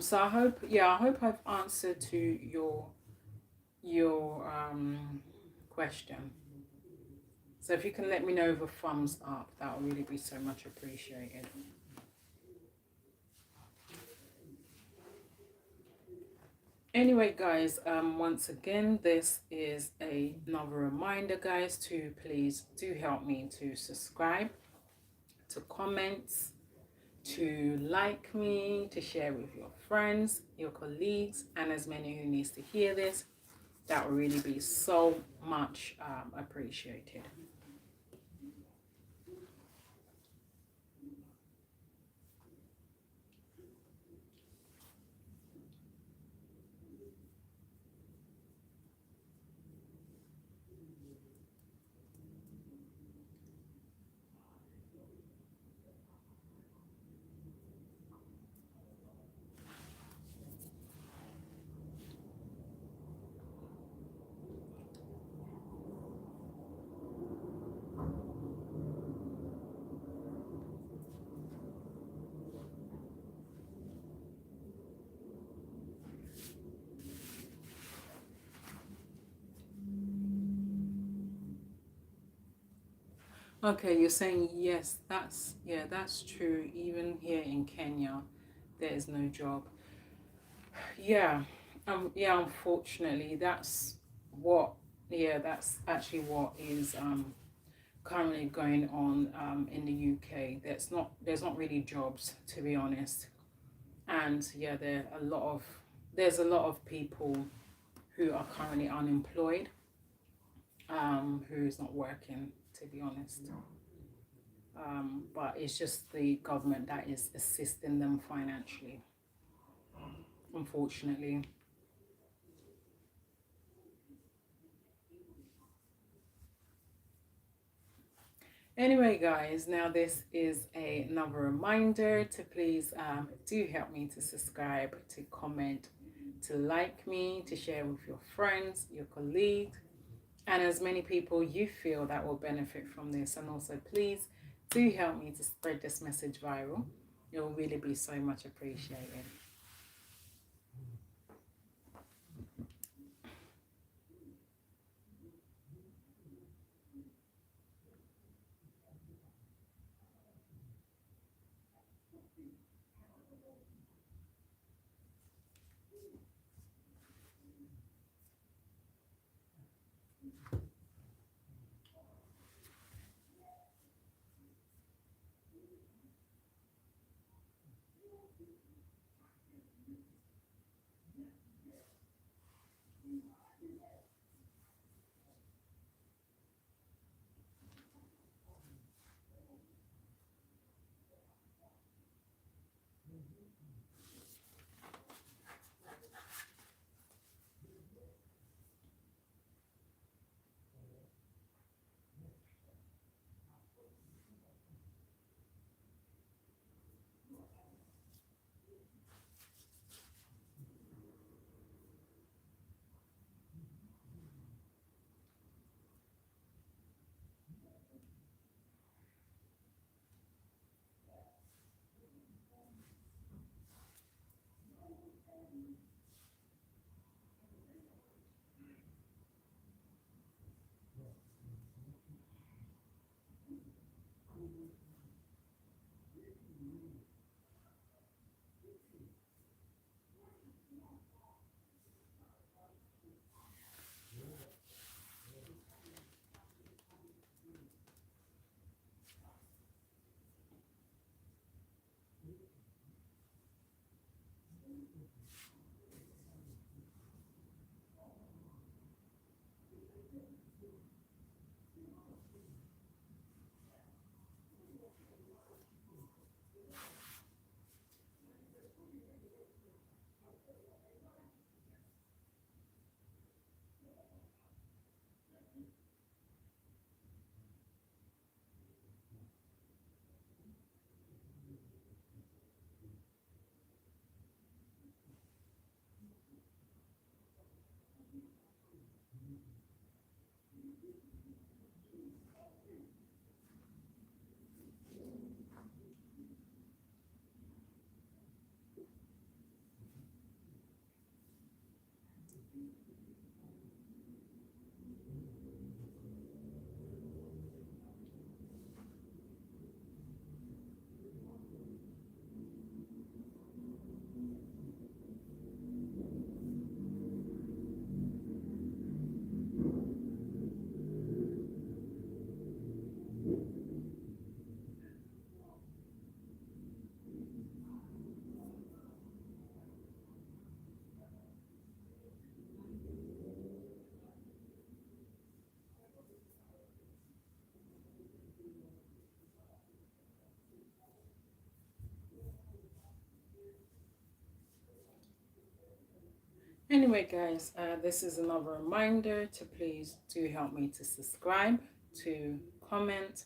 [SPEAKER 1] So I hope I've answered to your question. So if you can let me know with a thumbs up, that would really be so much appreciated. Anyway, guys, once again, this is another reminder, guys, to please do help me to subscribe, to comment, to like me, to share with your friends, your colleagues, and as many who needs to hear this. That would really be so much appreciated. Okay, you're saying yes, that's true. Even here in Kenya, there is no job. Yeah, yeah, unfortunately, what, that's actually what is currently going on in the UK. There's not really jobs, to be honest. And yeah, there's a lot of people who are currently unemployed, who's not working, to be honest. But it's just the government that is assisting them financially, unfortunately. Anyway, guys, now this is another reminder to please do help me to subscribe, to comment, to like me, to share with your friends, your colleagues, and as many people you feel that will benefit from this. And also, please do help me to spread this message viral. It will really be so much appreciated. Anyway, guys, this is another reminder to please do help me to subscribe, to comment,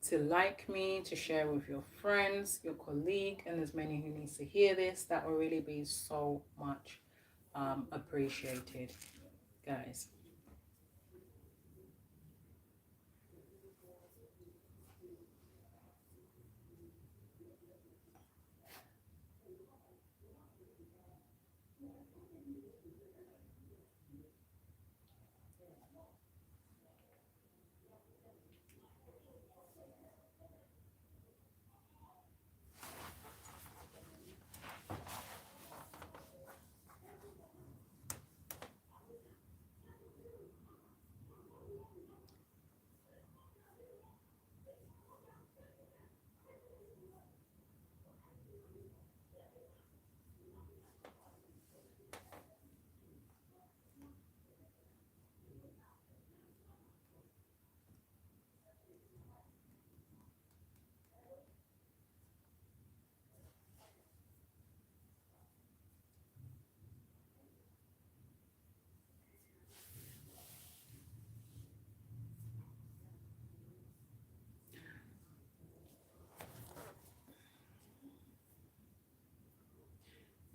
[SPEAKER 1] to like me, to share with your friends, your colleague, and as many who needs to hear this. That will really be so much appreciated, guys.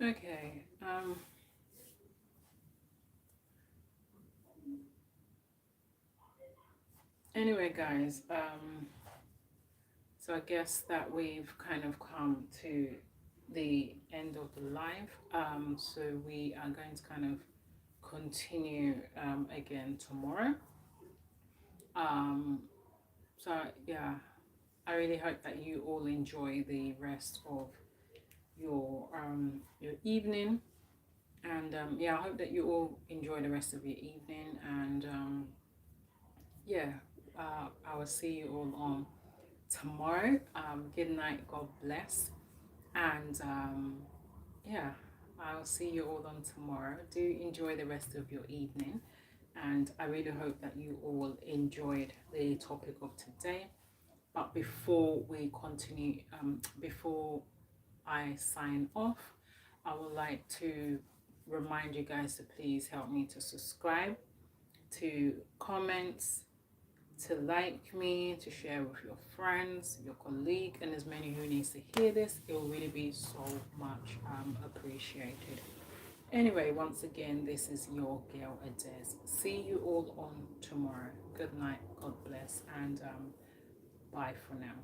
[SPEAKER 1] Okay. Anyway, guys. So I guess that we've kind of come to the end of the live. So we are going to kind of continue again tomorrow. Um, so yeah, I really hope that you all enjoy the rest of your evening, and yeah, I hope that you all enjoy the rest of your evening, and yeah, I will see you all on tomorrow. Good night, God bless, and yeah, I'll see you all on tomorrow. Do enjoy the rest of your evening, and I really hope that you all enjoyed the topic of today. But before we continue, before I sign off, I would like to remind you guys to please help me to subscribe, to comment, to like me, to share with your friends, your colleague, and as many who needs to hear this. It will really be so much appreciated. Anyway, once again, this is your girl Adez. See you all on tomorrow. Good night, God bless, and bye for now.